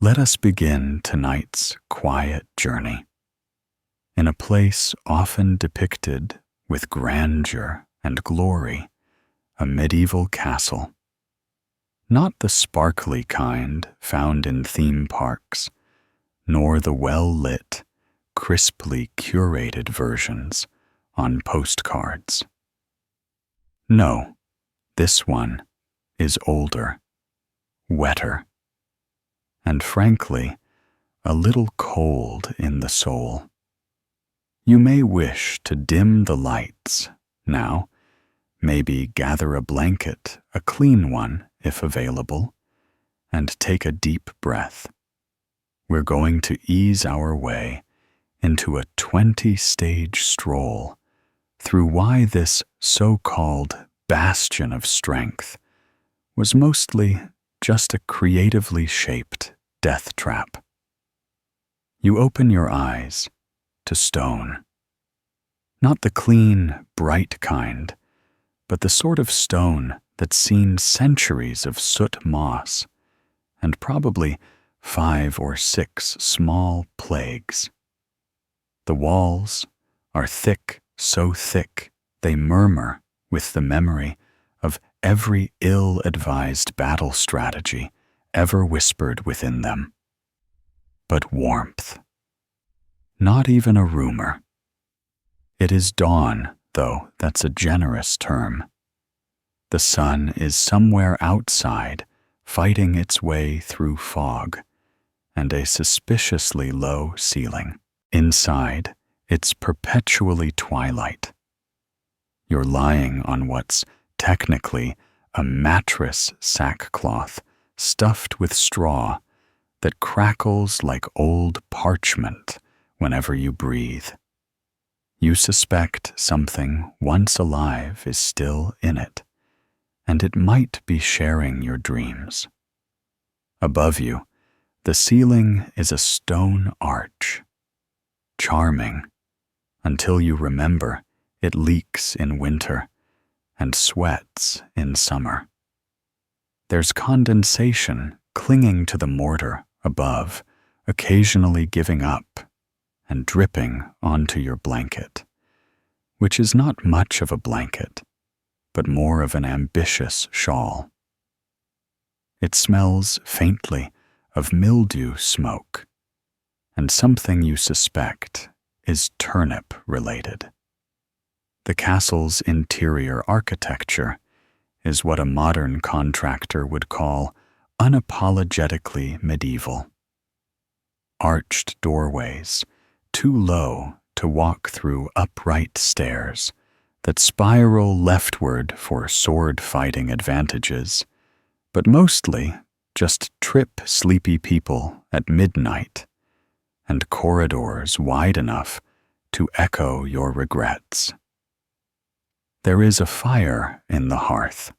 Let us begin tonight's quiet journey in a place often depicted with grandeur and glory, a medieval castle. Not the sparkly kind found in theme parks, nor the well-lit, crisply curated versions on postcards. No, this one is older, wetter, and frankly, a little cold in the soul. You may wish to dim the lights now, maybe gather a blanket, a clean one if available, and take a deep breath. We're going to ease our way into a 20-stage stroll through why this so-called bastion of strength was mostly just a creatively shaped death trap. You open your eyes to stone. Not the clean, bright kind, but the sort of stone that's seen centuries of soot moss and probably 5 or 6 small plagues. The walls are thick, so thick they murmur with the memory of every ill-advised battle strategy ever whispered within them. But warmth. Not even a rumor. It is dawn, though that's a generous term. The sun is somewhere outside, fighting its way through fog and a suspiciously low ceiling. Inside, it's perpetually twilight. You're lying on what's technically a mattress sackcloth stuffed with straw that crackles like old parchment whenever you breathe. You suspect something once alive is still in it, and it might be sharing your dreams. Above you, the ceiling is a stone arch. Charming, until you remember it leaks in winter and sweats in summer. There's condensation clinging to the mortar above, occasionally giving up and dripping onto your blanket, which is not much of a blanket, but more of an ambitious shawl. It smells faintly of mildew smoke, and something you suspect is turnip-related. The castle's interior architecture is what a modern contractor would call unapologetically medieval. Arched doorways, too low to walk through upright stairs that spiral leftward for sword-fighting advantages, but mostly just trip sleepy people at midnight, and corridors wide enough to echo your regrets. There is a fire in the hearth.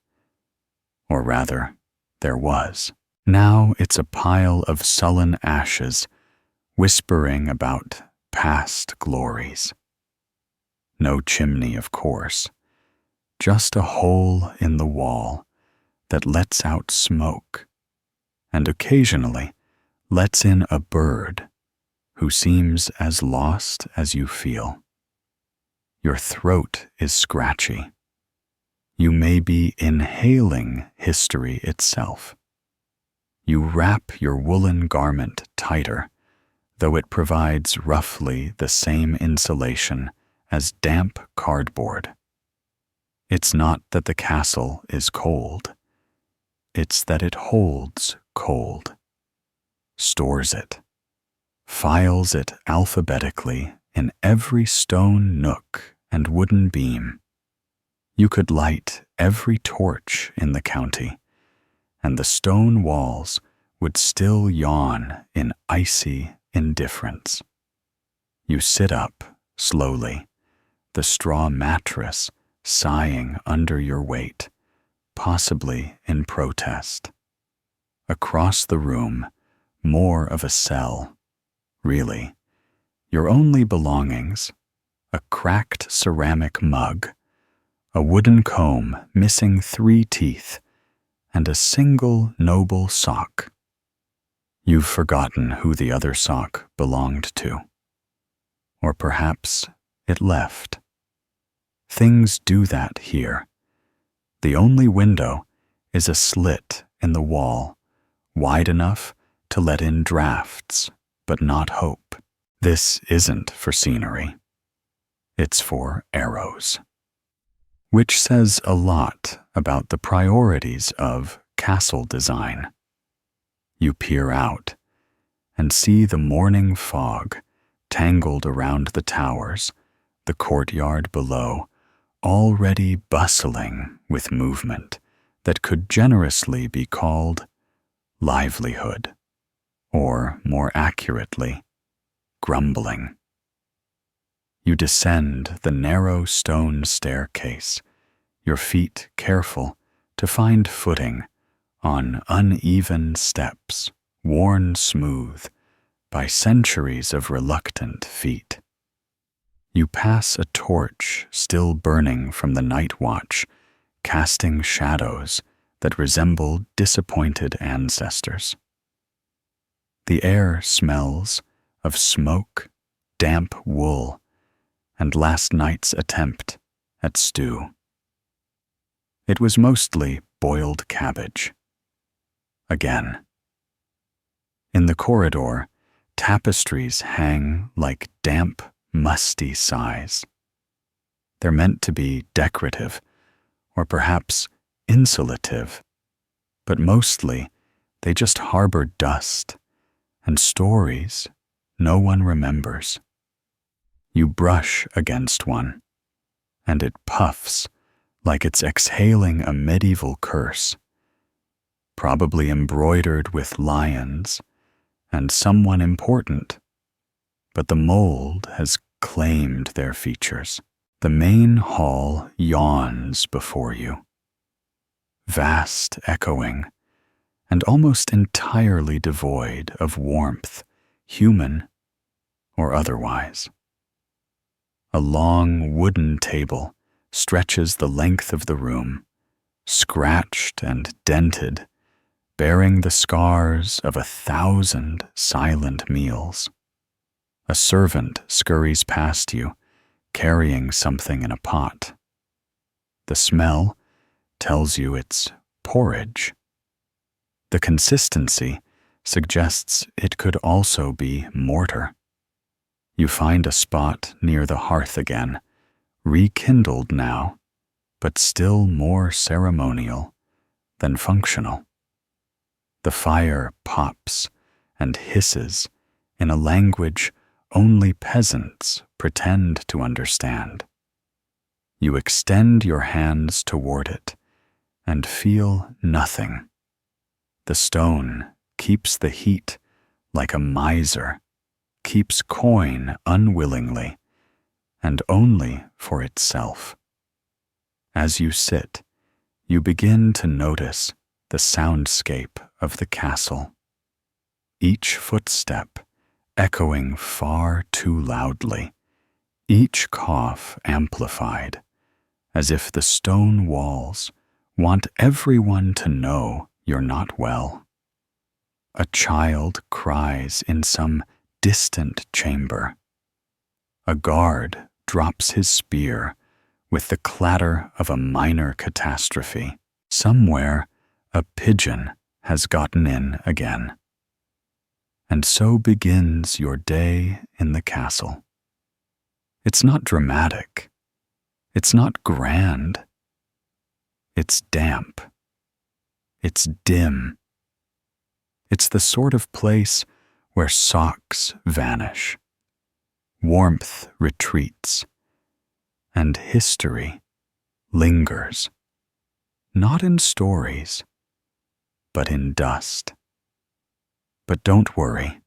Or rather, there was. Now it's a pile of sullen ashes, whispering about past glories. No chimney, of course, just a hole in the wall that lets out smoke, and occasionally lets in a bird who seems as lost as you feel. Your throat is scratchy. You may be inhaling history itself. You wrap your woolen garment tighter, though it provides roughly the same insulation as damp cardboard. It's not that the castle is cold. It's that it holds cold, stores it, files it alphabetically in every stone nook and wooden beam. You could light every torch in the county, and the stone walls would still yawn in icy indifference. You sit up slowly, the straw mattress sighing under your weight, possibly in protest. Across the room, more of a cell. Really, your only belongings, a cracked ceramic mug, a wooden comb missing 3 teeth, and a single noble sock. You've forgotten who the other sock belonged to. Or perhaps it left. Things do that here. The only window is a slit in the wall, wide enough to let in drafts, but not hope. This isn't for scenery. It's for arrows. Which says a lot about the priorities of castle design. You peer out and see the morning fog tangled around the towers, the courtyard below, already bustling with movement that could generously be called livelihood, or more accurately, grumbling. You descend the narrow stone staircase, your feet careful to find footing on uneven steps worn smooth by centuries of reluctant feet. You pass a torch still burning from the night watch, casting shadows that resemble disappointed ancestors. The air smells of smoke, damp wool, and last night's attempt at stew. It was mostly boiled cabbage. Again. In the corridor, tapestries hang like damp, musty sighs. They're meant to be decorative, or perhaps insulative, but mostly they just harbor dust and stories no one remembers. You brush against one, and it puffs like it's exhaling a medieval curse, probably embroidered with lions and someone important, but the mold has claimed their features. The main hall yawns before you, vast echoing, and almost entirely devoid of warmth, human or otherwise. A long wooden table stretches the length of the room, scratched and dented, bearing the scars of 1,000 silent meals. A servant scurries past you, carrying something in a pot. The smell tells you it's porridge. The consistency suggests it could also be mortar. You find a spot near the hearth again, rekindled now, but still more ceremonial than functional. The fire pops and hisses in a language only peasants pretend to understand. You extend your hands toward it and feel nothing. The stone keeps the heat like a miser, keeps coin unwillingly, and only for itself. As you sit, you begin to notice the soundscape of the castle. Each footstep echoing far too loudly, each cough amplified, as if the stone walls want everyone to know you're not well. A child cries in some distant chamber. A guard drops his spear with the clatter of a minor catastrophe. Somewhere, a pigeon has gotten in again. And so begins your day in the castle. It's not dramatic. It's not grand. It's damp. It's dim. It's the sort of place where socks vanish, warmth retreats, and history lingers, not in stories, but in dust. But don't worry.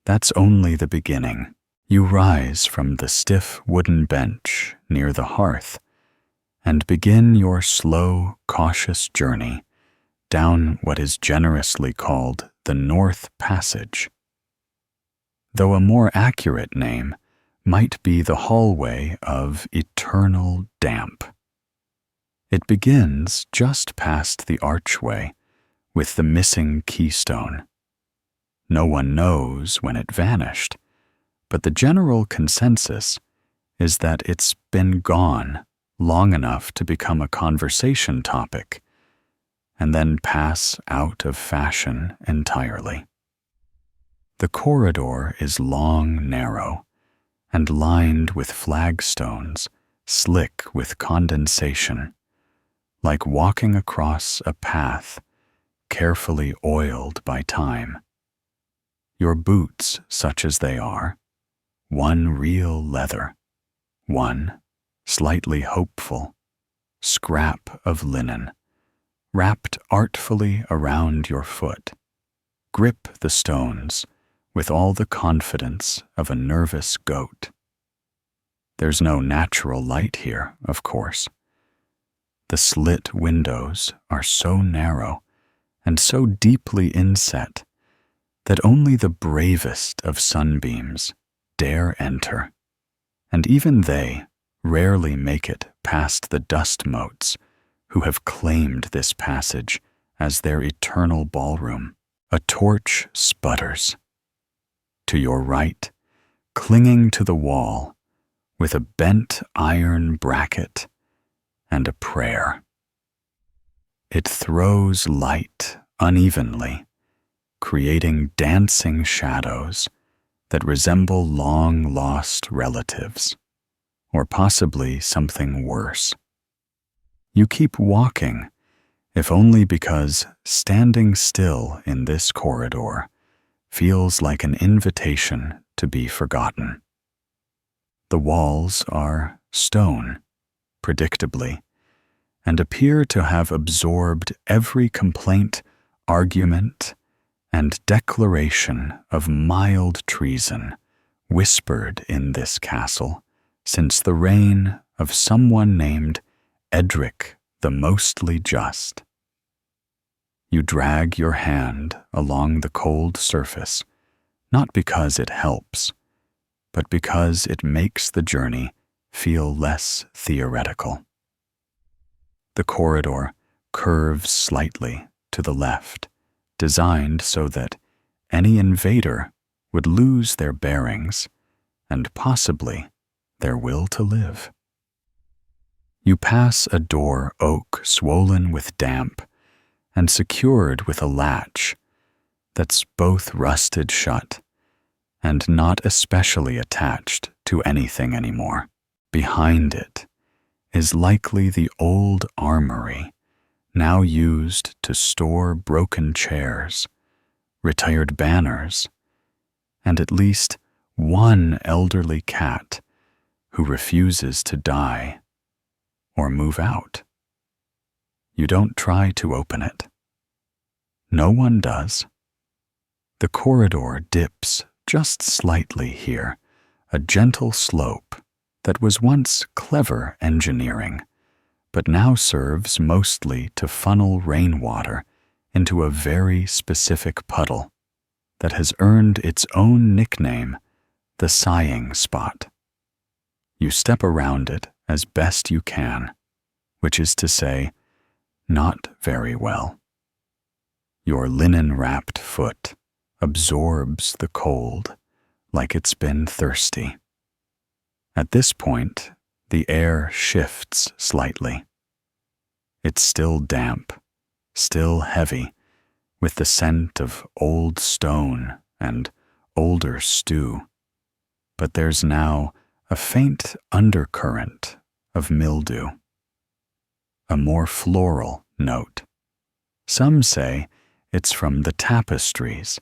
That's only the beginning. You rise from the stiff wooden bench near the hearth and begin your slow, cautious journey down what is generously called the North Passage, though a more accurate name might be the hallway of eternal damp. It begins just past the archway with the missing keystone. No one knows when it vanished, but the general consensus is that it's been gone long enough to become a conversation topic and then pass out of fashion entirely. The corridor is long, narrow, and lined with flagstones, slick with condensation, like walking across a path carefully oiled by time. Your boots, such as they are, one real leather, one, slightly hopeful, scrap of linen, wrapped artfully around your foot, grip the stones with all the confidence of a nervous goat. There's no natural light here, of course. The slit windows are so narrow and so deeply inset that only the bravest of sunbeams dare enter, and even they rarely make it past the dust motes who have claimed this passage as their eternal ballroom. A torch sputters. To your right, clinging to the wall, with a bent iron bracket and a prayer. It throws light unevenly, creating dancing shadows that resemble long-lost relatives, or possibly something worse. You keep walking, if only because standing still in this corridor feels like an invitation to be forgotten. The walls are stone, predictably, and appear to have absorbed every complaint, argument, and declaration of mild treason whispered in this castle since the reign of someone named Edric the Mostly Just. You drag your hand along the cold surface, not because it helps, but because it makes the journey feel less theoretical. The corridor curves slightly to the left, designed so that any invader would lose their bearings and possibly their will to live. You pass a door oak swollen with damp and secured with a latch that's both rusted shut and not especially attached to anything anymore. Behind it is likely the old armory, now used to store broken chairs, retired banners, and at least one elderly cat who refuses to die or move out. You don't try to open it. No one does. The corridor dips just slightly here, a gentle slope that was once clever engineering, but now serves mostly to funnel rainwater into a very specific puddle that has earned its own nickname, the sighing spot. You step around it as best you can, which is to say, not very well. Your linen-wrapped foot absorbs the cold like it's been thirsty. At this point, the air shifts slightly. It's still damp, still heavy, with the scent of old stone and older stew, but there's now a faint undercurrent of mildew. A more floral note. Some say it's from the tapestries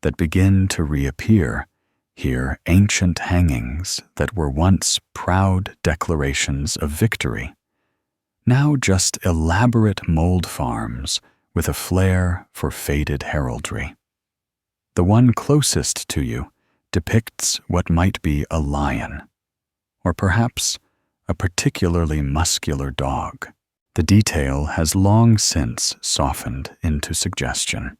that begin to reappear here, ancient hangings that were once proud declarations of victory, now just elaborate mold farms with a flair for faded heraldry. The one closest to you depicts what might be a lion, or perhaps a particularly muscular dog. The detail has long since softened into suggestion.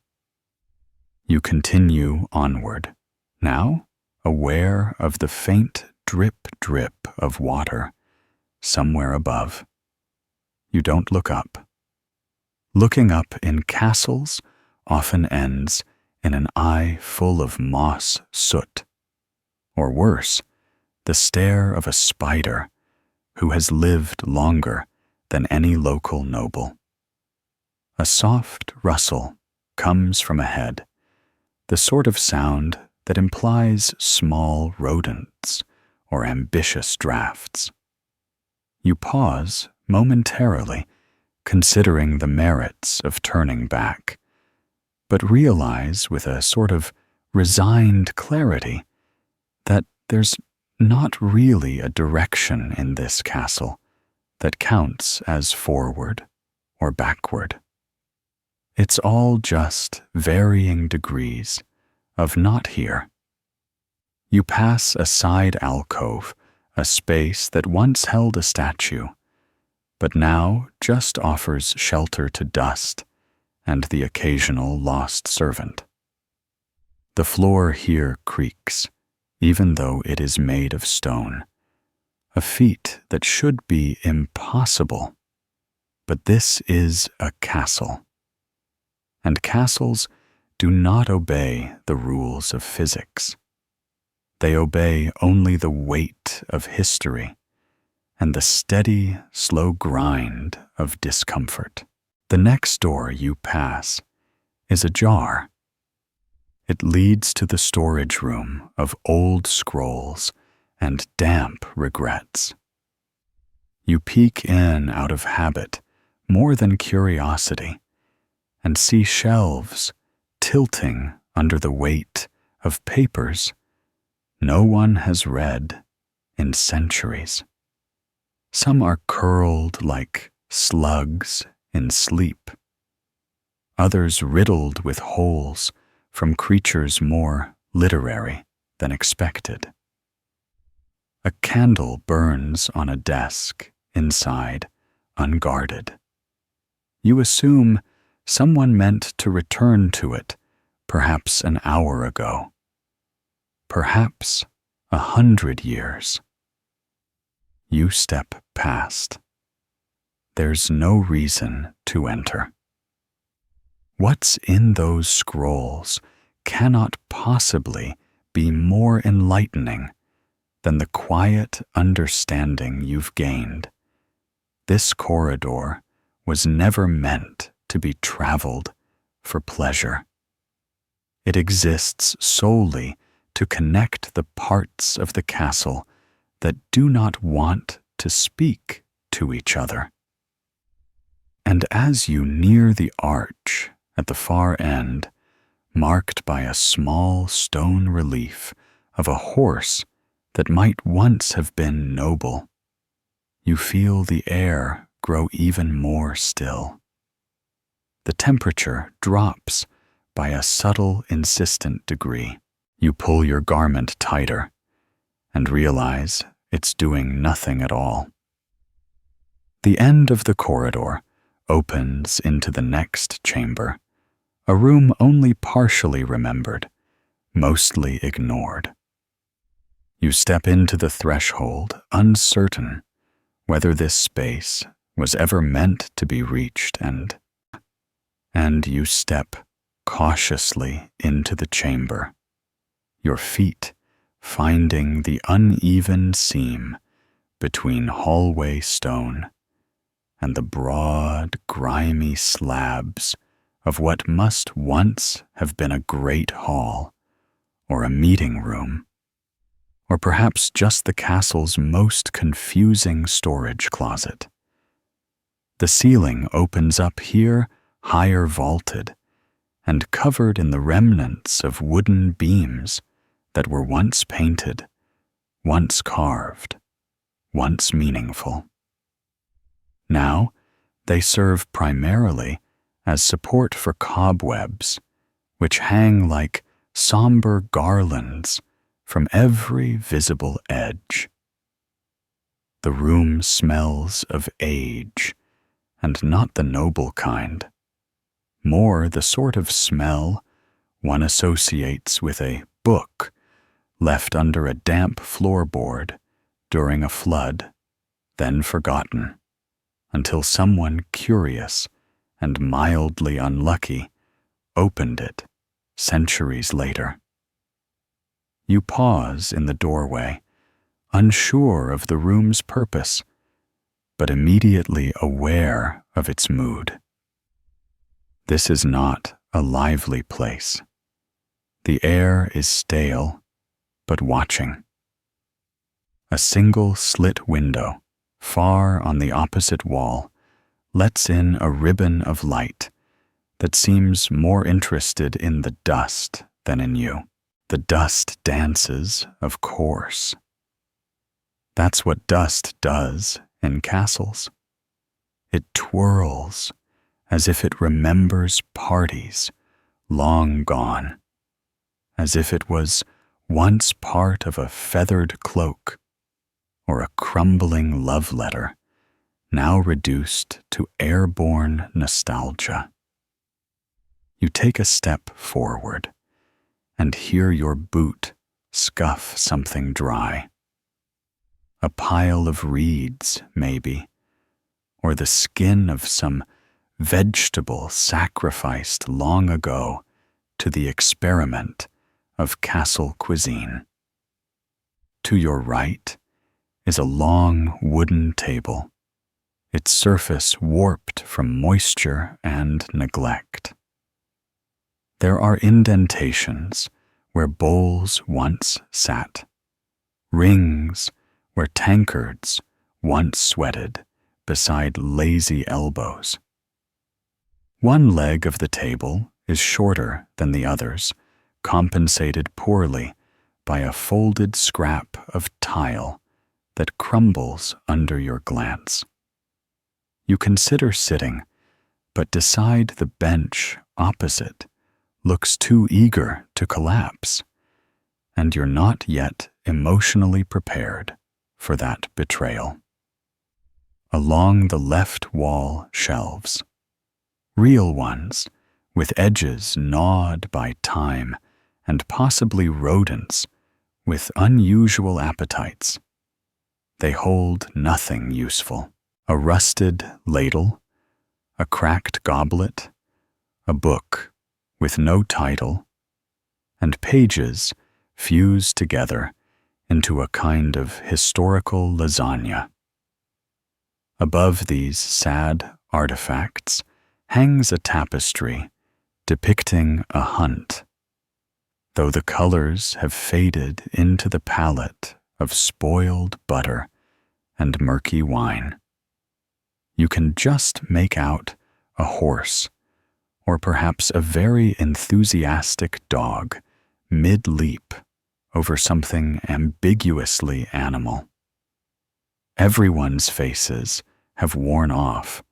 You continue onward, now aware of the faint drip-drip of water somewhere above. You don't look up. Looking up in castles often ends in an eye full of moss soot, or worse, the stare of a spider who has lived longer than any local noble. A soft rustle comes from ahead, the sort of sound that implies small rodents or ambitious drafts. You pause momentarily, considering the merits of turning back, but realize with a sort of resigned clarity that there's not really a direction in this castle that counts as forward or backward. It's all just varying degrees of not here. You pass a side alcove, a space that once held a statue, but now just offers shelter to dust and the occasional lost servant. The floor here creaks, even though it is made of stone, a feat that should be impossible. But this is a castle, and castles do not obey the rules of physics. They obey only the weight of history and the steady, slow grind of discomfort. The next door you pass is ajar. It leads to the storage room of old scrolls and damp regrets. You peek in out of habit more than curiosity and see shelves tilting under the weight of papers no one has read in centuries. Some are curled like slugs in sleep, others riddled with holes from creatures more literary than expected. A candle burns on a desk inside, unguarded. You assume someone meant to return to it perhaps an hour ago, perhaps 100 years. You step past. There's no reason to enter. What's in those scrolls cannot possibly be more enlightening than the quiet understanding you've gained. This corridor was never meant to be traveled for pleasure. It exists solely to connect the parts of the castle that do not want to speak to each other. And as you near the arch at the far end, marked by a small stone relief of a horse that might once have been noble, you feel the air grow even more still. The temperature drops by a subtle, insistent degree. You pull your garment tighter and realize it's doing nothing at all. The end of the corridor opens into the next chamber, a room only partially remembered, mostly ignored. You step into the threshold, uncertain whether this space was ever meant to be reached, and you step cautiously into the chamber, your feet finding the uneven seam between hallway stone and the broad, grimy slabs of what must once have been a great hall or a meeting room, or perhaps just the castle's most confusing storage closet. The ceiling opens up here, higher vaulted, and covered in the remnants of wooden beams that were once painted, once carved, once meaningful. Now, they serve primarily as support for cobwebs, which hang like somber garlands from every visible edge. The room smells of age, and not the noble kind, more the sort of smell one associates with a book left under a damp floorboard during a flood, then forgotten, until someone curious and mildly unlucky opened it centuries later. You pause in the doorway, unsure of the room's purpose, but immediately aware of its mood. This is not a lively place. The air is stale, but watching. A single slit window, far on the opposite wall, lets in a ribbon of light that seems more interested in the dust than in you. The dust dances, of course. That's what dust does in castles. It twirls as if it remembers parties long gone, as if it was once part of a feathered cloak or a crumbling love letter, now reduced to airborne nostalgia. You take a step forward and hear your boot scuff something dry. A pile of reeds, maybe, or the skin of some vegetable sacrificed long ago to the experiment of castle cuisine. To your right is a long wooden table, its surface warped from moisture and neglect. There are indentations where bowls once sat, rings where tankards once sweated beside lazy elbows. One leg of the table is shorter than the others, compensated poorly by a folded scrap of tile that crumbles under your glance. You consider sitting, but decide the bench opposite looks too eager to collapse, and you're not yet emotionally prepared for that betrayal. Along the left wall shelves, real ones with edges gnawed by time and possibly rodents with unusual appetites. They hold nothing useful. A rusted ladle, a cracked goblet, a book with no title, and pages fused together into a kind of historical lasagna. Above these sad artifacts hangs a tapestry depicting a hunt, though the colors have faded into the palette of spoiled butter and murky wine. You can just make out a horse, or perhaps a very enthusiastic dog, mid-leap over something ambiguously animal. Everyone's faces have worn off,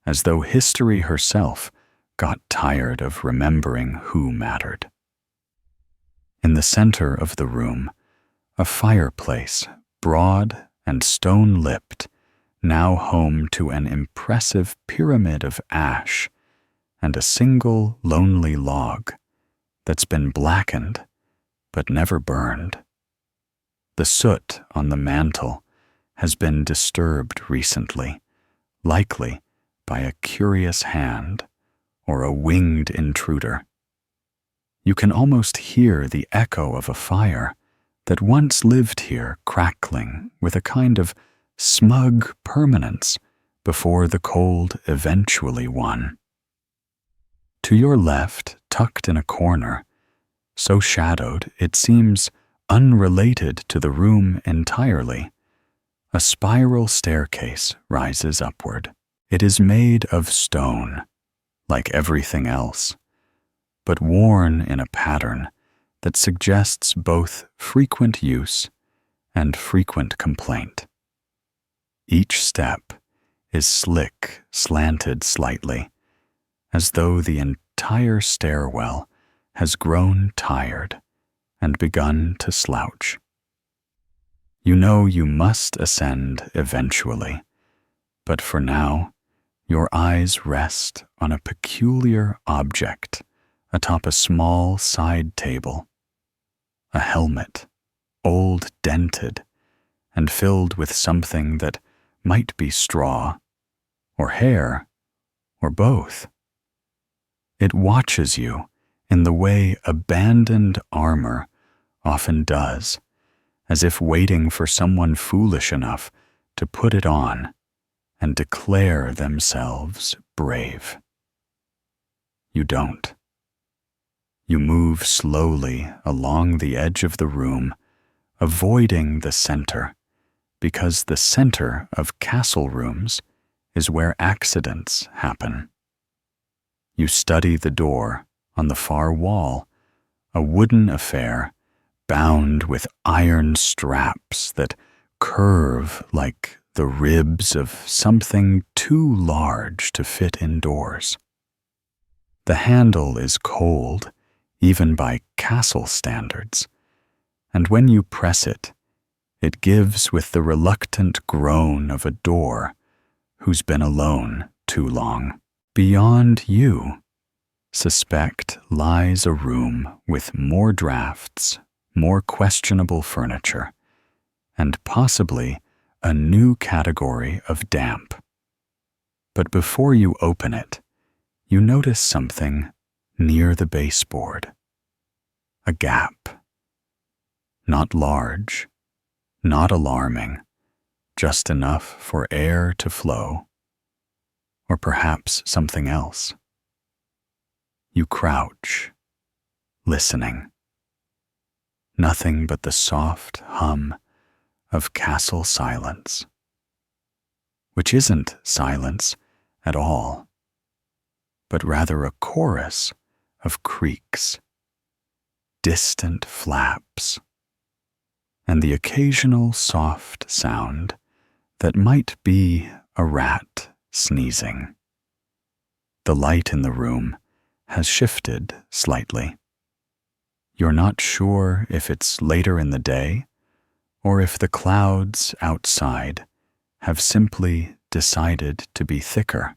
as though history herself got tired of remembering who mattered. In the center of the room, a fireplace, broad and stone-lipped, now home to an impressive pyramid of ash and a single lonely log that's been blackened but never burned. The soot on the mantel has been disturbed recently, likely by a curious hand or a winged intruder. You can almost hear the echo of a fire that once lived here crackling with a kind of smug permanence before the cold eventually won. To your left, tucked in a corner, so shadowed it seems unrelated to the room entirely, a spiral staircase rises upward. It is made of stone, like everything else, but worn in a pattern that suggests both frequent use and frequent complaint. Each step is slick, slanted slightly, as though the entire stairwell has grown tired and begun to slouch. You know you must ascend eventually, but for now, your eyes rest on a peculiar object atop a small side table. A helmet, old dented, and filled with something that might be straw, or hair, or both. It watches you in the way abandoned armor often does, as if waiting for someone foolish enough to put it on and declare themselves brave. You don't. You move slowly along the edge of the room, avoiding the center, because the center of castle rooms is where accidents happen. You study the door on the far wall, a wooden affair bound with iron straps that curve like the ribs of something too large to fit indoors. The handle is cold, even by castle standards, and when you press it, it gives with the reluctant groan of a door who's been alone too long. Beyond you, suspect, lies a room with more drafts, more questionable furniture, and possibly a new category of damp. But before you open it, you notice something near the baseboard. A gap. Not large, not alarming, just enough for air to flow. Or perhaps something else. You crouch, listening. Nothing but the soft hum of castle silence, which isn't silence at all, but rather a chorus of creaks, distant flaps, and the occasional soft sound that might be a rat sneezing. The light in the room has shifted slightly. You're not sure if it's later in the day or if the clouds outside have simply decided to be thicker.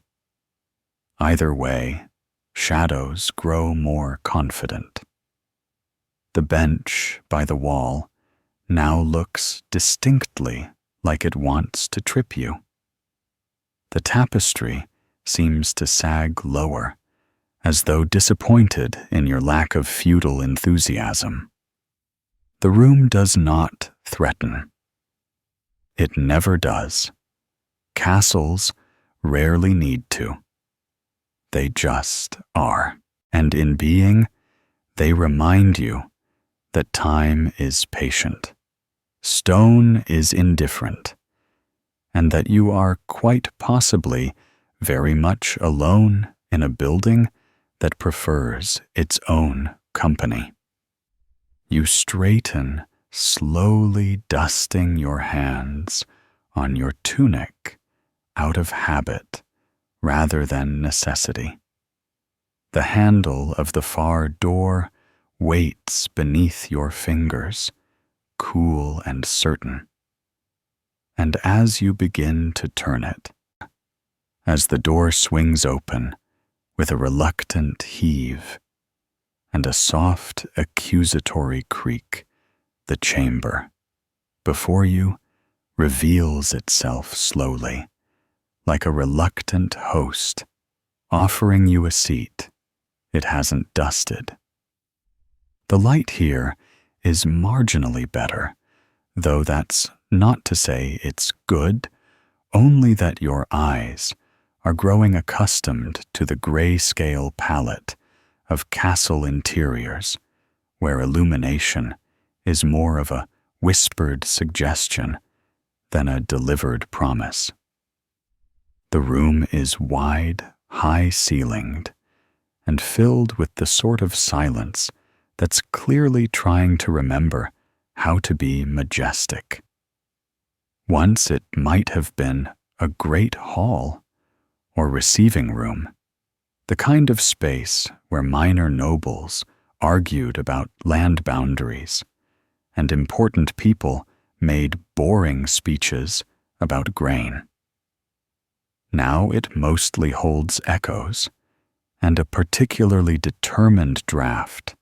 Either way, shadows grow more confident. The bench by the wall now looks distinctly like it wants to trip you. The tapestry seems to sag lower, as though disappointed in your lack of feudal enthusiasm. The room does not threaten. It never does. Castles rarely need to. They just are, and in being, they remind you that time is patient, stone is indifferent, and that you are quite possibly very much alone in a building that prefers its own company. You straighten, slowly dusting your hands on your tunic out of habit rather than necessity. The handle of the far door waits beneath your fingers, cool and certain. And as you begin to turn it, as the door swings open with a reluctant heave and a soft accusatory creak, the chamber before you reveals itself slowly, like a reluctant host offering you a seat it hasn't dusted. The light here is marginally better, though that's not to say it's good, only that your eyes are growing accustomed to the grayscale palette of castle interiors, where illumination is more of a whispered suggestion than a delivered promise. The room is wide, high-ceilinged, and filled with the sort of silence that's clearly trying to remember how to be majestic. Once it might have been a great hall or receiving room, the kind of space where minor nobles argued about land boundaries and important people made boring speeches about grain. Now it mostly holds echoes and a particularly determined draft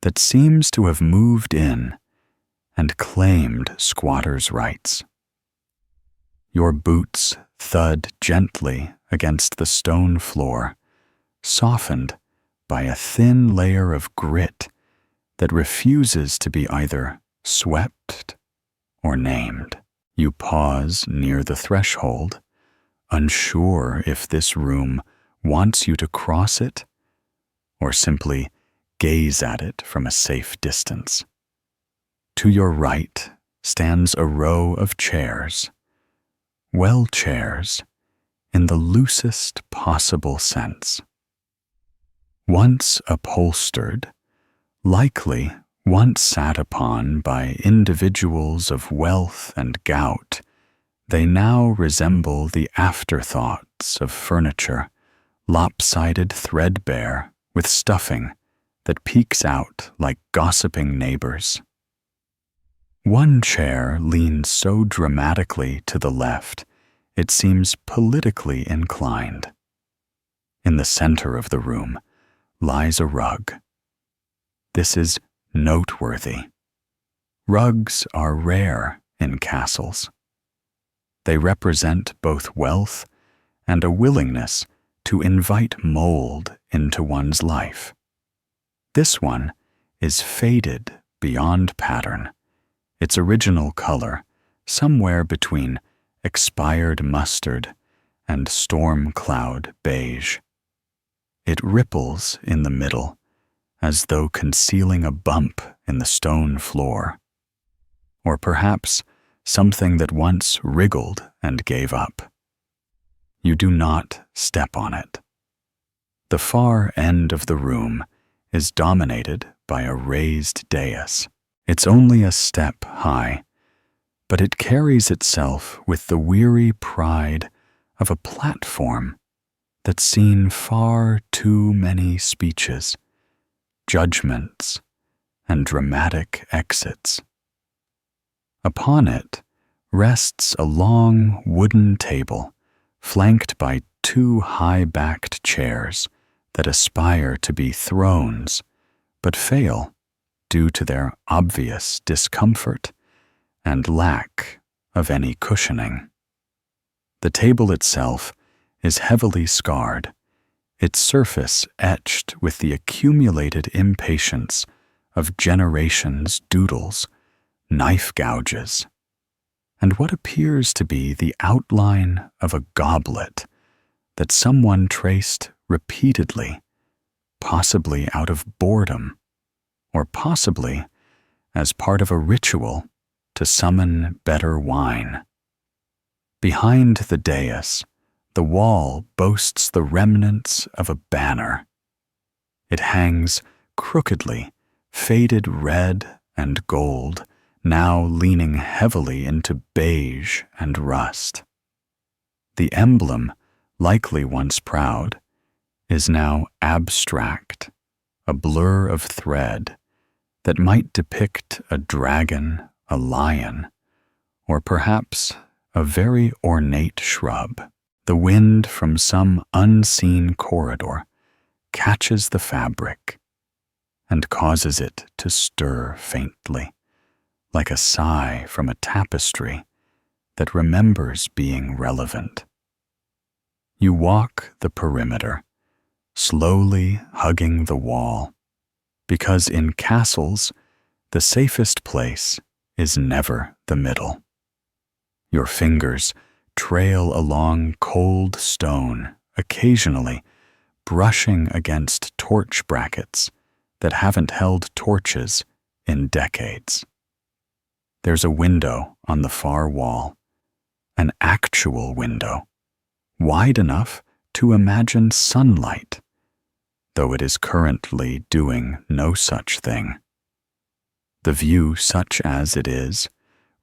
that seems to have moved in and claimed squatters' rights. Your boots thud gently against the stone floor, softened by a thin layer of grit that refuses to be either swept or named. You pause near the threshold, unsure if this room wants you to cross it or simply gaze at it from a safe distance. To your right stands a row of chairs, well chairs in the loosest possible sense. Once upholstered, likely once sat upon by individuals of wealth and gout, they now resemble the afterthoughts of furniture, lopsided threadbare with stuffing that peeks out like gossiping neighbors. One chair leans so dramatically to the left, it seems politically inclined. In the center of the room lies a rug. This is noteworthy. Rugs are rare in castles. They represent both wealth and a willingness to invite mold into one's life. This one is faded beyond pattern, its original color somewhere between expired mustard and storm cloud beige. It ripples in the middle, as though concealing a bump in the stone floor, or perhaps something that once wriggled and gave up. You do not step on it. The far end of the room is dominated by a raised dais. It's only a step high, but it carries itself with the weary pride of a platform that's seen far too many speeches, judgments, and dramatic exits. Upon it rests a long wooden table flanked by two high-backed chairs that aspire to be thrones, but fail due to their obvious discomfort and lack of any cushioning. The table itself is heavily scarred, its surface etched with the accumulated impatience of generations' doodles, knife gouges, and what appears to be the outline of a goblet that someone traced repeatedly, possibly out of boredom, or possibly as part of a ritual to summon better wine. Behind the dais, the wall boasts the remnants of a banner. It hangs crookedly, faded red and gold, now leaning heavily into beige and rust. The emblem, likely once proud, is now abstract, a blur of thread that might depict a dragon, a lion, or perhaps a very ornate shrub. The wind from some unseen corridor catches the fabric and causes it to stir faintly, like a sigh from a tapestry that remembers being relevant. You walk the perimeter, slowly hugging the wall, because in castles, the safest place is never the middle. Your fingers trail along cold stone, occasionally brushing against torch brackets that haven't held torches in decades. There's a window on the far wall, an actual window, wide enough to imagine sunlight, though it is currently doing no such thing. The view, such as it is,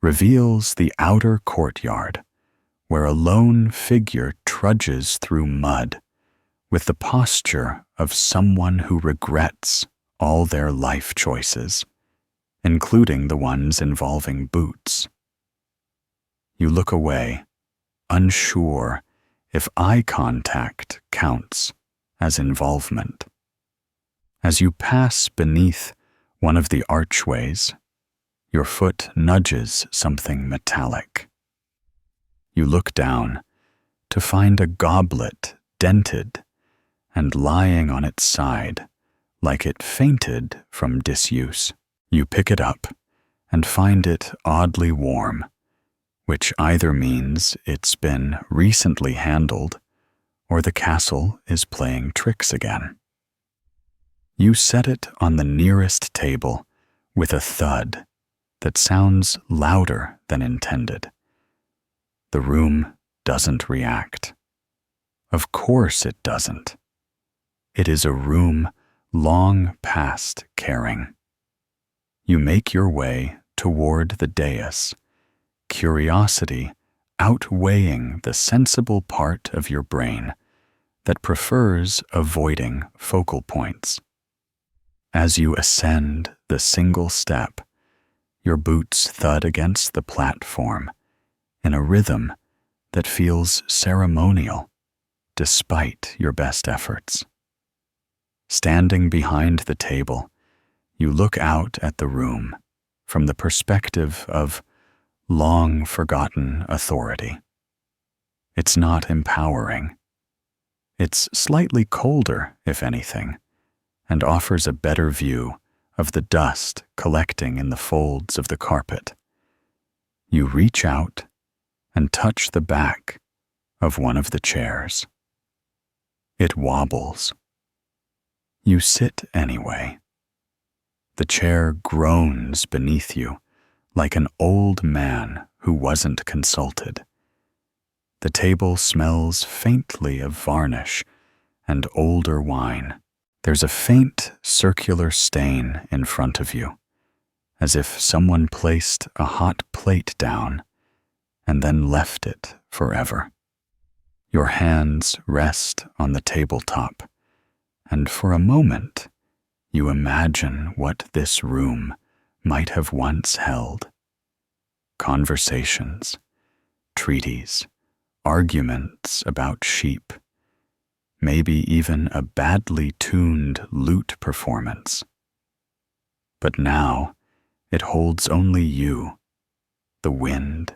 reveals the outer courtyard, where a lone figure trudges through mud with the posture of someone who regrets all their life choices, including the ones involving boots. You look away, unsure if eye contact counts as involvement. As you pass beneath one of the archways, your foot nudges something metallic. You look down to find a goblet dented and lying on its side, like it fainted from disuse. You pick it up and find it oddly warm, which either means it's been recently handled or the castle is playing tricks again. You set it on the nearest table with a thud that sounds louder than intended. The room doesn't react. Of course it doesn't. It is a room long past caring. You make your way toward the dais, curiosity outweighing the sensible part of your brain that prefers avoiding focal points. As you ascend the single step, your boots thud against the platform in a rhythm that feels ceremonial despite your best efforts. Standing behind the table, you look out at the room from the perspective of long-forgotten authority. It's not empowering. It's slightly colder, if anything, and offers a better view of the dust collecting in the folds of the carpet. You reach out and touch the back of one of the chairs. It wobbles. You sit anyway. The chair groans beneath you like an old man who wasn't consulted. The table smells faintly of varnish and older wine. There's a faint circular stain in front of you, as if someone placed a hot plate down and then left it forever. Your hands rest on the tabletop, and for a moment you imagine what this room might have once held. Conversations, treaties, arguments about sheep, maybe even a badly tuned lute performance. But now it holds only you, the wind,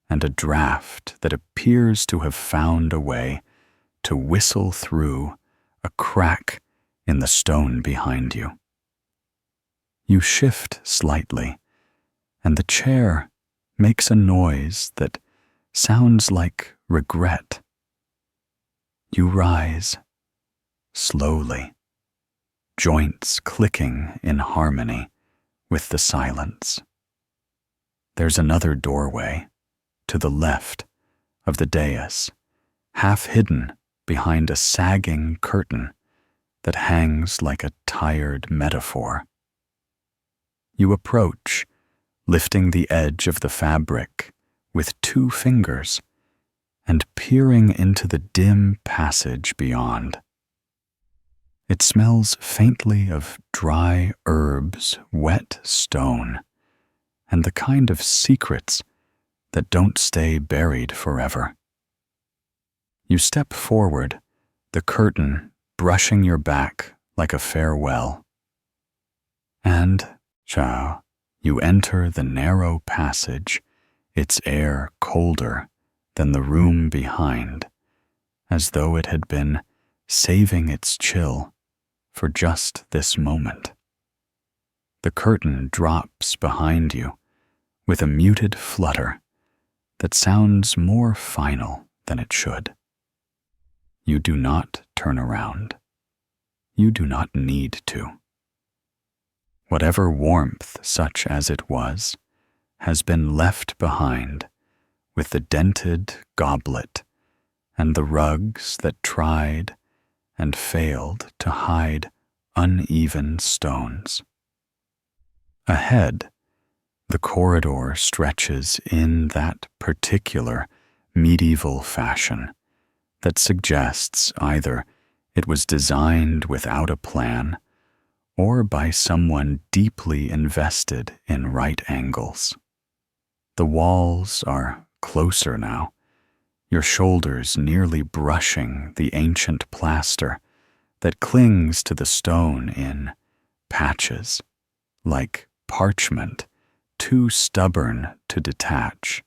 and a draft that appears to have found a way to whistle through a crack in the stone behind you. You shift slightly, and the chair makes a noise that sounds like regret. You rise, slowly, joints clicking in harmony with the silence. There's another doorway, to the left of the dais, half hidden behind a sagging curtain that hangs like a tired metaphor. You approach, lifting the edge of the fabric with 2 fingers and peering into the dim passage beyond. It smells faintly of dry herbs, wet stone, and the kind of secrets that don't stay buried forever. You step forward, the curtain brushing your back like a farewell. And, ciao, you enter the narrow passage, its air colder than the room behind, as though it had been saving its chill for just this moment. The curtain drops behind you with a muted flutter that sounds more final than it should. You do not turn around. You do not need to. Whatever warmth, such as it was, has been left behind with the dented goblet and the rugs that tried and failed to hide uneven stones. Ahead, the corridor stretches in that particular medieval fashion that suggests either it was designed without a plan or by someone deeply invested in right angles. The walls are closer now, your shoulders nearly brushing the ancient plaster that clings to the stone in patches, like parchment too stubborn to detach.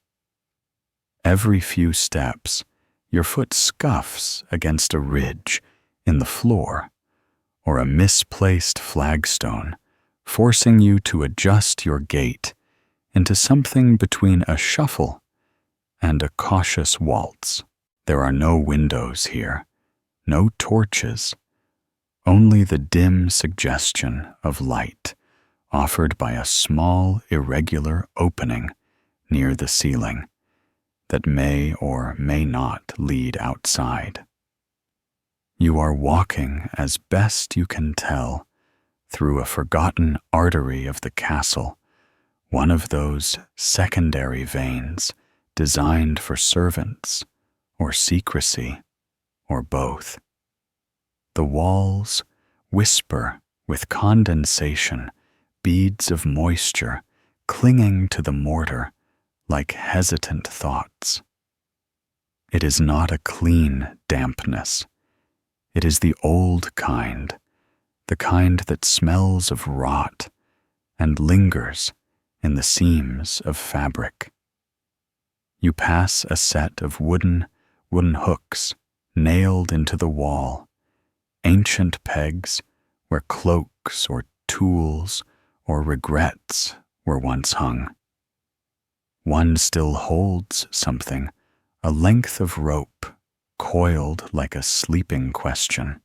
Every few steps, your foot scuffs against a ridge in the floor or a misplaced flagstone, forcing you to adjust your gait into something between a shuffle and a cautious waltz. There are no windows here, no torches, only the dim suggestion of light offered by a small, irregular opening near the ceiling that may or may not lead outside. You are walking, as best you can tell, through a forgotten artery of the castle, one of those secondary veins designed for servants, or secrecy, or both. The walls whisper with condensation, beads of moisture clinging to the mortar like hesitant thoughts. It is not a clean dampness. It is the old kind, the kind that smells of rot and lingers in the seams of fabric. You pass a set of wooden hooks nailed into the wall, ancient pegs where cloaks or tools or regrets were once hung. One still holds something, a length of rope, coiled like a sleeping question.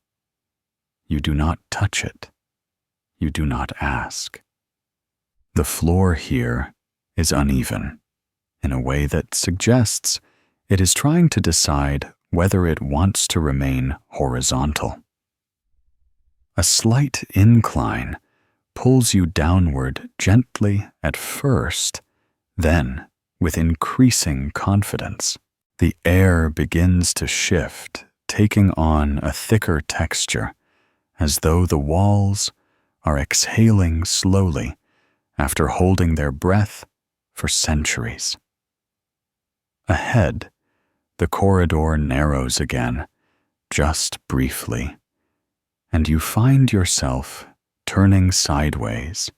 You do not touch it. You do not ask. The floor here is uneven, in a way that suggests it is trying to decide whether it wants to remain horizontal. A slight incline pulls you downward gently at first, then, with increasing confidence, the air begins to shift, taking on a thicker texture, as though the walls are exhaling slowly after holding their breath for centuries. Ahead, the corridor narrows again, just briefly, and you find yourself turning sideways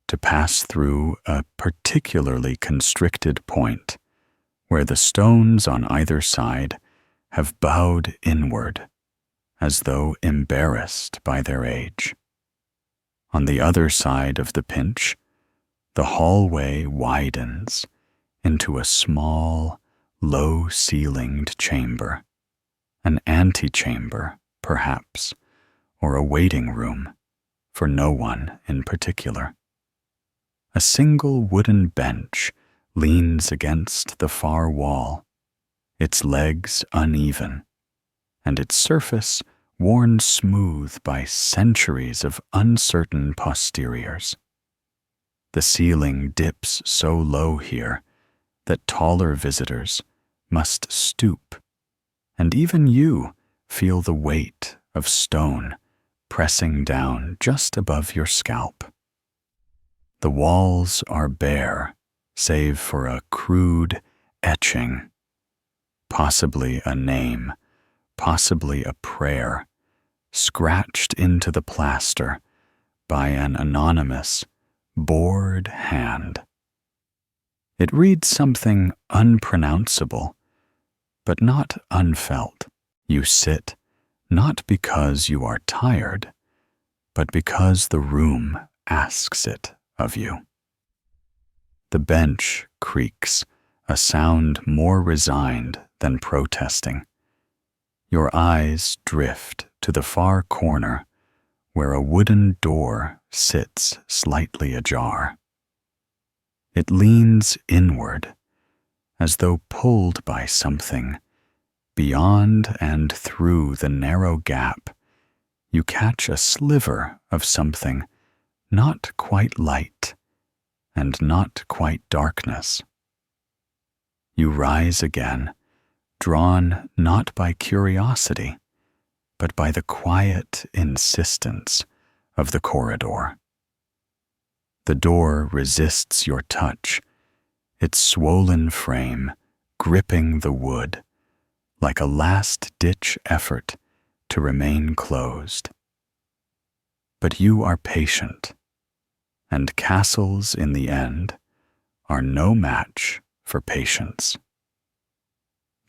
to pass through a particularly constricted point where the stones on either side have bowed inward, as though embarrassed by their age. On the other side of the pinch, the hallway widens into a small, low-ceilinged chamber, an antechamber, perhaps, or a waiting room for no one in particular. A single wooden bench leans against the far wall, its legs uneven, and its surface worn smooth by centuries of uncertain posteriors. The ceiling dips so low here that taller visitors must stoop, and even you feel the weight of stone pressing down just above your scalp. The walls are bare, save for a crude etching, possibly a name, possibly a prayer, scratched into the plaster by an anonymous, bored hand. It reads something unpronounceable, but not unfelt. You sit, not because you are tired, but because the room asks it of you. The bench creaks, a sound more resigned than protesting. Your eyes drift to the far corner where a wooden door sits slightly ajar. It leans inward, as though pulled by something. Beyond and through the narrow gap, you catch a sliver of something not quite light and not quite darkness. You rise again, drawn not by curiosity, but by the quiet insistence of the corridor. The door resists your touch, its swollen frame gripping the wood like a last-ditch effort to remain closed. But you are patient, and castles in the end are no match for patience.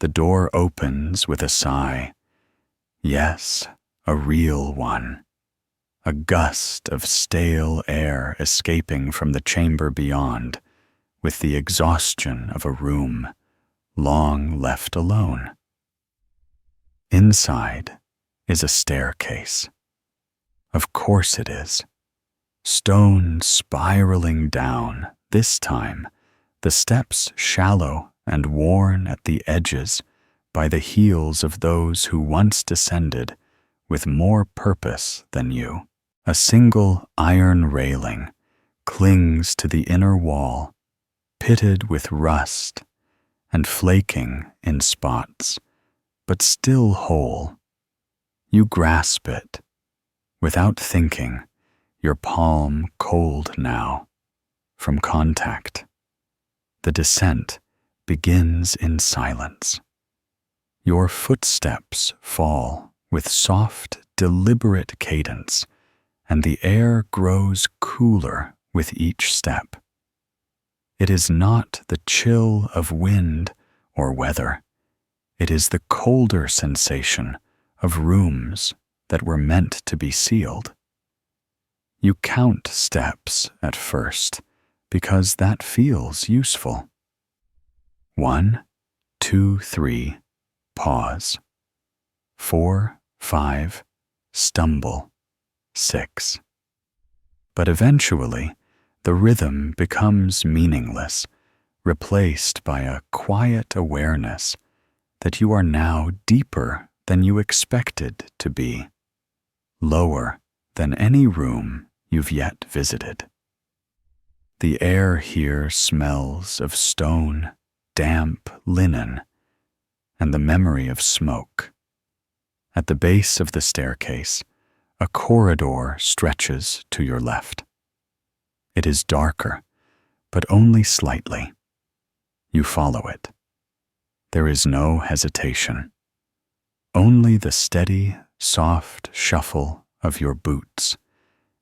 The door opens with a sigh, yes, a real one, a gust of stale air escaping from the chamber beyond, with the exhaustion of a room long left alone. Inside is a staircase. Of course it is. Stone spiraling down, this time, the steps shallow and worn at the edges by the heels of those who once descended with more purpose than you. A single iron railing clings to the inner wall, pitted with rust and flaking in spots, but still whole. You grasp it, without thinking, your palm cold now, from contact. The descent begins in silence. Your footsteps fall with soft, deliberate cadence, and the air grows cooler with each step. It is not the chill of wind or weather. It is the colder sensation of rooms that were meant to be sealed. You count steps at first because that feels useful. 1, 2, 3, pause. 4, 5, stumble. 6. But eventually, the rhythm becomes meaningless, replaced by a quiet awareness that you are now deeper than you expected to be, lower than any room you've yet visited. The air here smells of stone, damp linen, and the memory of smoke. At the base of the staircase, a corridor stretches to your left. It is darker, but only slightly. You follow it. There is no hesitation. Only the steady, soft shuffle of your boots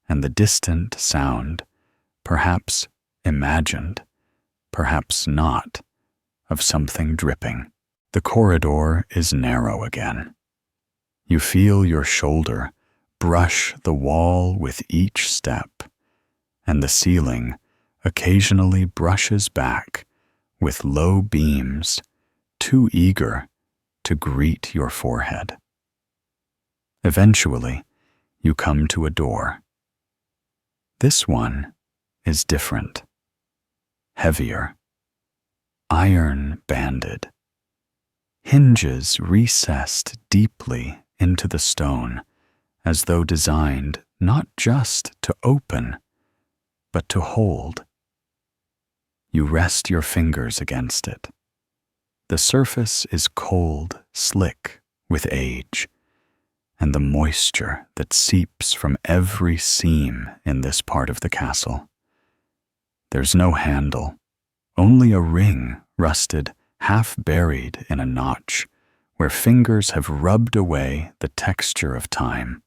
and the distant sound, perhaps imagined, perhaps not, of something dripping. The corridor is narrow again. You feel your shoulder brush the wall with each step, and the ceiling occasionally brushes back with low beams too eager to greet your forehead. Eventually, you come to a door. This one is different, heavier, iron-banded, hinges recessed deeply into the stone as though designed not just to open, but to hold. You rest your fingers against it. The surface is cold, slick with age, and the moisture that seeps from every seam in this part of the castle. There's no handle, only a ring rusted half buried in a notch where fingers have rubbed away the texture of time.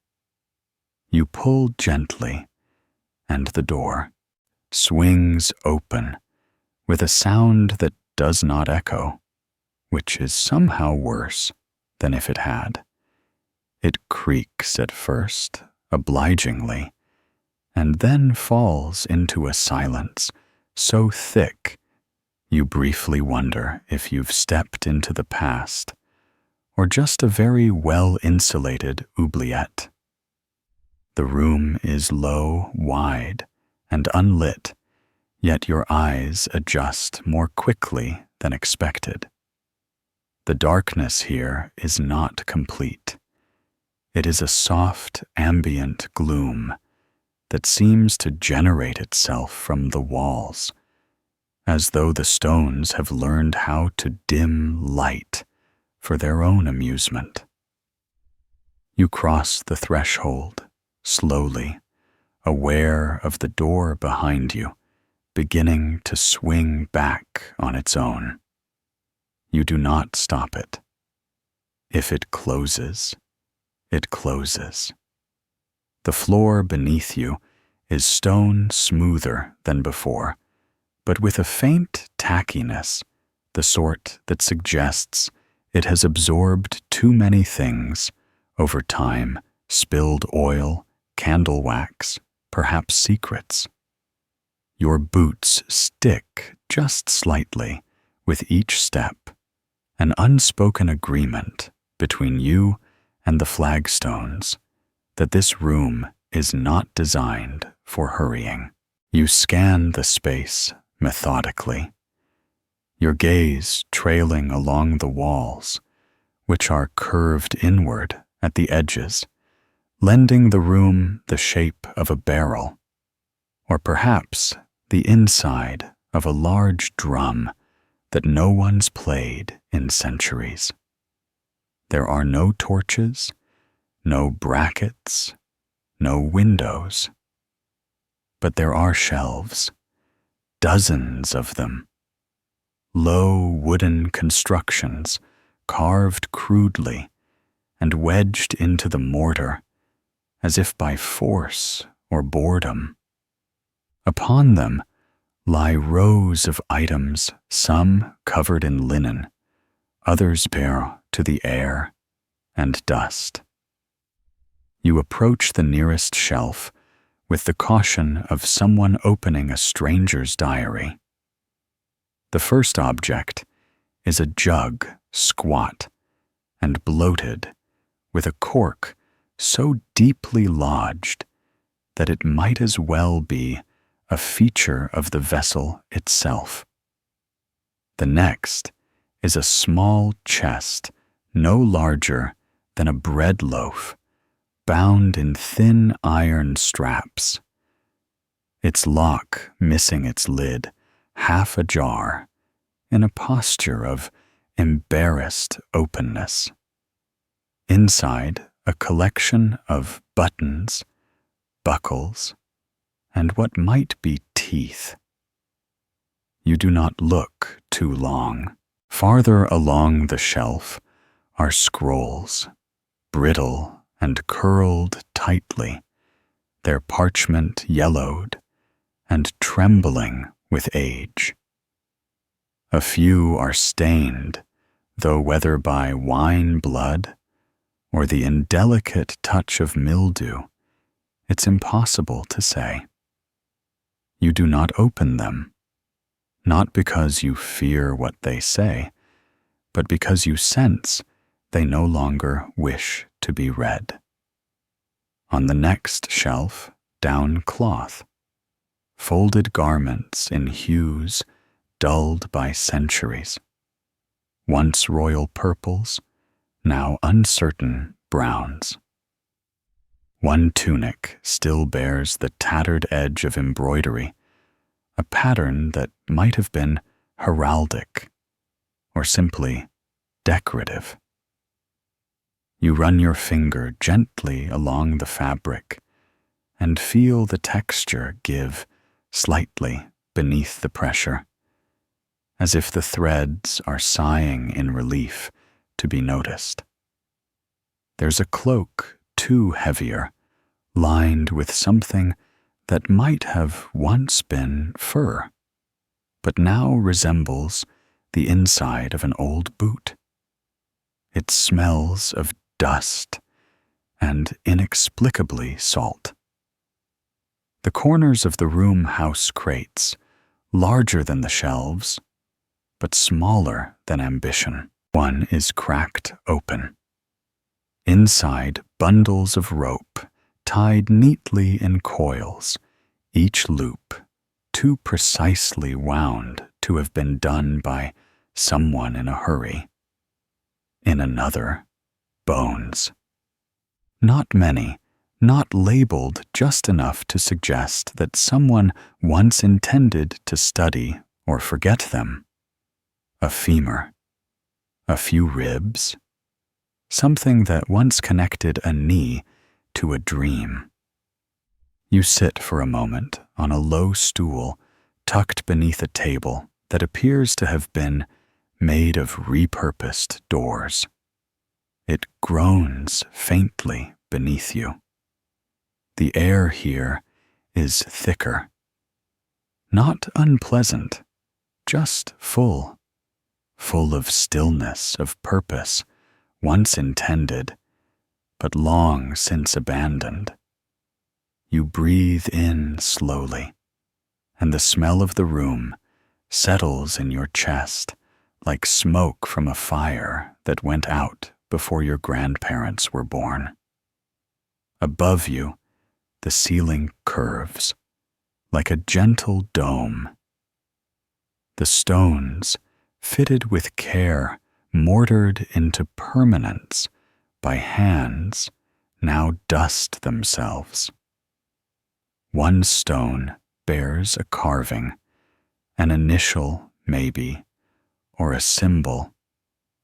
You pull gently, and the door swings open with a sound that does not echo, which is somehow worse than if it had. It creaks at first, obligingly, and then falls into a silence so thick you briefly wonder if you've stepped into the past or just a very well-insulated oubliette. The room is low, wide, and unlit, yet your eyes adjust more quickly than expected. The darkness here is not complete. It is a soft, ambient gloom that seems to generate itself from the walls, as though the stones have learned how to dim light for their own amusement. You cross the threshold, slowly, aware of the door behind you, beginning to swing back on its own. You do not stop it. If it closes, it closes. The floor beneath you is stone smoother than before, but with a faint tackiness, the sort that suggests it has absorbed too many things over time, spilled oil, candle wax, perhaps secrets. Your boots stick just slightly with each step, an unspoken agreement between you and the flagstones that this room is not designed for hurrying. You scan the space methodically, your gaze trailing along the walls, which are curved inward at the edges, lending the room the shape of a barrel, or perhaps the inside of a large drum that no one's played in centuries. There are no torches, no brackets, no windows. But there are shelves, dozens of them, low wooden constructions carved crudely and wedged into the mortar as if by force or boredom. Upon them lie rows of items, some covered in linen, others bare to the air and dust. You approach the nearest shelf with the caution of someone opening a stranger's diary. The first object is a jug, squat and bloated, with a cork so deeply lodged that it might as well be a feature of the vessel itself. The next is a small chest no larger than a bread loaf, bound in thin iron straps, its lock missing its lid, half ajar, in a posture of embarrassed openness. Inside, a collection of buttons, buckles, and what might be teeth. You do not look too long. Farther along the shelf are scrolls, brittle and curled tightly, their parchment yellowed and trembling with age. A few are stained, though whether by wine blood or the indelicate touch of mildew, it's impossible to say. You do not open them, not because you fear what they say, but because you sense they no longer wish to be read. On the next shelf, down cloth, folded garments in hues dulled by centuries, once royal purples, now uncertain browns. One tunic still bears the tattered edge of embroidery, a pattern that might have been heraldic or simply decorative. You run your finger gently along the fabric and feel the texture give slightly beneath the pressure, as if the threads are sighing in relief to be noticed. There's a cloak too heavier, lined with something that might have once been fur, but now resembles the inside of an old boot. It smells of dust and inexplicably salt. The corners of the room house crates, larger than the shelves, but smaller than ambition. One is cracked open. Inside, bundles of rope, tied neatly in coils, each loop too precisely wound to have been done by someone in a hurry. In another, bones. Not many, not labeled just enough to suggest that someone once intended to study or forget them. A femur, a few ribs, something that once connected a knee to a dream. You sit for a moment on a low stool tucked beneath a table that appears to have been made of repurposed doors. It groans faintly beneath you. The air here is thicker. Not unpleasant, just full of stillness, of purpose, once intended, but long since abandoned. You breathe in slowly, and the smell of the room settles in your chest like smoke from a fire that went out before your grandparents were born. Above you, the ceiling curves like a gentle dome. The stones, fitted with care, mortared into permanence by hands, now dust themselves. One stone bears a carving, an initial maybe, or a symbol,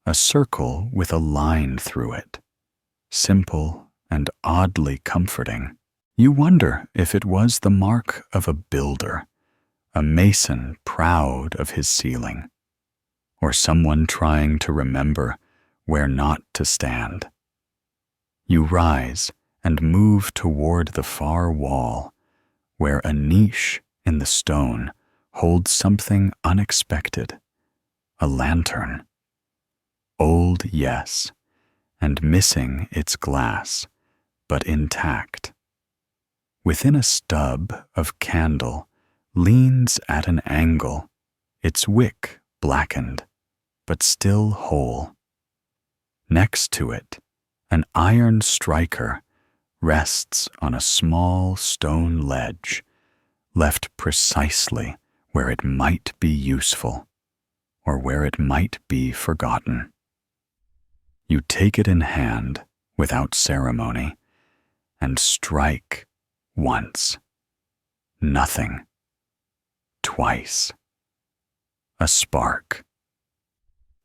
a circle with a line through it, simple and oddly comforting. You wonder if it was the mark of a builder, a mason proud of his ceiling, or someone trying to remember where not to stand. You rise and move toward the far wall, where a niche in the stone holds something unexpected, a lantern. Old, yes, and missing its glass, but intact. Within a stub of candle leans at an angle, its wick blackened, but still whole. Next to it, an iron striker rests on a small stone ledge, left precisely where it might be useful, or where it might be forgotten. You take it in hand without ceremony and strike once. Nothing. Twice. A spark.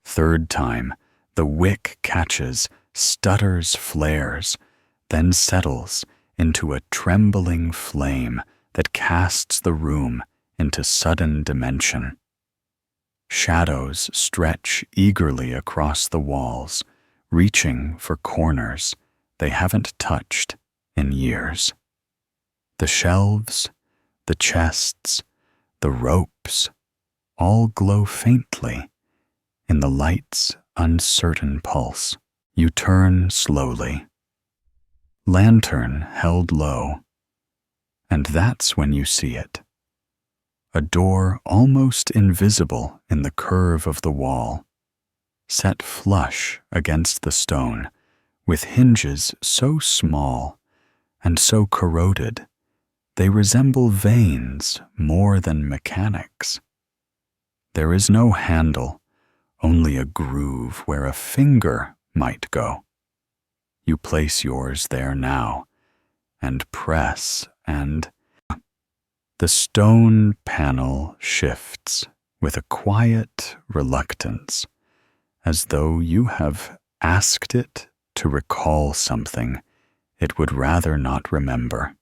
Third time, the wick catches, stutters, flares, then settles into a trembling flame that casts the room into sudden dimension. Shadows stretch eagerly across the walls, reaching for corners they haven't touched in years. The shelves, the chests, the ropes, all glow faintly in the light's uncertain pulse. You turn slowly. Lantern held low, and that's when you see it. A door almost invisible in the curve of the wall, set flush against the stone, with hinges so small and so corroded, they resemble veins more than mechanics. There is no handle, only a groove where a finger might go. You place yours there now, and press, and the stone panel shifts with a quiet reluctance, as though you have asked it to recall something it would rather not remember.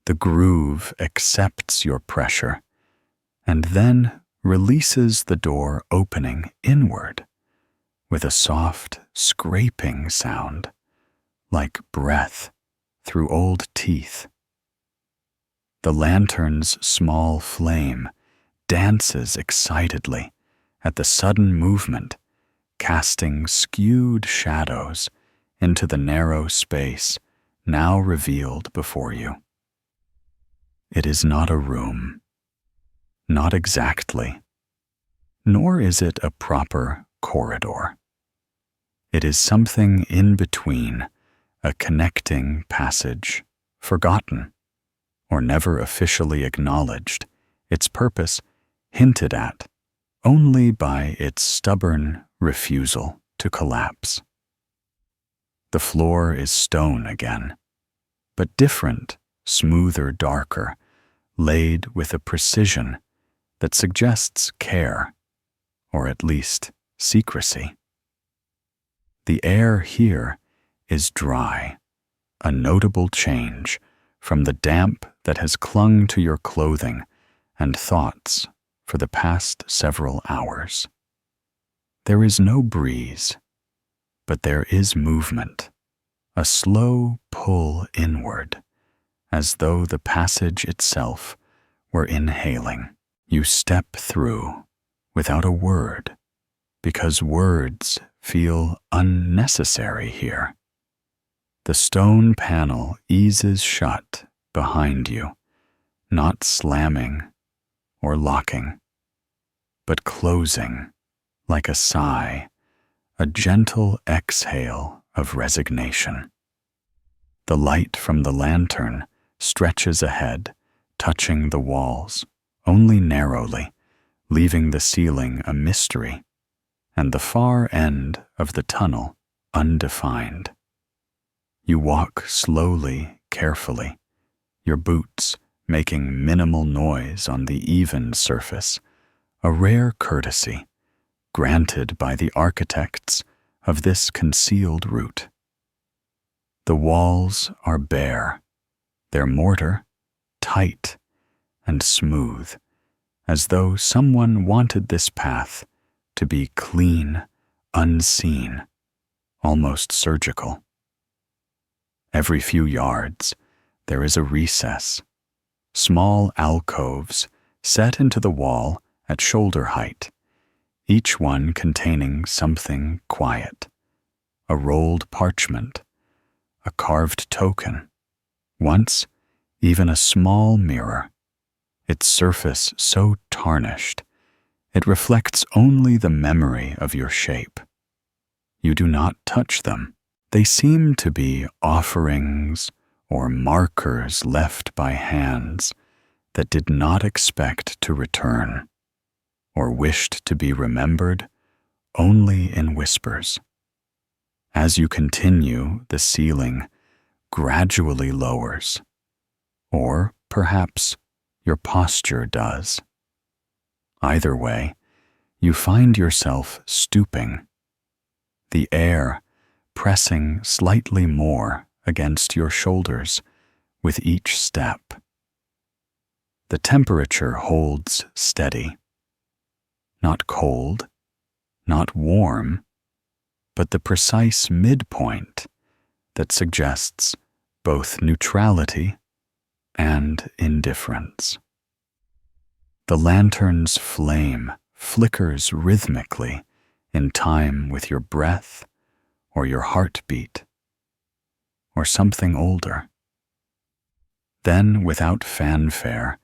The groove accepts your pressure, and then releases the door opening inward with a soft scraping sound, like breath through old teeth. The lantern's small flame dances excitedly at the sudden movement, casting skewed shadows into the narrow space now revealed before you. It is not a room, not exactly, nor is it a proper corridor. It is something in between, a connecting passage, forgotten, or never officially acknowledged, its purpose hinted at only by its stubborn refusal to collapse. The floor is stone again, but different, smoother, darker, laid with a precision that suggests care, or at least secrecy. The air here is dry, a notable change from the damp that has clung to your clothing and thoughts for the past several hours. There is no breeze, but there is movement, a slow pull inward, as though the passage itself were inhaling. You step through without a word, because words feel unnecessary here. The stone panel eases shut behind you, not slamming or locking, but closing like a sigh, a gentle exhale of resignation. The light from the lantern stretches ahead, touching the walls only narrowly, leaving the ceiling a mystery, and the far end of the tunnel undefined. You walk slowly, carefully, your boots making minimal noise on the even surface, a rare courtesy granted by the architects of this concealed route. The walls are bare, their mortar tight and smooth, as though someone wanted this path to be clean, unseen, almost surgical. Every few yards, there is a recess, small alcoves set into the wall at shoulder height, each one containing something quiet, a rolled parchment, a carved token, once even a small mirror, its surface so tarnished it reflects only the memory of your shape. You do not touch them. They seem to be offerings or markers left by hands that did not expect to return, or wished to be remembered only in whispers. As you continue, the ceiling gradually lowers, or perhaps your posture does. Either way, you find yourself stooping, the air pressing slightly more against your shoulders with each step. The temperature holds steady, not cold, not warm, but the precise midpoint that suggests both neutrality and indifference. The lantern's flame flickers rhythmically in time with your breath or your heartbeat, or something older. Then, without fanfare,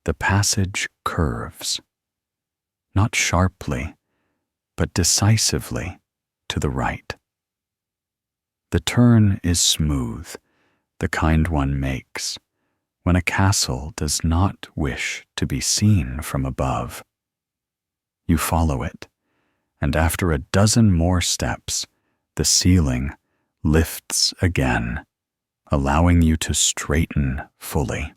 the passage curves, not sharply, but decisively to the right. The turn is smooth, the kind one makes when a castle does not wish to be seen from above. You follow it, and after a dozen more steps, the ceiling lifts again, allowing you to straighten fully.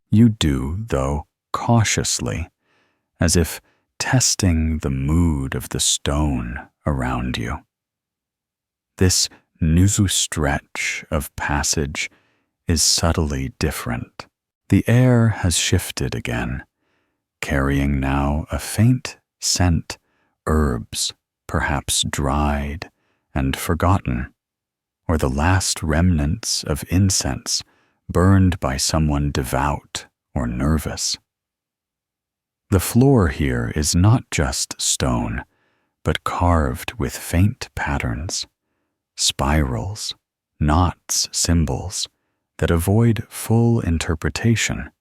You do, though, cautiously, as if testing the mood of the stone around you. This new stretch of passage is subtly different. The air has shifted again, carrying now a faint scent, herbs, perhaps dried and forgotten, or the last remnants of incense burned by someone devout or nervous. The floor here is not just stone, but carved with faint patterns, spirals, knots, symbols that avoid full interpretation,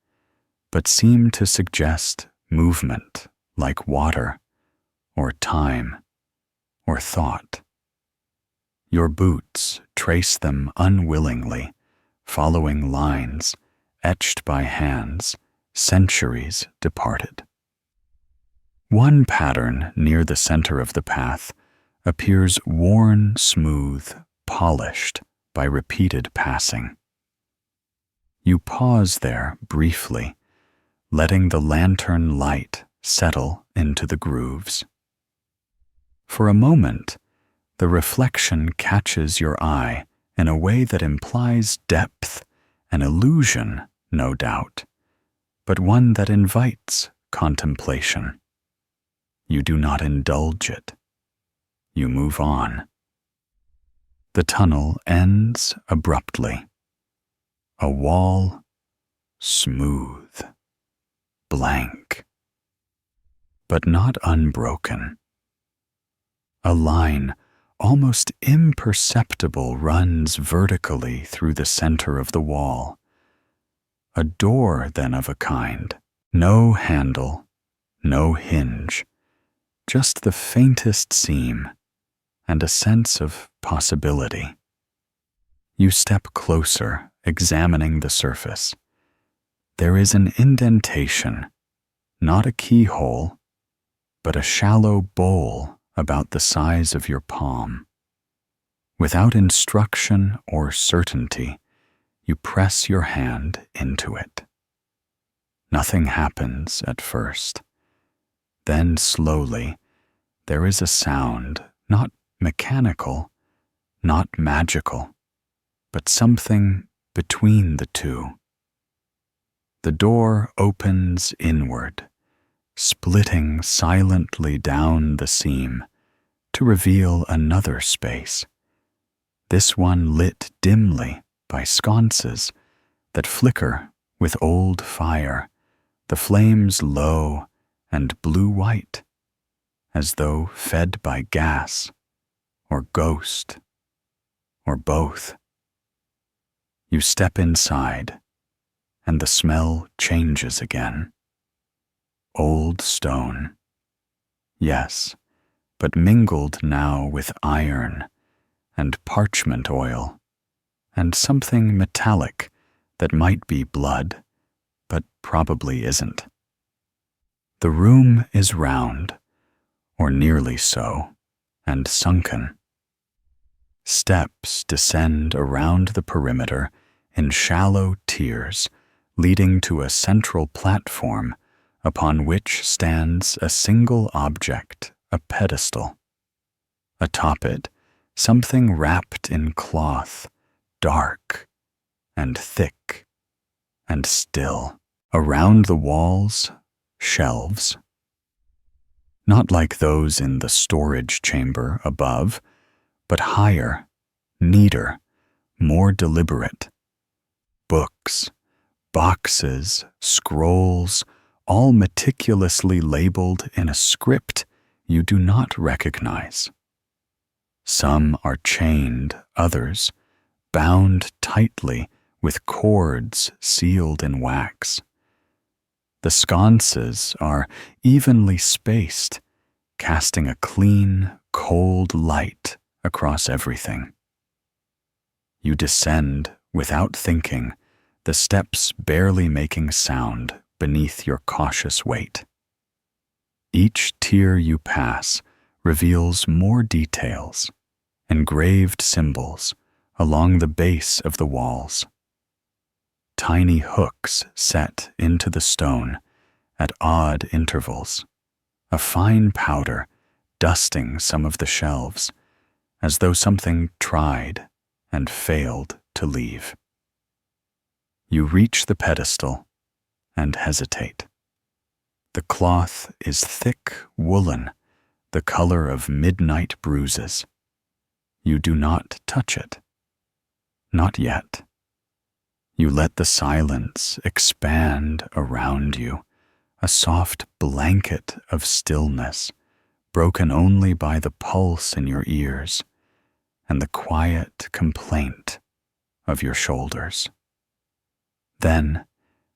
but seem to suggest movement like water, or time, or thought. Your boots trace them unwillingly, following lines etched by hands centuries departed. One pattern near the center of the path appears worn smooth, polished by repeated passing. You pause there briefly, letting the lantern light settle into the grooves. For a moment, the reflection catches your eye in a way that implies depth, an illusion, no doubt, but one that invites contemplation. You do not indulge it. You move on. The tunnel ends abruptly. A wall, smooth, blank, but not unbroken. A line almost imperceptible runs vertically through the center of the wall, A door, then, of a kind. No handle, no hinge, just the faintest seam and a sense of possibility. You step closer, examining the surface. There is an indentation, not a keyhole, but a shallow bowl about the size of your palm. Without instruction or certainty, you press your hand into it. Nothing happens at first. Then slowly, there is a sound, not mechanical, not magical, but something between the two. The door opens inward, splitting silently down the seam to reveal another space, this one lit dimly by sconces that flicker with old fire, the flames low and blue-white, as though fed by gas or ghost or both. You step inside, and the smell changes again. Old stone, yes, but mingled now with iron and parchment oil and something metallic that might be blood, but probably isn't. The room is round, or nearly so, and sunken. Steps descend around the perimeter in shallow tiers, leading to a central platform upon which stands a single object, a pedestal. Atop it, something wrapped in cloth, dark and thick and still. Around the walls, shelves. Not like those in the storage chamber above, but higher, neater, more deliberate. Books, boxes, scrolls, all meticulously labeled in a script you do not recognize. Some are chained, others bound tightly with cords sealed in wax. The sconces are evenly spaced, casting a clean, cold light across everything. You descend without thinking, the steps barely making sound beneath your cautious weight. Each tier you pass reveals more details, engraved symbols along the base of the walls. Tiny hooks set into the stone at odd intervals, a fine powder dusting some of the shelves, as though something tried and failed to leave. You reach the pedestal and hesitate. The cloth is thick woolen, the color of midnight bruises. You do not touch it. Not yet. You let the silence expand around you, a soft blanket of stillness, broken only by the pulse in your ears and the quiet complaint of your shoulders. Then,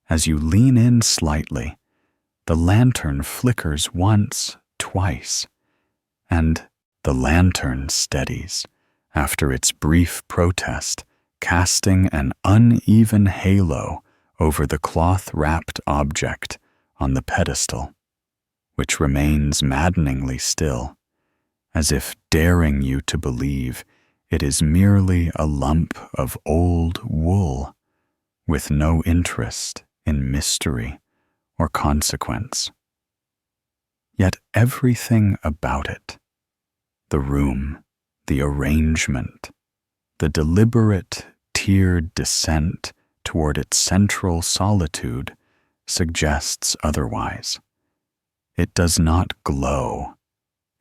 as you lean in slightly, the lantern flickers once, twice, and the lantern steadies after its brief protest, casting an uneven halo over the cloth-wrapped object on the pedestal, which remains maddeningly still, as if daring you to believe it is merely a lump of old wool with no interest in mystery or consequence. Yet everything about it, the room, the arrangement, the deliberate tiered descent toward its central solitude suggests otherwise. It does not glow.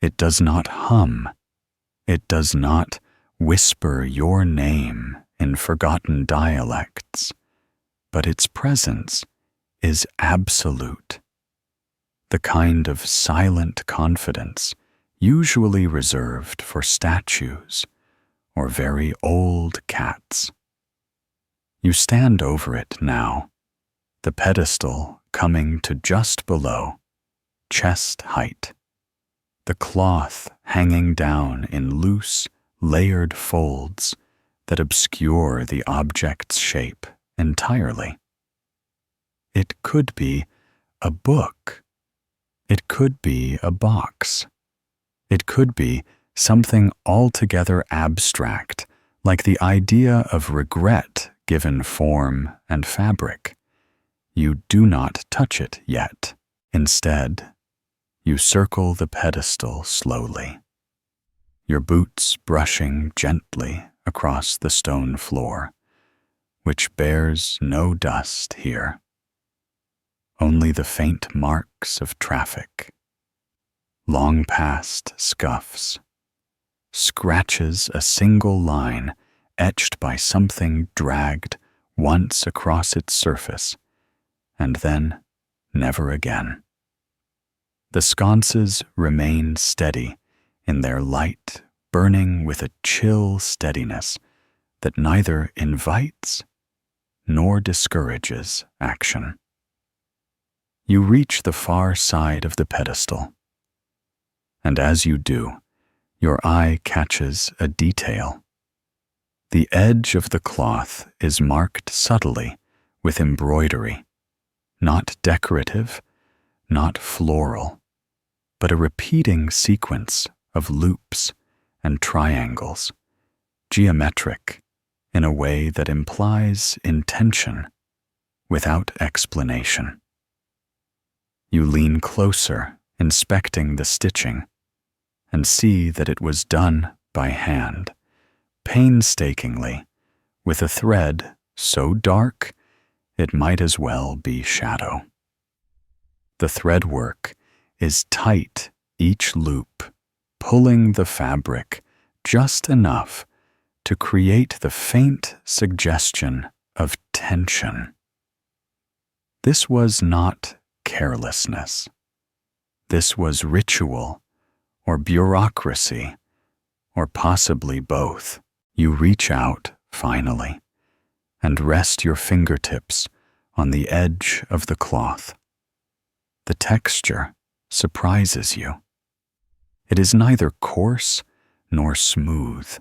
It does not hum. It does not whisper your name in forgotten dialects, but its presence is absolute. The kind of silent confidence usually reserved for statues or very old cats. You stand over it now, the pedestal coming to just below, chest height, the cloth hanging down in loose, layered folds that obscure the object's shape entirely. It could be a book. It could be a box. It could be something altogether abstract, like the idea of regret given form and fabric. You do not touch it yet. Instead, you circle the pedestal slowly, your boots brushing gently across the stone floor, which bears no dust here, only the faint marks of traffic, long past scuffs, scratches a single line etched by something dragged once across its surface, and then never again. The sconces remain steady in their light, burning with a chill steadiness that neither invites nor discourages action. You reach the far side of the pedestal, and as you do, your eye catches a detail. The edge of the cloth is marked subtly with embroidery, not decorative, not floral, but a repeating sequence of loops and triangles, geometric in a way that implies intention without explanation. You lean closer, inspecting the stitching, and see that it was done by hand, painstakingly, with a thread so dark it might as well be shadow. The thread work is tight each loop, pulling the fabric just enough to create the faint suggestion of tension. This was not carelessness. This was ritual, or bureaucracy, or possibly both. You reach out, finally, and rest your fingertips on the edge of the cloth. The texture surprises you. It is neither coarse nor smooth,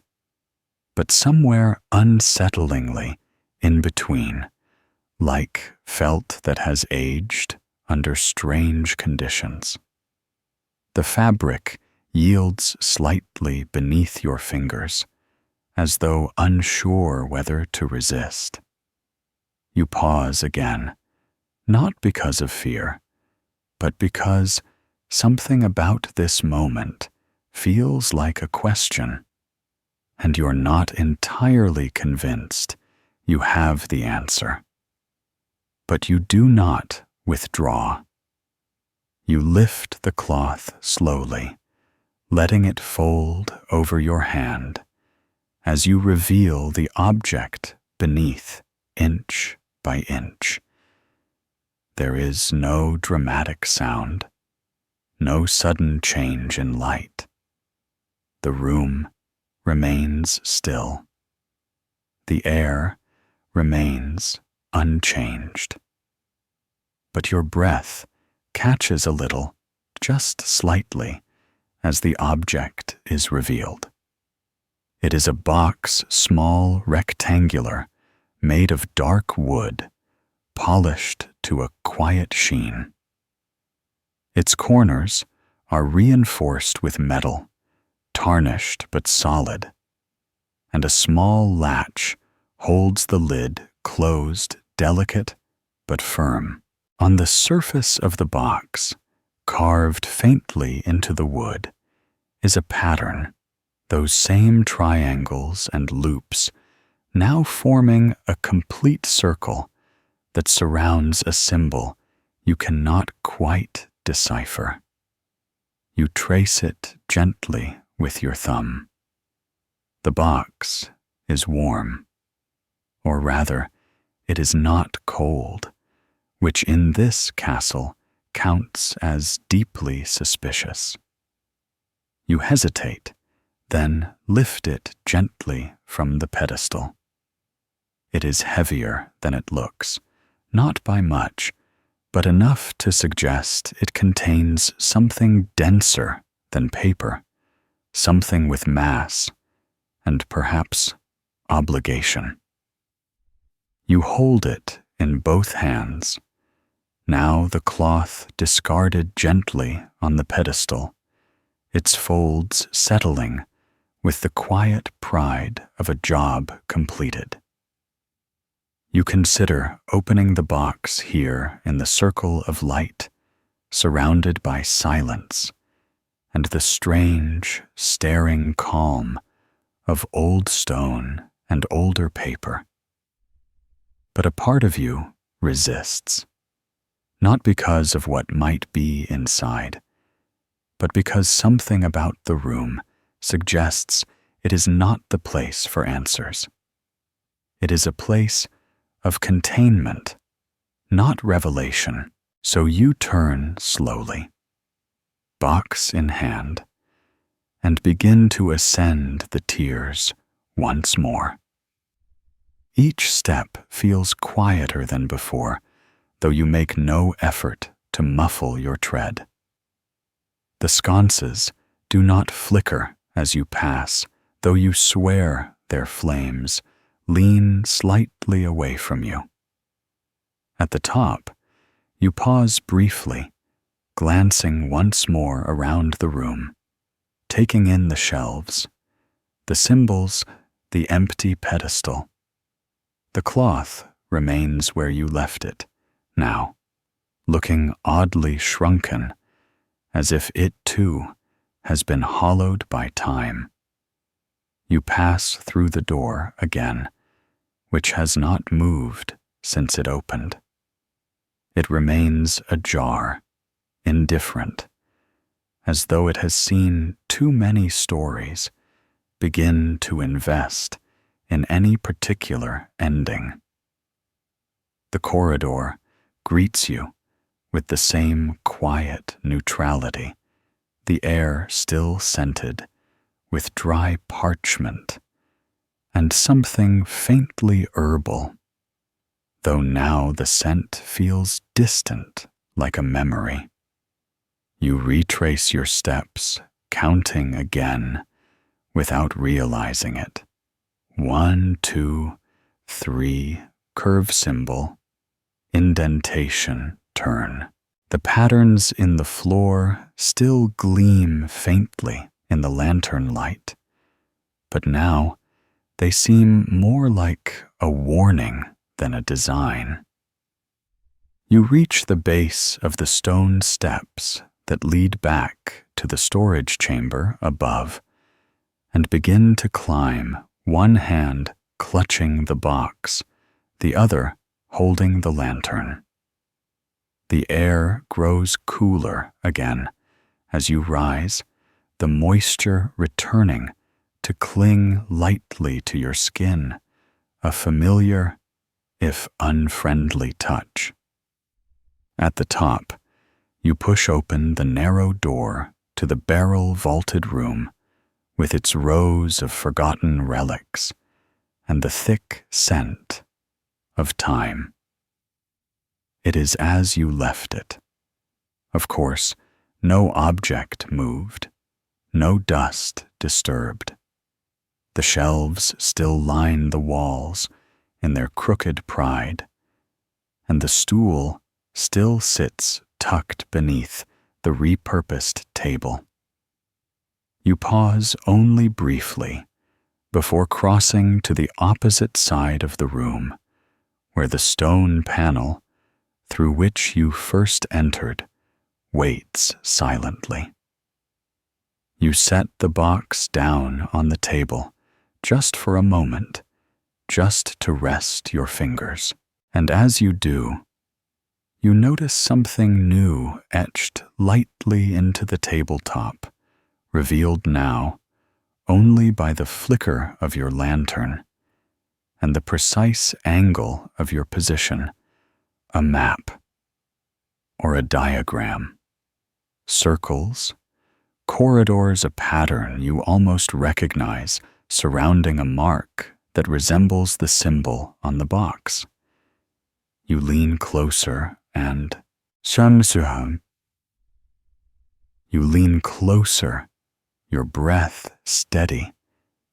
but somewhere unsettlingly in between, like felt that has aged under strange conditions. The fabric yields slightly beneath your fingers, as though unsure whether to resist. You pause again, not because of fear, but because something about this moment feels like a question, and you're not entirely convinced you have the answer. But you do not withdraw. You lift the cloth slowly, letting it fold over your hand as you reveal the object beneath inch by inch. There is no dramatic sound, no sudden change in light. The room remains still. The air remains unchanged. But your breath catches a little, just slightly, as the object is revealed. It is a box, small, rectangular, made of dark wood, polished to a quiet sheen. Its corners are reinforced with metal, tarnished but solid, and a small latch holds the lid closed, delicate but firm. On the surface of the box, carved faintly into the wood, is a pattern, those same triangles and loops, now forming a complete circle that surrounds a symbol you cannot quite decipher. You trace it gently with your thumb. The box is warm, or rather, it is not cold, which in this castle counts as deeply suspicious. You hesitate, then lift it gently from the pedestal. It is heavier than it looks, not by much, but enough to suggest it contains something denser than paper, something with mass, and perhaps obligation. You hold it in both hands, now the cloth discarded gently on the pedestal, its folds settling with the quiet pride of a job completed. You consider opening the box here in the circle of light, surrounded by silence and the strange, staring calm of old stone and older paper. But a part of you resists, not because of what might be inside, but because something about the room suggests it is not the place for answers. It is a place of containment, not revelation. So you turn slowly, box in hand, and begin to ascend the tiers once more. Each step feels quieter than before, though you make no effort to muffle your tread. The sconces do not flicker as you pass, though you swear their flames lean slightly away from you. At the top, you pause briefly, glancing once more around the room, taking in the shelves, the symbols, the empty pedestal. The cloth remains where you left it, now, looking oddly shrunken, as if it too has been hollowed by time. You pass through the door again, which has not moved since it opened. It remains ajar, indifferent, as though it has seen too many stories begin to invest in any particular ending. The corridor greets you with the same quiet neutrality, the air still scented with dry parchment and something faintly herbal, though now the scent feels distant like a memory. You retrace your steps, counting again without realizing it. 1, 2, 3, curve symbol, indentation, turn. The patterns in the floor still gleam faintly in the lantern light, but now they seem more like a warning than a design. You reach the base of the stone steps that lead back to the storage chamber above and begin to climb, one hand clutching the box, the other holding the lantern. The air grows cooler again as you rise, the moisture returning to cling lightly to your skin, a familiar, if unfriendly touch. At the top, you push open the narrow door to the barrel-vaulted room with its rows of forgotten relics and the thick scent of time. It is as you left it. Of course, no object moved, no dust disturbed. The shelves still line the walls in their crooked pride, and the stool still sits tucked beneath the repurposed table. You pause only briefly before crossing to the opposite side of the room, where the stone panel through which you first entered waits silently. You set the box down on the table just for a moment, just to rest your fingers. And as you do, you notice something new etched lightly into the tabletop, revealed now only by the flicker of your lantern and the precise angle of your position, a map or a diagram, circles, corridors, a pattern you almost recognize surrounding a mark that resembles the symbol on the box. You lean closer and 잠시만. You lean closer, your breath steady,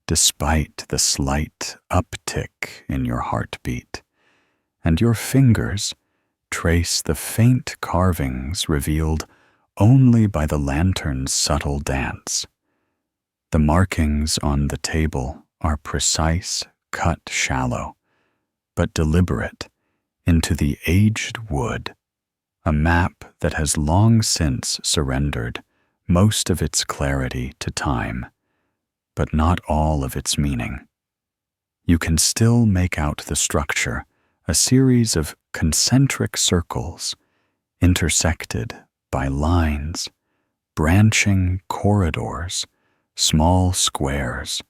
despite the slight uptick in your heartbeat, and your fingers trace the faint carvings revealed only by the lantern's subtle dance. The markings on the table are precise, cut shallow, but deliberate into the aged wood, a map that has long since surrendered most of its clarity to time, but not all of its meaning. You can still make out the structure, a series of concentric circles intersected by lines, branching corridors, small squares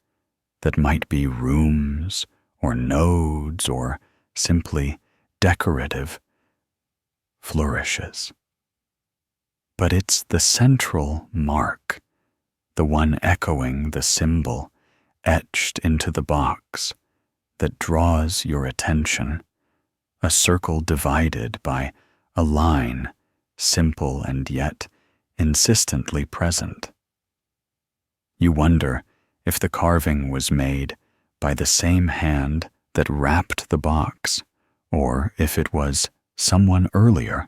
that might be rooms or nodes or simply decorative flourishes. But it's the central mark, the one echoing the symbol etched into the box, that draws your attention, a circle divided by a line, simple and yet insistently present. You wonder if the carving was made by the same hand that wrapped the box, or if it was someone earlier,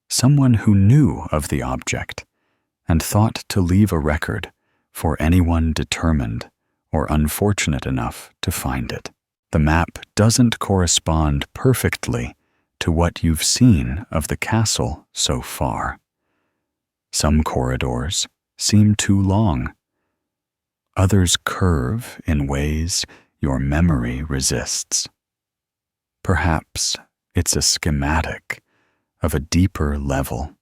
someone who knew of the object and thought to leave a record for anyone determined or unfortunate enough to find it. The map doesn't correspond perfectly to what you've seen of the castle so far. Some corridors seem too long. Others curve in ways your memory resists. Perhaps it's a schematic of a deeper level,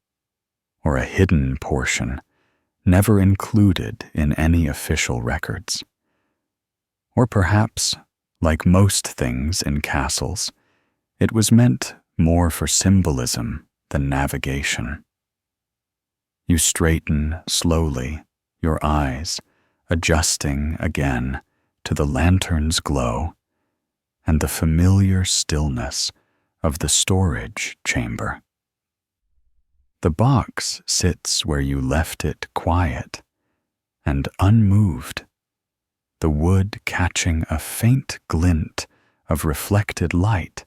or a hidden portion never included in any official records. Or perhaps, like most things in castles, it was meant more for symbolism than navigation. You straighten slowly, your eyes adjusting again to the lantern's glow and the familiar stillness of the storage chamber. The box sits where you left it, quiet and unmoved, the wood catching a faint glint of reflected light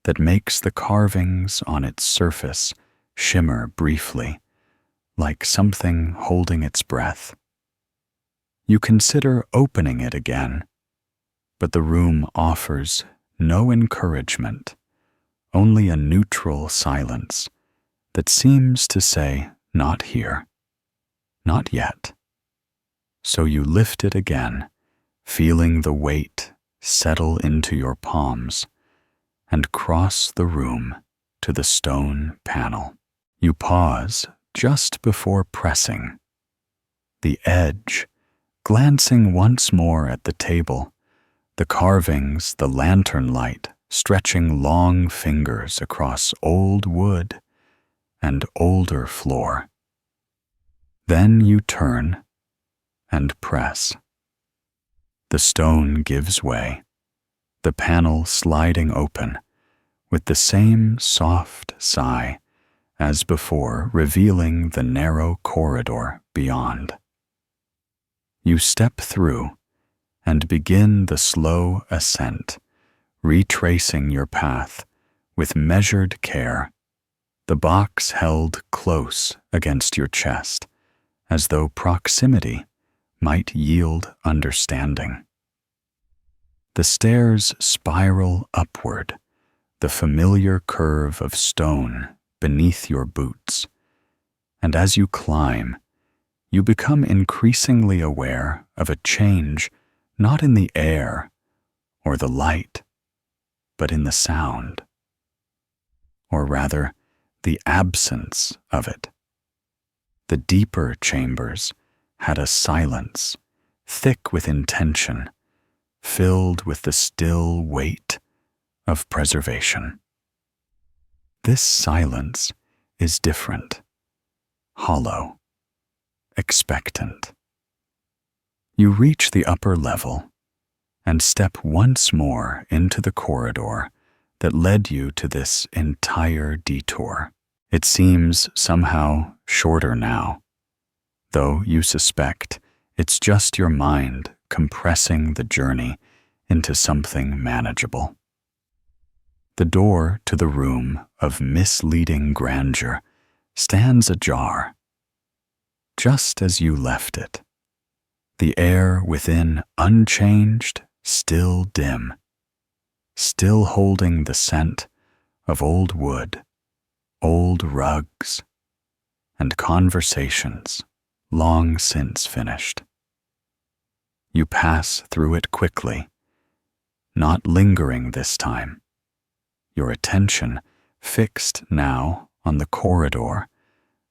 that makes the carvings on its surface shimmer briefly, like something holding its breath. You consider opening it again, but the room offers no encouragement, only a neutral silence that seems to say, not here, not yet. So you lift it again, feeling the weight settle into your palms, and cross the room to the stone panel. You pause just before pressing. The edge, glancing once more at the table, the carvings, the lantern light stretching long fingers across old wood and older floor. Then you turn and press. The stone gives way, the panel sliding open with the same soft sigh as before, revealing the narrow corridor beyond. You step through and begin the slow ascent, retracing your path with measured care, the box held close against your chest, as though proximity might yield understanding. The stairs spiral upward, the familiar curve of stone beneath your boots, and as you climb, you become increasingly aware of a change not in the air or the light, but in the sound, or rather, the absence of it. The deeper chambers had a silence, thick with intention, filled with the still weight of preservation. This silence is different, hollow, expectant. You reach the upper level and step once more into the corridor that led you to this entire detour. It seems somehow shorter now, though you suspect it's just your mind compressing the journey into something manageable. The door to the room of misleading grandeur stands ajar, just as you left it, the air within unchanged, still dim, still holding the scent of old wood, old rugs, and conversations long since finished. You pass through it quickly, not lingering this time, your attention fixed now on the corridor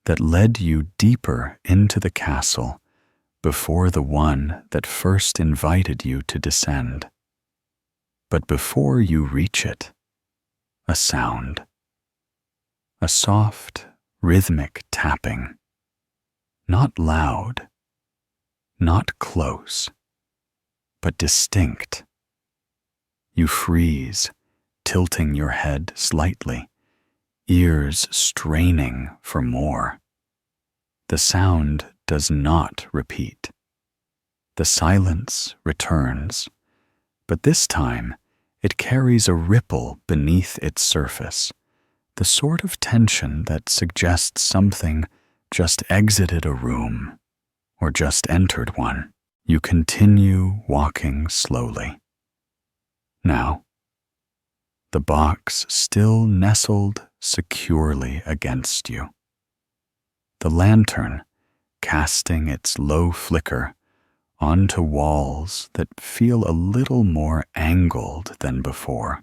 that led you deeper into the castle before the one that first invited you to descend. But before you reach it, a sound, a soft, rhythmic tapping, not loud, not close, but distinct. You freeze, tilting your head slightly, ears straining for more. The sound does not repeat. The silence returns, but this time it carries a ripple beneath its surface, the sort of tension that suggests something just exited a room or just entered one. You continue walking slowly. Now, the box still nestled securely against you. The lantern casting its low flicker onto walls that feel a little more angled than before.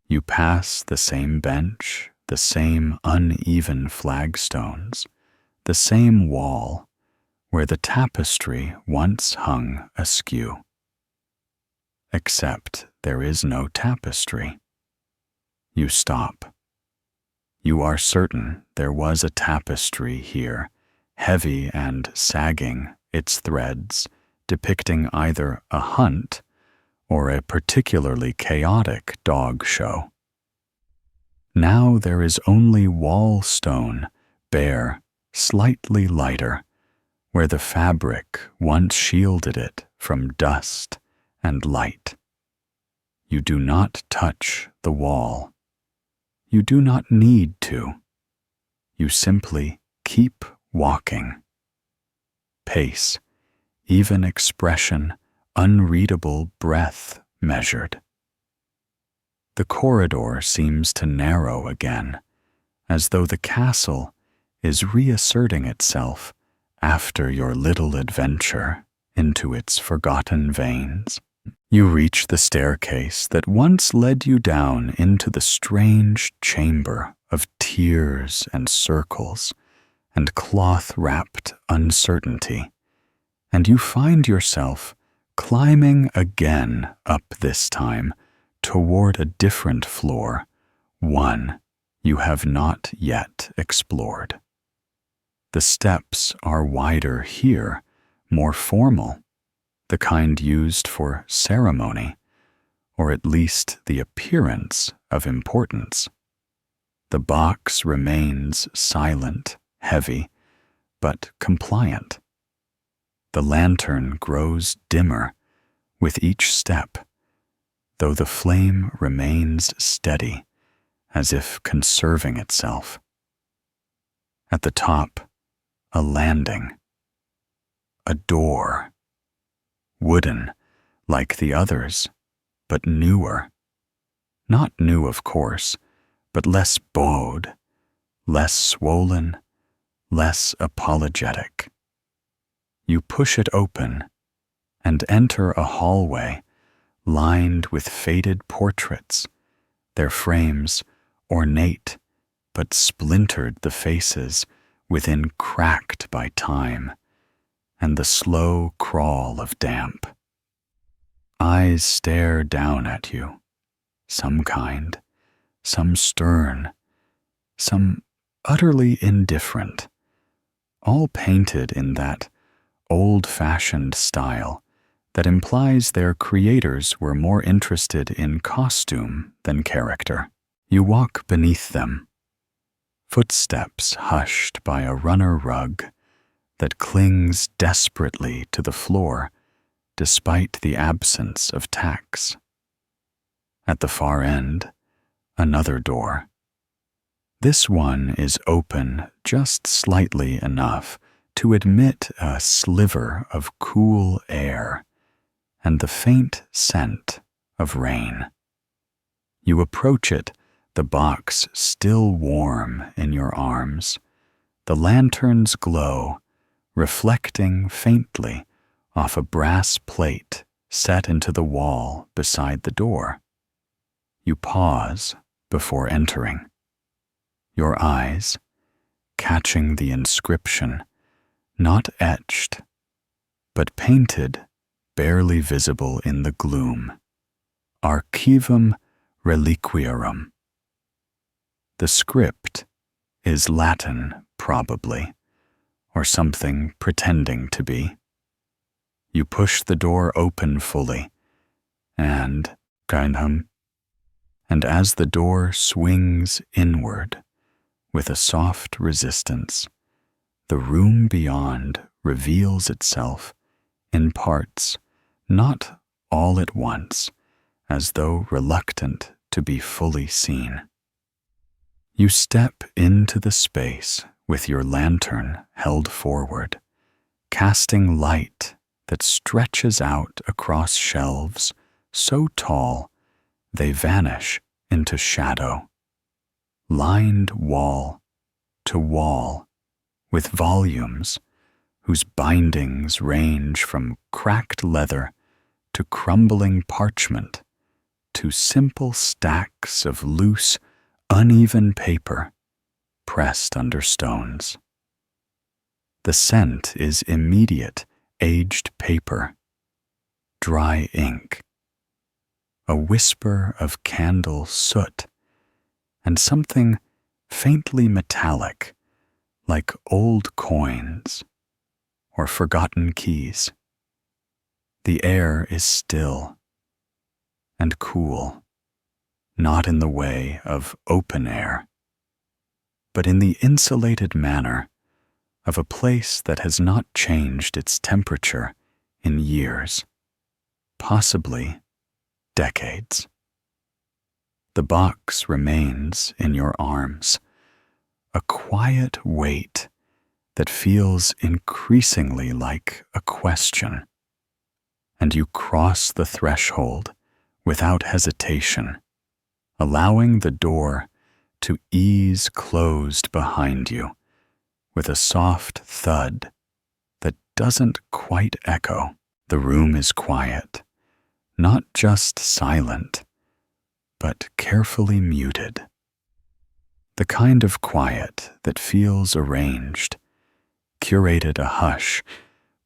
You pass the same bench, the same uneven flagstones, the same wall where the tapestry once hung askew. Except there is no tapestry. You stop. You are certain there was a tapestry here, heavy and sagging, its threads depicting either a hunt or a particularly chaotic dog show. Now there is only wall stone, bare, slightly lighter, where the fabric once shielded it from dust and light. You do not touch the wall. You do not need to. You simply keep walking. Pace, even expression, unreadable breath measured. The corridor seems to narrow again, as though the castle is reasserting itself after your little adventure into its forgotten veins. You reach the staircase that once led you down into the strange chamber of tears and circles and cloth-wrapped uncertainty, and you find yourself climbing again up this time toward a different floor, one you have not yet explored. The steps are wider here, more formal, the kind used for ceremony, or at least the appearance of importance. The box remains silent, heavy, but compliant. The lantern grows dimmer with each step, though the flame remains steady, as if conserving itself. At the top, a landing, a door, wooden like the others, but newer. Not new, of course, but less bowed, less swollen, less apologetic. You push it open and enter a hallway lined with faded portraits, their frames ornate but splintered, the faces within cracked by time and the slow crawl of damp. Eyes stare down at you, some kind, some stern, some utterly indifferent, all painted in that old-fashioned style that implies their creators were more interested in costume than character. You walk beneath them, footsteps hushed by a runner rug that clings desperately to the floor despite the absence of tacks. At the far end, another door. This one is open just slightly enough to admit a sliver of cool air and the faint scent of rain. You approach it, the box still warm in your arms, the lantern's glow reflecting faintly off a brass plate set into the wall beside the door. You pause before entering, your eyes catching the inscription, not etched, but painted, barely visible in the gloom. Archivum Reliquiarum. The script is Latin, probably, or something pretending to be. You push the door open fully, and as the door swings inward with a soft resistance, the room beyond reveals itself in parts, not all at once, as though reluctant to be fully seen. You step into the space with your lantern held forward, casting light that stretches out across shelves so tall they vanish into shadow, lined wall to wall with volumes whose bindings range from cracked leather to crumbling parchment to simple stacks of loose, uneven paper pressed under stones. The scent is immediate, aged paper, dry ink, a whisper of candle soot, and something faintly metallic like old coins or forgotten keys. The air is still and cool, not in the way of open air, but in the insulated manner of a place that has not changed its temperature in years, possibly decades. The box remains in your arms, a quiet weight that feels increasingly like a question, and you cross the threshold without hesitation, allowing the door to ease closed behind you with a soft thud that doesn't quite echo. The room is quiet, not just silent, but carefully muted. The kind of quiet that feels arranged, curated a hush,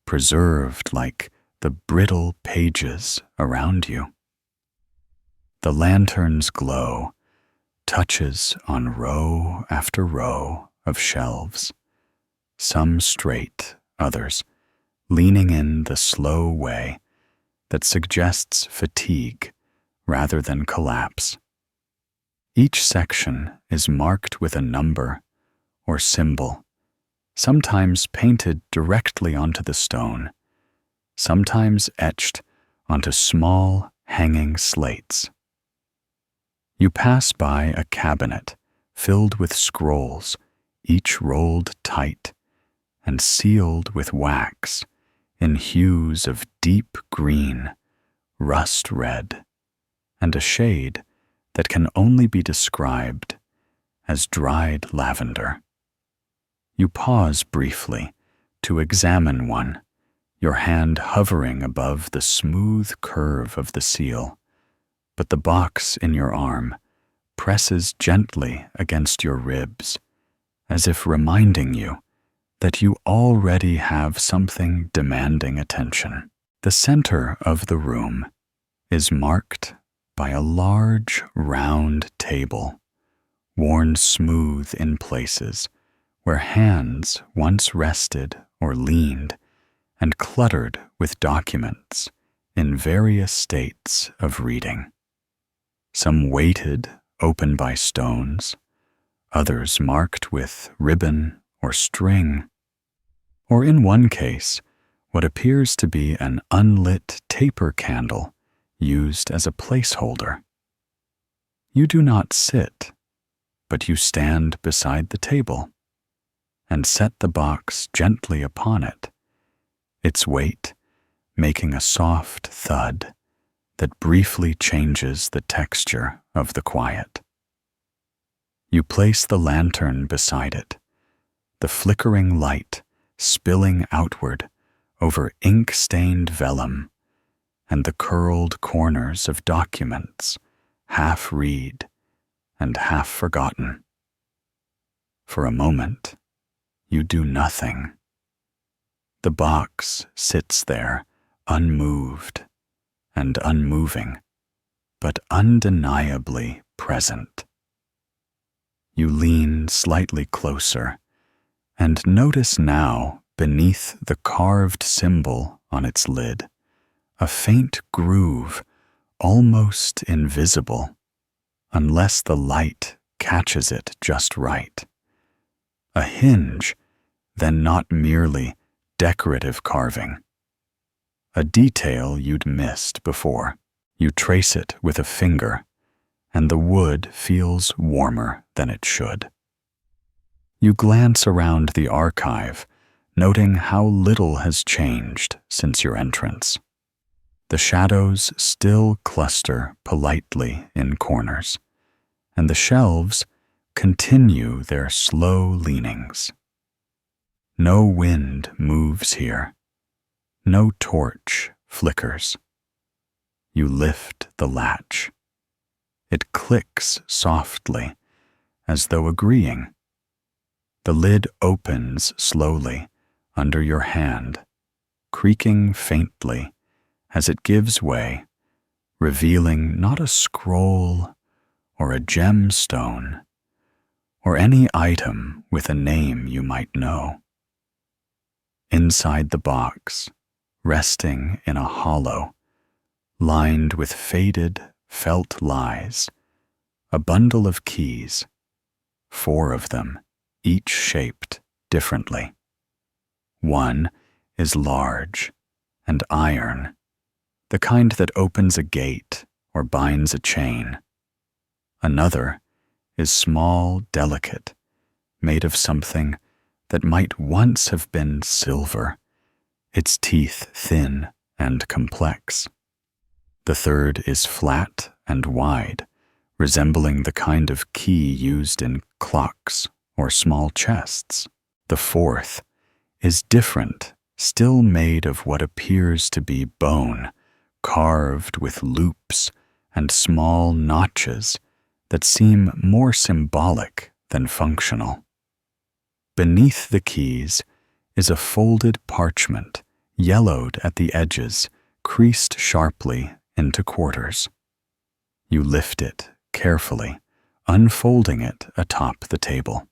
preserved like the brittle pages around you. The lantern's glow touches on row after row of shelves, some straight, others leaning in the slow way that suggests fatigue rather than collapse. Each section is marked with a number or symbol, sometimes painted directly onto the stone, sometimes etched onto small hanging slates. You pass by a cabinet filled with scrolls, each rolled tight and sealed with wax in hues of deep green, rust red, and a shade that can only be described as dried lavender. You pause briefly to examine one, your hand hovering above the smooth curve of the seal, but the box in your arm presses gently against your ribs, as if reminding you that you already have something demanding attention. The center of the room is marked by a large, round table, worn smooth in places where hands once rested or leaned, and cluttered with documents, in various states of reading. Some weighted, open by stones, others marked with ribbon or string, or in one case, what appears to be an unlit taper candle used as a placeholder. You do not sit, but you stand beside the table and set the box gently upon it, its weight making a soft thud that briefly changes the texture of the quiet. You place the lantern beside it, the flickering light spilling outward over ink-stained vellum and the curled corners of documents, half read and half forgotten. For a moment, you do nothing. The box sits there, unmoved and unmoving, but undeniably present. You lean slightly closer and notice now, beneath the carved symbol on its lid, a faint groove, almost invisible, unless the light catches it just right. A hinge, then not merely decorative carving. A detail you'd missed before. You trace it with a finger, and the wood feels warmer than it should. You glance around the archive, noting how little has changed since your entrance. The shadows still cluster politely in corners, and the shelves continue their slow leanings. No wind moves here. No torch flickers. You lift the latch. It clicks softly, as though agreeing. The lid opens slowly under your hand, creaking faintly as it gives way, revealing not a scroll or a gemstone or any item with a name you might know. Inside the box, resting in a hollow, lined with faded felt lies, a bundle of keys, 4 of them, each shaped differently. One is large and iron, the kind that opens a gate or binds a chain. Another is small, delicate, made of something that might once have been silver, its teeth thin and complex. The third is flat and wide, resembling the kind of key used in clocks or small chests. The fourth is different, still made of what appears to be bone, carved with loops and small notches that seem more symbolic than functional. Beneath the keys is a folded parchment, yellowed at the edges, creased sharply into quarters. You lift it carefully, unfolding it atop the table.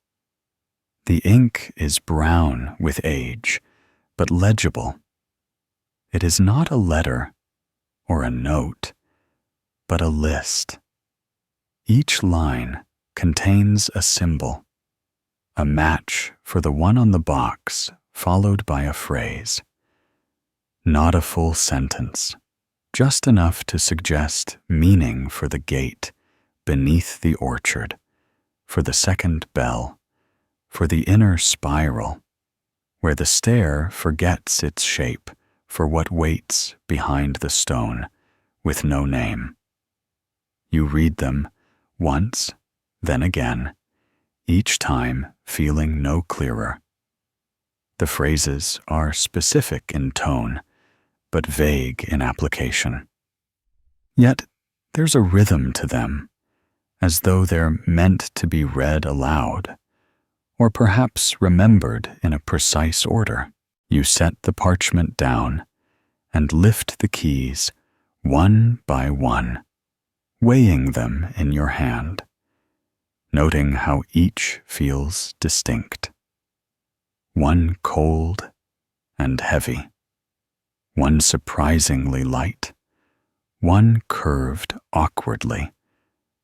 The ink is brown with age, but legible. It is not a letter or a note, but a list. Each line contains a symbol, a match for the one on the box, followed by a phrase. Not a full sentence, just enough to suggest meaning for the gate beneath the orchard, for the second bell, for the inner spiral, where the stair forgets its shape for what waits behind the stone, with no name. You read them once, then again, each time feeling no clearer. The phrases are specific in tone, but vague in application. Yet there's a rhythm to them, as though they're meant to be read aloud, or perhaps remembered in a precise order. You set the parchment down and lift the keys one by one, weighing them in your hand, noting how each feels distinct. One cold and heavy, one surprisingly light, one curved awkwardly,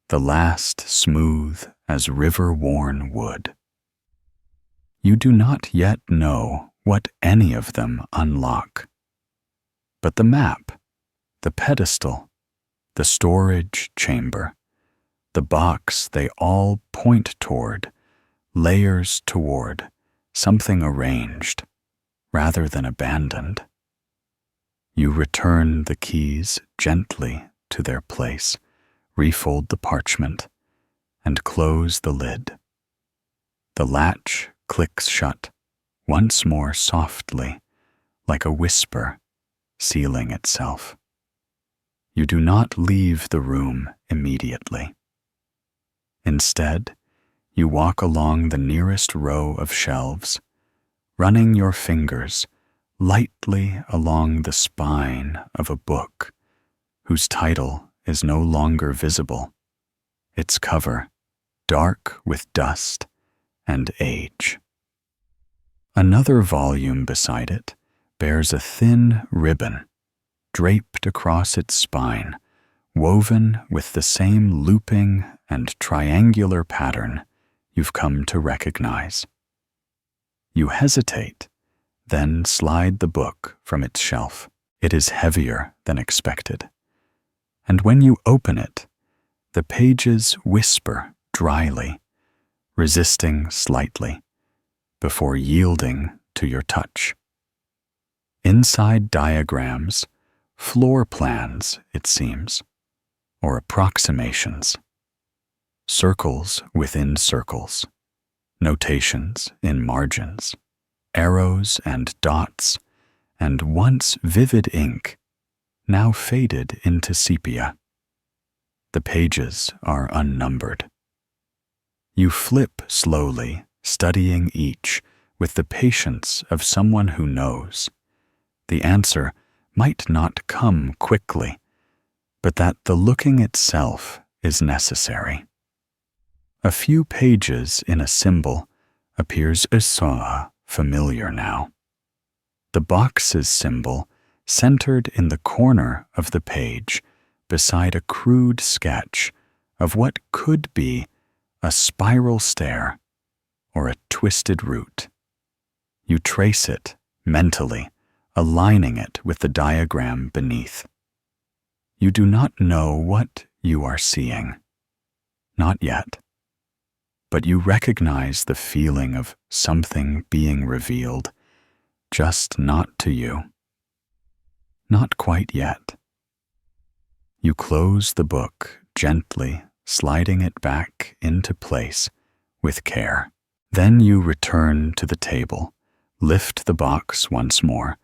the last smooth as river-worn wood. You do not yet know what any of them unlock. But the map, the pedestal, the storage chamber, the box, they all point toward, layers toward, something arranged, rather than abandoned. You return the keys gently to their place, refold the parchment, and close the lid. The latch clicks shut, once more softly, like a whisper, sealing itself. You do not leave the room immediately. Instead, you walk along the nearest row of shelves, running your fingers lightly along the spine of a book whose title is no longer visible, its cover dark with dust and age. Another volume beside it bears a thin ribbon draped across its spine, woven with the same looping and triangular pattern you've come to recognize. You hesitate, then slide the book from its shelf. It is heavier than expected. And when you open it, the pages whisper dryly, resisting slightly, before yielding to your touch. Inside diagrams, floor plans, it seems, or approximations. Circles within circles, notations in margins, arrows and dots, and once vivid ink, now faded into sepia. The pages are unnumbered. You flip slowly, studying each with the patience of someone who knows. The answer might not come quickly, but that the looking itself is necessary. A few pages in a symbol appears familiar now. The box's symbol centered in the corner of the page beside a crude sketch of what could be a spiral stair or a twisted root. You trace it mentally, aligning it with the diagram beneath. You do not know what you are seeing. Not yet. But you recognize the feeling of something being revealed, just not to you. Not quite yet. You close the book gently, sliding it back into place with care. Then you return to the table, lift the box once more,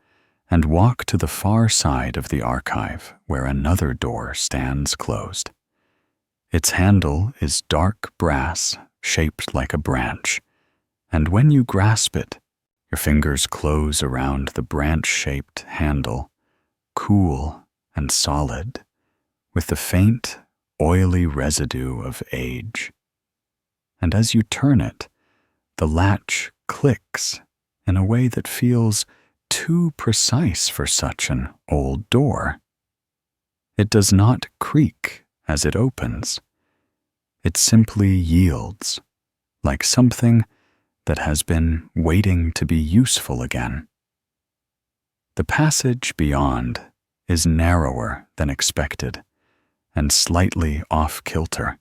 and walk to the far side of the archive where another door stands closed. Its handle is dark brass, shaped like a branch, and when you grasp it, your fingers close around the branch-shaped handle, cool and solid, with the faint, oily residue of age. And as you turn it, the latch clicks in a way that feels too precise for such an old door. It does not creak as it opens. It simply yields, like something that has been waiting to be useful again. The passage beyond is narrower than expected and slightly off-kilter,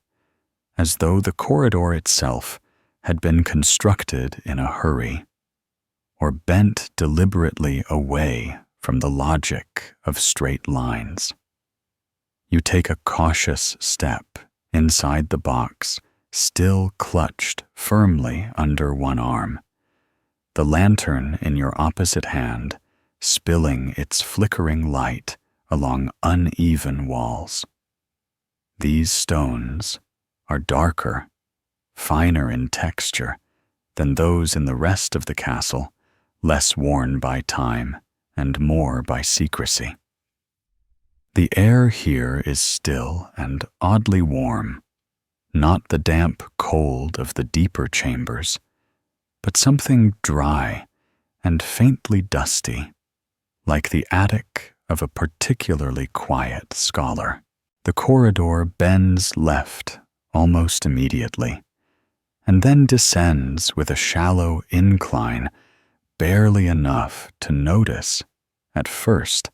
as though the corridor itself had been constructed in a hurry, or bent deliberately away from the logic of straight lines. You take a cautious step inside the box, still clutched firmly under one arm, the lantern in your opposite hand spilling its flickering light along uneven walls. These stones are darker, finer in texture than those in the rest of the castle, less worn by time and more by secrecy. The air here is still and oddly warm, not the damp cold of the deeper chambers, but something dry and faintly dusty, like the attic of a particularly quiet scholar. The corridor bends left almost immediately, and then descends with a shallow incline, barely enough to notice at first,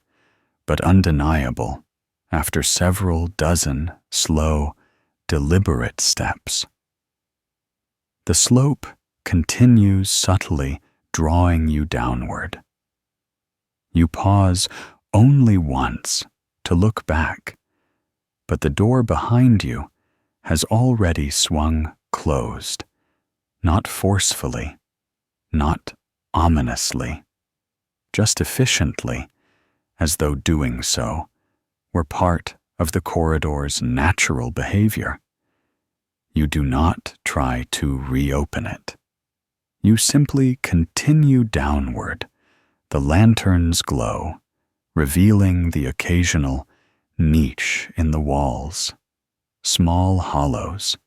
but undeniable after several dozen slow, deliberate steps. The slope continues subtly drawing you downward. You pause only once to look back, but the door behind you has already swung closed, not forcefully, not ominously, just efficiently, as though doing so were part of the corridor's natural behavior. You do not try to reopen it. You simply continue downward, the lantern's glow, revealing the occasional niche in the walls, small hollows,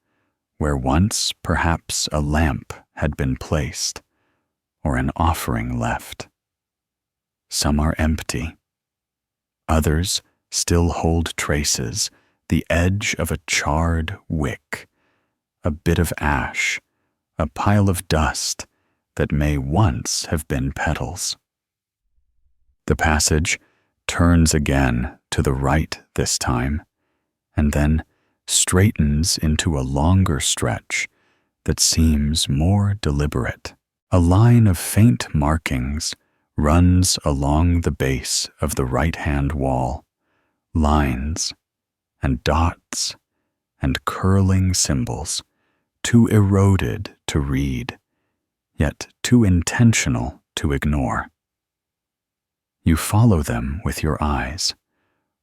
where once perhaps a lamp had been placed, or an offering left. Some are empty. Others still hold traces, the edge of a charred wick, a bit of ash, a pile of dust that may once have been petals. The passage turns again to the right this time, and then straightens into a longer stretch that seems more deliberate. A line of faint markings runs along the base of the right-hand wall, lines and dots and curling symbols, too eroded to read, yet too intentional to ignore. You follow them with your eyes,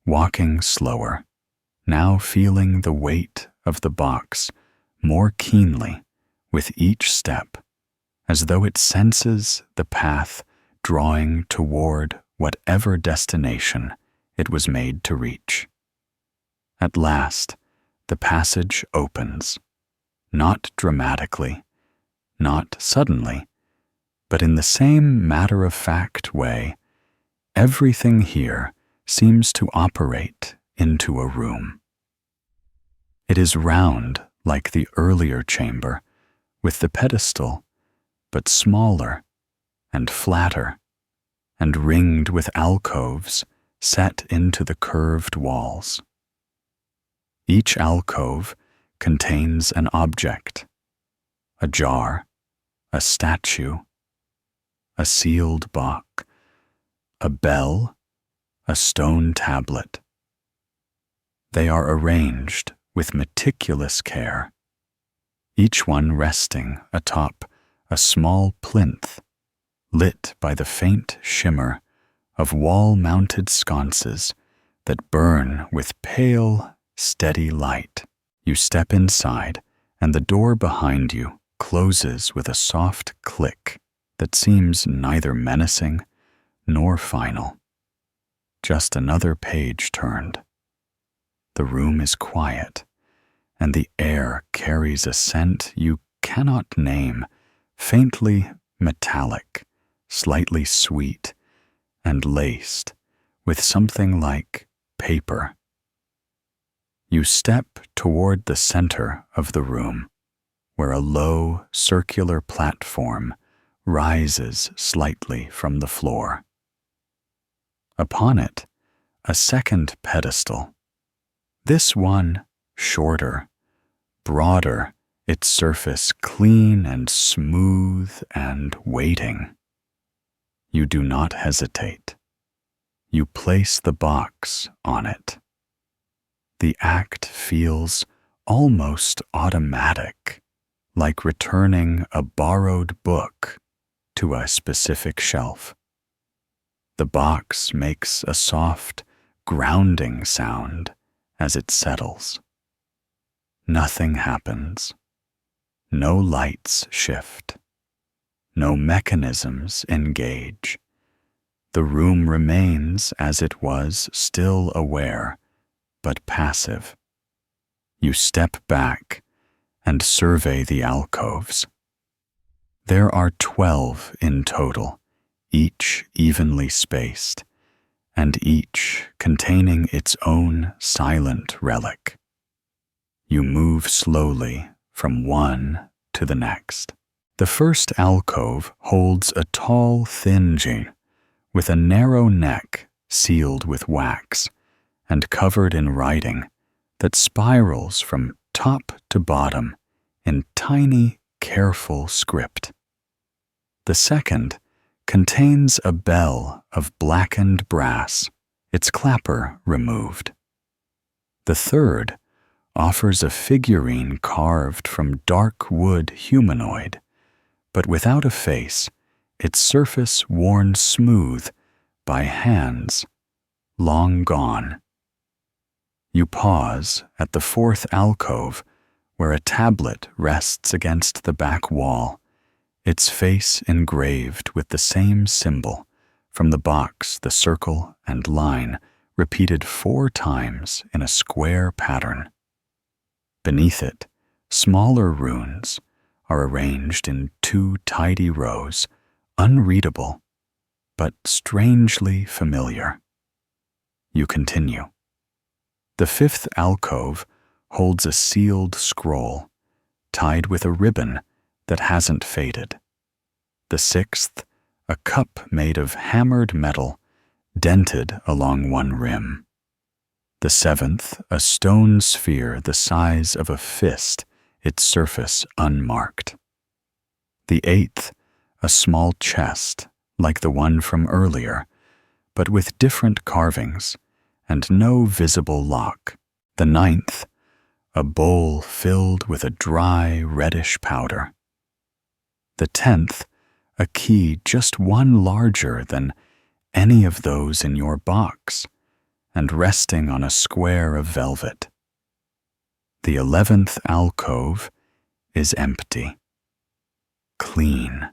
walking slower, now feeling the weight of the box more keenly with each step, as though it senses the path drawing toward whatever destination it was made to reach. At last, the passage opens, not dramatically, not suddenly, but in the same matter-of-fact way. Everything here seems to operate into a room. It is round like the earlier chamber, with the pedestal, but smaller and flatter, and ringed with alcoves set into the curved walls. Each alcove contains an object, a jar, a statue, a sealed box, a bell, a stone tablet. They are arranged with meticulous care, each one resting atop a small plinth lit by the faint shimmer of wall-mounted sconces that burn with pale, steady light. You step inside, and the door behind you closes with a soft click that seems neither menacing nor final. Just another page turned. The room is quiet, and the air carries a scent you cannot name, faintly metallic, slightly sweet, and laced with something like paper. You step toward the center of the room, where a low, circular platform rises slightly from the floor. Upon it, a second pedestal, this one shorter, broader, its surface clean and smooth and waiting. You do not hesitate. You place the box on it. The act feels almost automatic, like returning a borrowed book to a specific shelf. The box makes a soft, grounding sound as it settles. Nothing happens. No lights shift. No mechanisms engage. The room remains as it was, still aware, but passive. You step back and survey the alcoves. There are 12 in total, each evenly spaced, and each containing its own silent relic. You move slowly from one to the next. The first alcove holds a tall, thin jinn with a narrow neck sealed with wax and covered in writing that spirals from top to bottom in tiny, careful script. The second contains a bell of blackened brass, its clapper removed. The third offers a figurine carved from dark wood humanoid, but without a face, its surface worn smooth by hands long gone. You pause at the fourth alcove where a tablet rests against the back wall, its face engraved with the same symbol from the box, the circle, and line repeated 4 times in a square pattern. Beneath it, smaller runes are arranged in 2 tidy rows, unreadable, but strangely familiar. You continue. The fifth alcove holds a sealed scroll, tied with a ribbon that hasn't faded. The sixth, a cup made of hammered metal, dented along one rim. The seventh, a stone sphere the size of a fist, its surface unmarked. The eighth, a small chest, like the one from earlier, but with different carvings and no visible lock. The ninth, a bowl filled with a dry, reddish powder. The 10th, a key just one larger than any of those in your box, and resting on a square of velvet. The 11th alcove is empty, clean,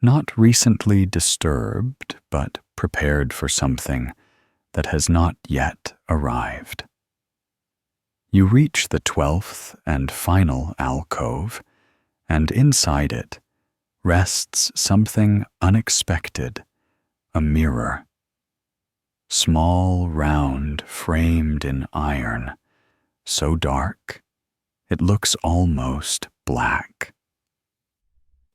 not recently disturbed, but prepared for something that has not yet arrived. You reach the 12th and final alcove, and inside it rests something unexpected, a mirror. Small, round, framed in iron, so dark it looks almost black.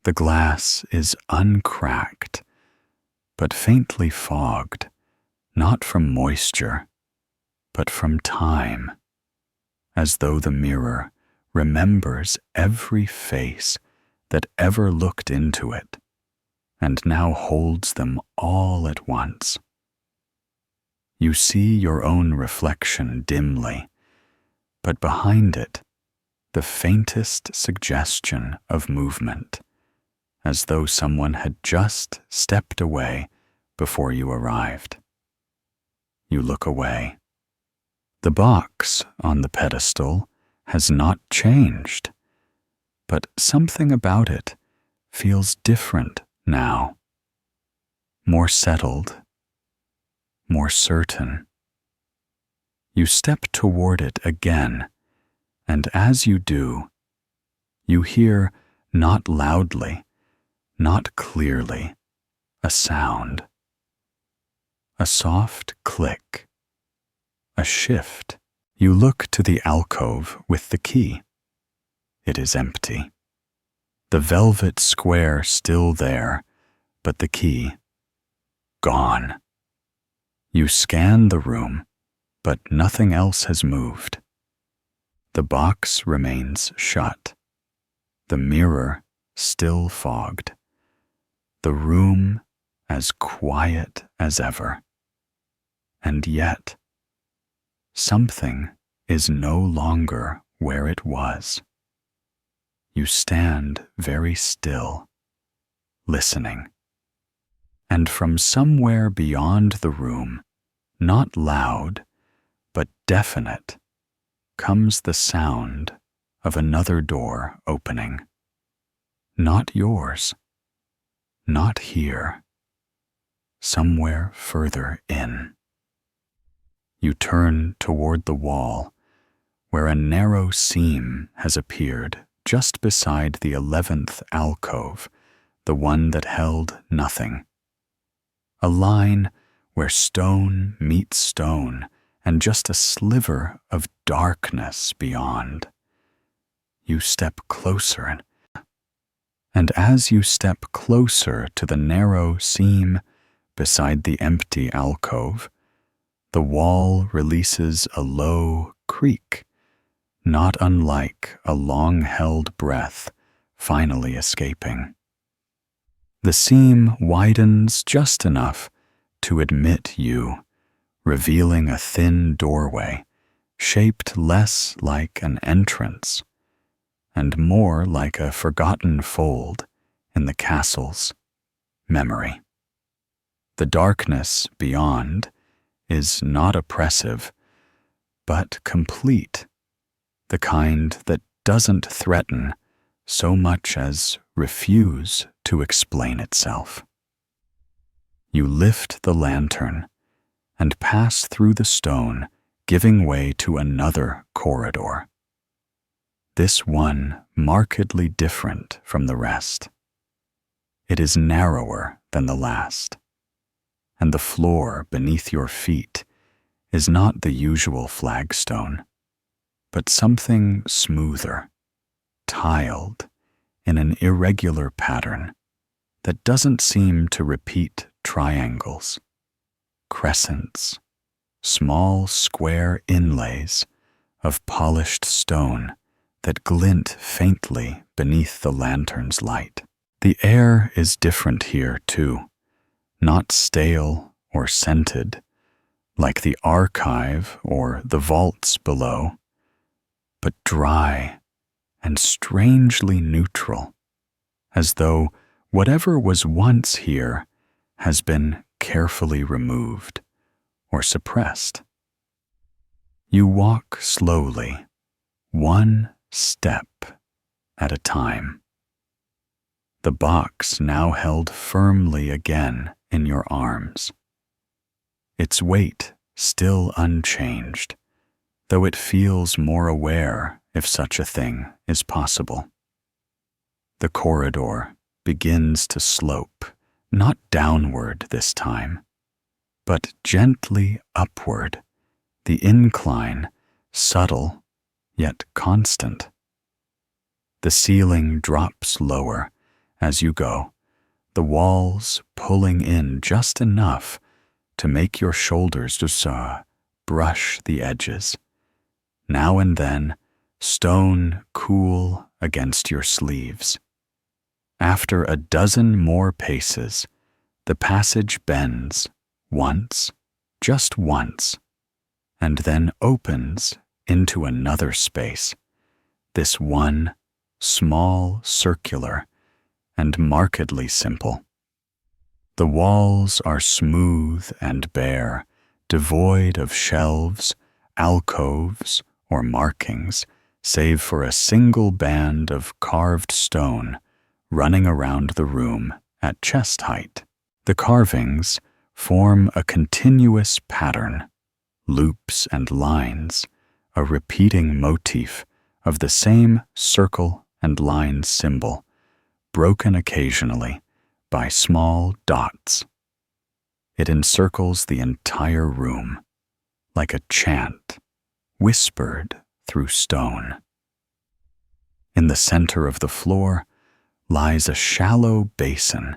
The glass is uncracked, but faintly fogged, not from moisture, but from time, as though the mirror remembers every face that ever looked into it, and now holds them all at once. You see your own reflection dimly, but behind it, the faintest suggestion of movement, as though someone had just stepped away before you arrived. You look away. The box on the pedestal has not changed, but something about it feels different now, more settled, more certain. You step toward it again, and as you do, you hear not loudly, not clearly, a sound. A soft click, a shift. You look to the alcove with the key. It is empty. The velvet square still there, but the key gone. You scan the room, but nothing else has moved. The box remains shut. The mirror still fogged. The room as quiet as ever. And yet, something is no longer where it was. You stand very still, listening. And from somewhere beyond the room, not loud, but definite, comes the sound of another door opening. Not yours, not here, somewhere further in. You turn toward the wall, where a narrow seam has appeared just beside the 11th alcove, the one that held nothing. A line where stone meets stone and just a sliver of darkness beyond. You step closer, and as you step closer to the narrow seam beside the empty alcove, the wall releases a low creak, not unlike a long-held breath finally escaping. The seam widens just enough to admit you, revealing a thin doorway shaped less like an entrance and more like a forgotten fold in the castle's memory. The darkness beyond is not oppressive, but complete, the kind that doesn't threaten so much as refuse to explain itself. You lift the lantern and pass through the stone, giving way to another corridor. This one markedly different from the rest. It is narrower than the last, and the floor beneath your feet is not the usual flagstone, but something smoother, tiled in an irregular pattern that doesn't seem to repeat triangles, crescents, small square inlays of polished stone that glint faintly beneath the lantern's light. The air is different here, too, not stale or scented, like the archive or the vaults below, but dry and strangely neutral, as though whatever was once here has been carefully removed or suppressed. You walk slowly, one step at a time. The box now held firmly again in your arms. Its weight still unchanged, though it feels more aware if such a thing is possible. The corridor begins to slope, not downward this time, but gently upward, the incline subtle yet constant. The ceiling drops lower as you go, the walls pulling in just enough to make your shoulders brush the edges. Now and then, stone cool against your sleeves. After a dozen more paces, the passage bends once, just once, and then opens into another space, this one small, circular, and markedly simple. The walls are smooth and bare, devoid of shelves, alcoves, or markings, save for a single band of carved stone running around the room at chest height. The carvings form a continuous pattern, loops and lines, a repeating motif of the same circle and line symbol, broken occasionally by small dots. It encircles the entire room, like a chant, whispered through stone. In the center of the floor lies a shallow basin,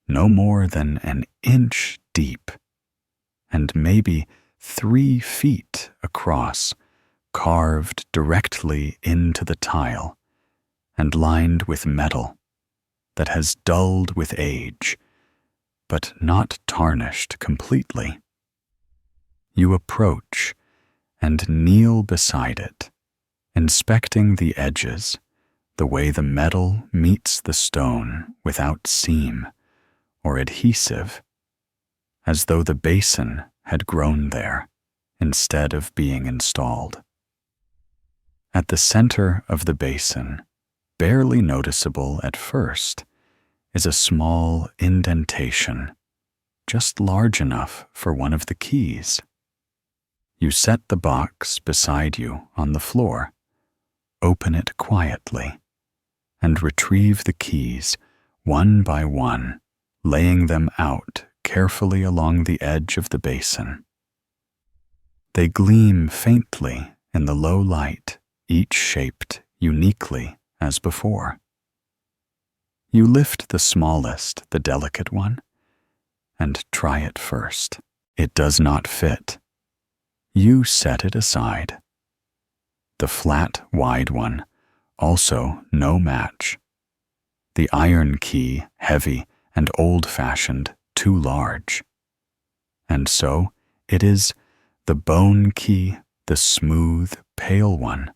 no more than an inch deep, and maybe 3 feet across, carved directly into the tile, and lined with metal that has dulled with age, but not tarnished completely. You approach and kneel beside it, inspecting the edges, the way the metal meets the stone without seam or adhesive, as though the basin had grown there instead of being installed. At the center of the basin, barely noticeable at first, is a small indentation, just large enough for one of the keys. You set the box beside you on the floor, open it quietly, and retrieve the keys one by one, laying them out carefully along the edge of the basin. They gleam faintly in the low light, each shaped uniquely as before. You lift the smallest, the delicate one, and try it first. It does not fit. You set it aside. The flat, wide one, also no match. The iron key, heavy and old-fashioned, too large. And so it is the bone key, the smooth, pale one,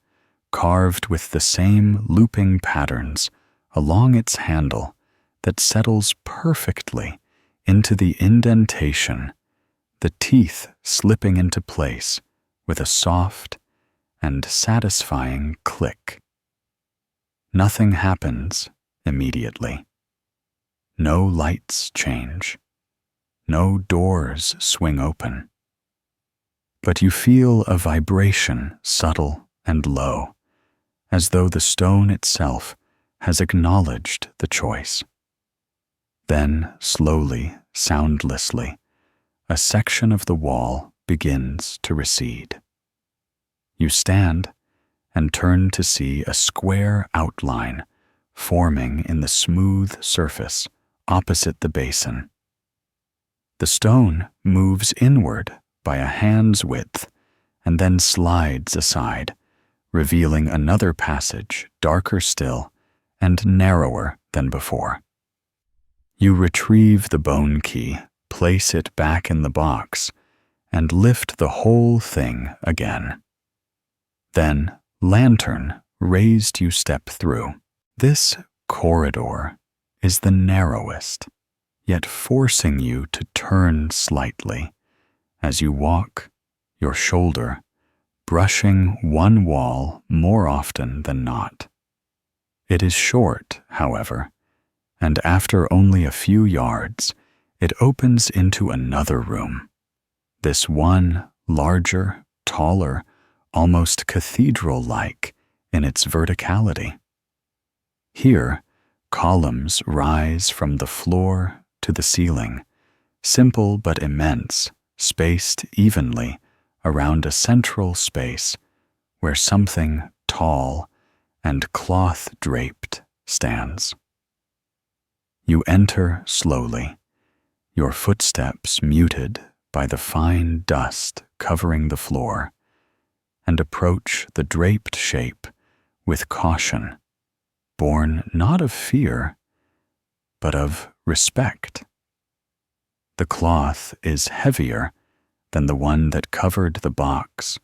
carved with the same looping patterns along its handle that settles perfectly into the indentation, the teeth slipping into place with a soft and satisfying click. Nothing happens immediately. No lights change. No doors swing open. But you feel a vibration subtle and low, as though the stone itself has acknowledged the choice. Then, slowly, soundlessly, a section of the wall begins to recede. You stand and turn to see a square outline forming in the smooth surface opposite the basin. The stone moves inward by a hand's width and then slides aside, revealing another passage darker still and narrower than before. You retrieve the bone key, place it back in the box, and lift the whole thing again. Then, lantern raised, you step through. This corridor is the narrowest, yet forcing you to turn slightly as you walk, your shoulder brushing one wall more often than not. It is short, however, and after only a few yards, it opens into another room. This one larger, taller, almost cathedral-like in its verticality. Here, columns rise from the floor to the ceiling, simple but immense, spaced evenly around a central space where something tall and cloth-draped stands. You enter slowly, your footsteps muted by the fine dust covering the floor, and approach the draped shape with caution, born not of fear, but of respect. The cloth is heavier than the one that covered the box,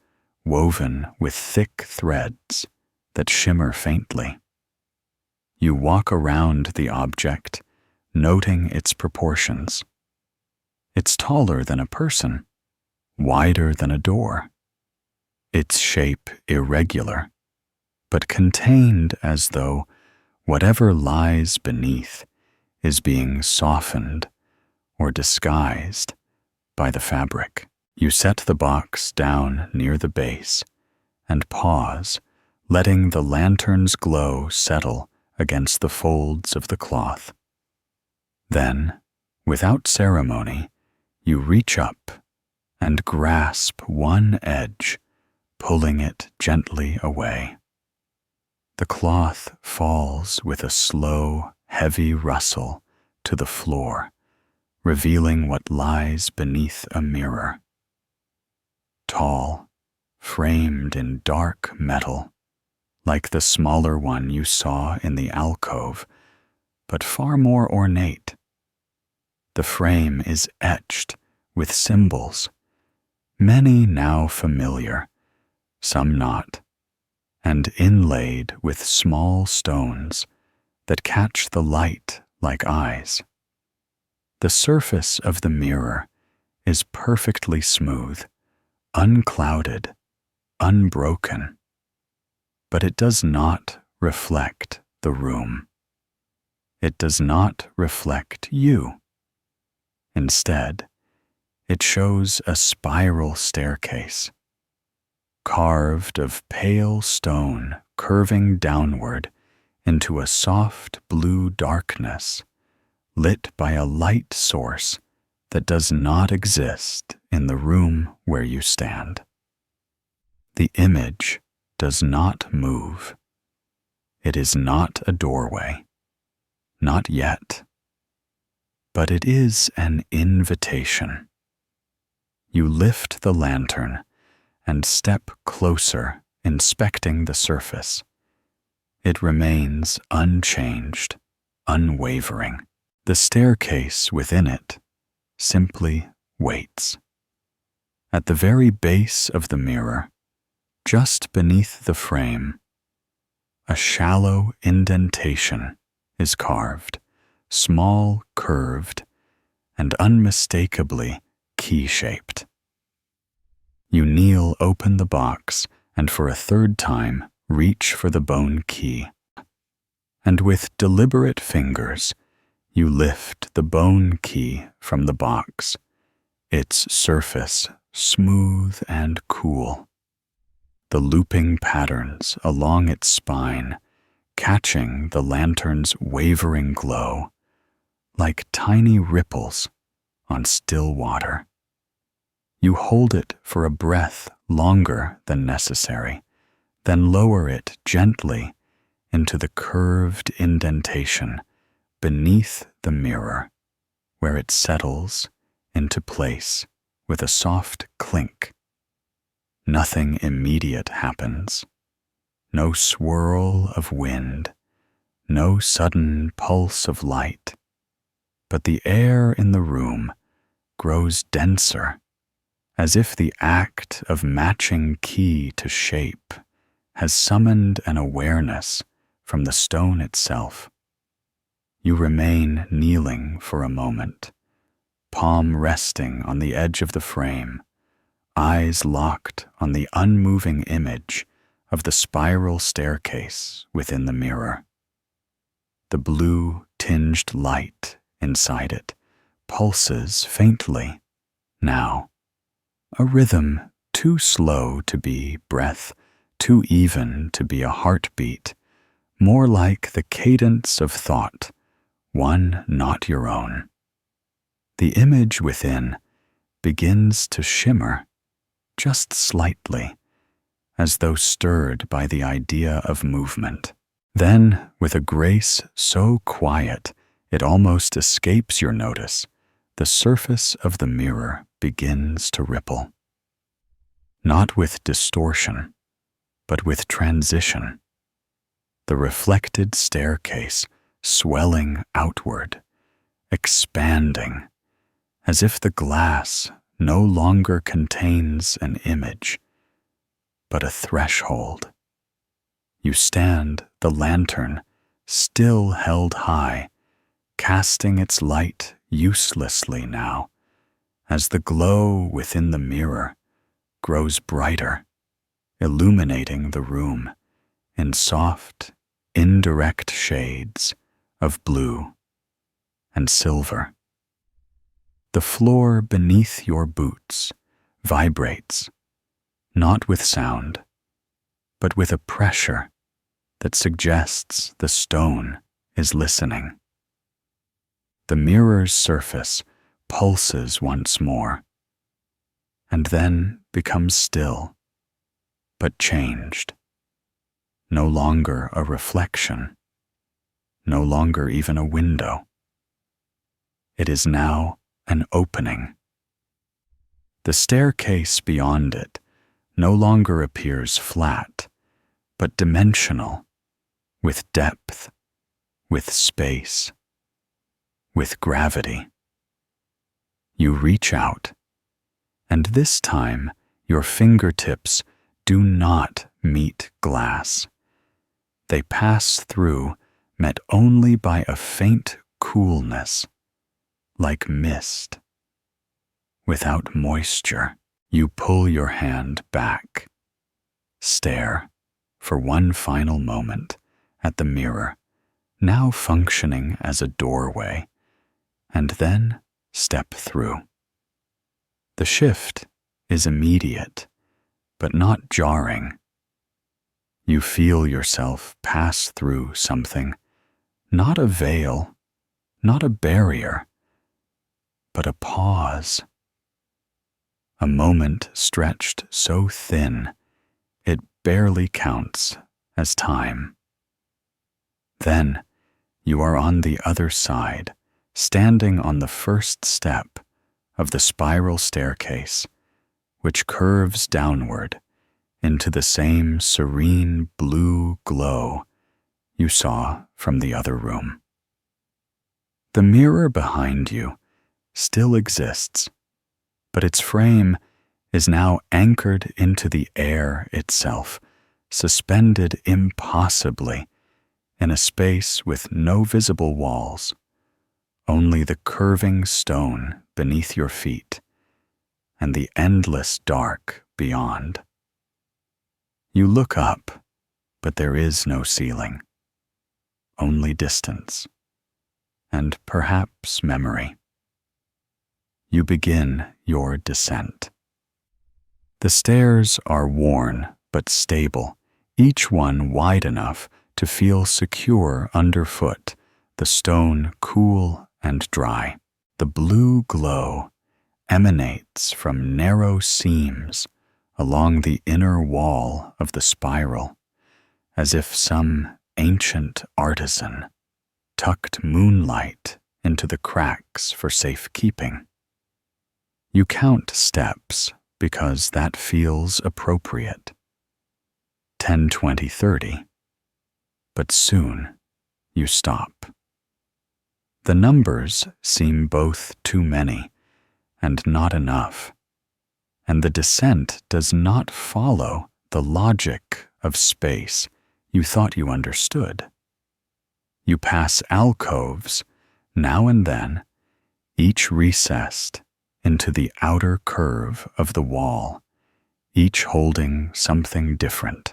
woven with thick threads that shimmer faintly. You walk around the object, noting its proportions. It's taller than a person, wider than a door. Its shape irregular, but contained as though whatever lies beneath is being softened or disguised by the fabric. You set the box down near the base and pause, letting the lantern's glow settle against the folds of the cloth. Then, without ceremony, you reach up and grasp one edge, pulling it gently away. The cloth falls with a slow, heavy rustle to the floor, revealing what lies beneath a mirror. Tall, framed in dark metal, like the smaller one you saw in the alcove, but far more ornate. The frame is etched with symbols, many now familiar, some not, and inlaid with small stones that catch the light like eyes. The surface of the mirror is perfectly smooth, unclouded, unbroken, but it does not reflect the room. It does not reflect you. Instead, it shows a spiral staircase, carved of pale stone curving downward into a soft blue darkness, lit by a light source that does not exist in the room where you stand. The image does not move. It is not a doorway, not yet, but it is an invitation. You lift the lantern and step closer, inspecting the surface. It remains unchanged, unwavering. The staircase within it simply waits. At the very base of the mirror, just beneath the frame, a shallow indentation is carved, small, curved, and unmistakably key-shaped. You kneel, open the box, and for a third time reach for the bone key. And with deliberate fingers, you lift the bone key from the box, its surface smooth and cool, the looping patterns along its spine catching the lantern's wavering glow like tiny ripples on still water. You hold it for a breath longer than necessary, then lower it gently into the curved indentation beneath the mirror, where it settles into place with a soft clink. Nothing immediate happens. No swirl of wind, no sudden pulse of light, but the air in the room grows denser, as if the act of matching key to shape has summoned an awareness from the stone itself. You remain kneeling for a moment, palm resting on the edge of the frame, eyes locked on the unmoving image of the spiral staircase within the mirror. The blue-tinged light inside it pulses faintly now, a rhythm too slow to be breath, too even to be a heartbeat, more like the cadence of thought, one not your own. The image within begins to shimmer, just slightly, as though stirred by the idea of movement. Then, with a grace so quiet it almost escapes your notice, the surface of the mirror begins to ripple. Not with distortion, but with transition. The reflected staircase swelling outward, expanding, as if the glass no longer contains an image, but a threshold. You stand, the lantern still held high, casting its light uselessly now, as the glow within the mirror grows brighter, illuminating the room in soft, indirect shades of blue and silver. The floor beneath your boots vibrates, not with sound, but with a pressure that suggests the stone is listening. The mirror's surface pulses once more, and then becomes still, but changed. No longer a reflection, no longer even a window. It is now an opening. The staircase beyond it no longer appears flat, but dimensional, with depth, with space, with gravity. You reach out, and this time your fingertips do not meet glass. They pass through, met only by a faint coolness, like mist. Without moisture, you pull your hand back, stare for one final moment at the mirror, now functioning as a doorway, and then step through. The shift is immediate, but not jarring. You feel yourself pass through something, not a veil, not a barrier, but a pause. A moment stretched so thin, it barely counts as time. Then you are on the other side, standing on the first step of the spiral staircase, which curves downward into the same serene blue glow you saw from the other room. The mirror behind you still exists, but its frame is now anchored into the air itself, suspended impossibly in a space with no visible walls, only the curving stone beneath your feet and the endless dark beyond. You look up, but there is no ceiling, only distance, and perhaps memory. You begin your descent. The stairs are worn but stable, each one wide enough to feel secure underfoot, the stone cool and dry. The blue glow emanates from narrow seams along the inner wall of the spiral, as if some ancient artisan tucked moonlight into the cracks for safekeeping. You count steps because that feels appropriate. 10, 20, 30. But soon you stop. The numbers seem both too many and not enough, and the descent does not follow the logic of space you thought you understood. You pass alcoves now and then, each recessed into the outer curve of the wall, each holding something different.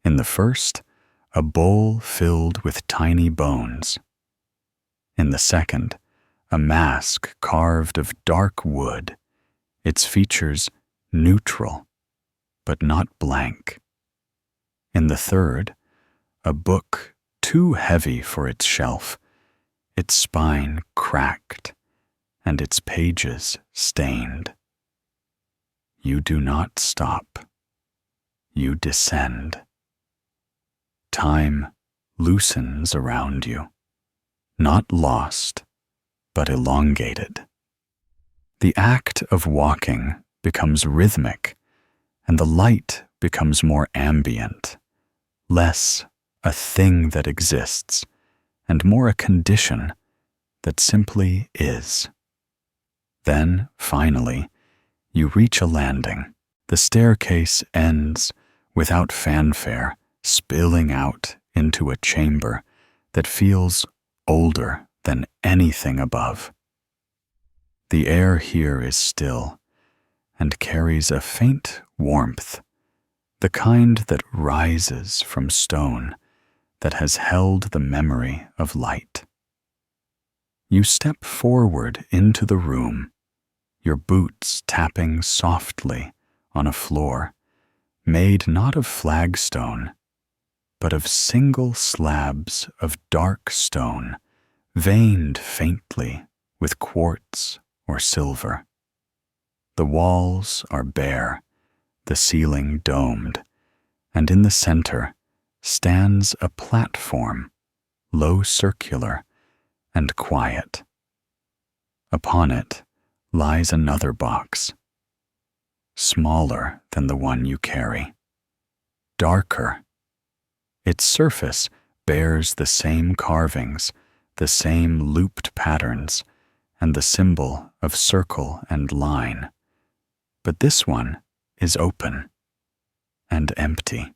In the first, a bowl filled with tiny bones. In the second, a mask carved of dark wood, its features neutral, but not blank. In the third, a book too heavy for its shelf, its spine cracked, and its pages stained. You do not stop. You descend. Time loosens around you, not lost, but elongated. The act of walking becomes rhythmic, and the light becomes more ambient, less a thing that exists, and more a condition that simply is. Then, finally, you reach a landing. The staircase ends without fanfare, spilling out into a chamber that feels older than anything above. The air here is still and carries a faint warmth, the kind that rises from stone that has held the memory of light. You step forward into the room, your boots tapping softly on a floor made not of flagstone, but of single slabs of dark stone, veined faintly with quartz or silver. The walls are bare, the ceiling domed, and in the center stands a platform, low circular and quiet. Upon it lies another box, smaller than the one you carry, darker. Its surface bears the same carvings, the same looped patterns, and the symbol of circle and line. But this one is open and empty.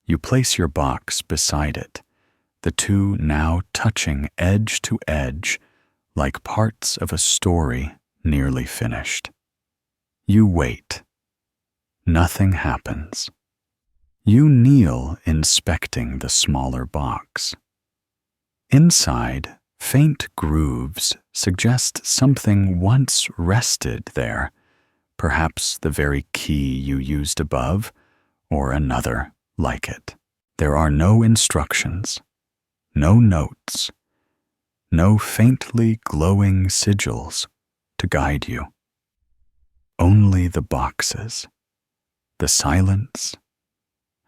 You place your box beside it, the two now touching edge to edge like parts of a story nearly finished. You wait. Nothing happens. You kneel inspecting the smaller box. Inside, faint grooves suggest something once rested there, perhaps the very key you used above, or another like it. There are no instructions, no notes, no faintly glowing sigils to guide you. Only the boxes, the silence,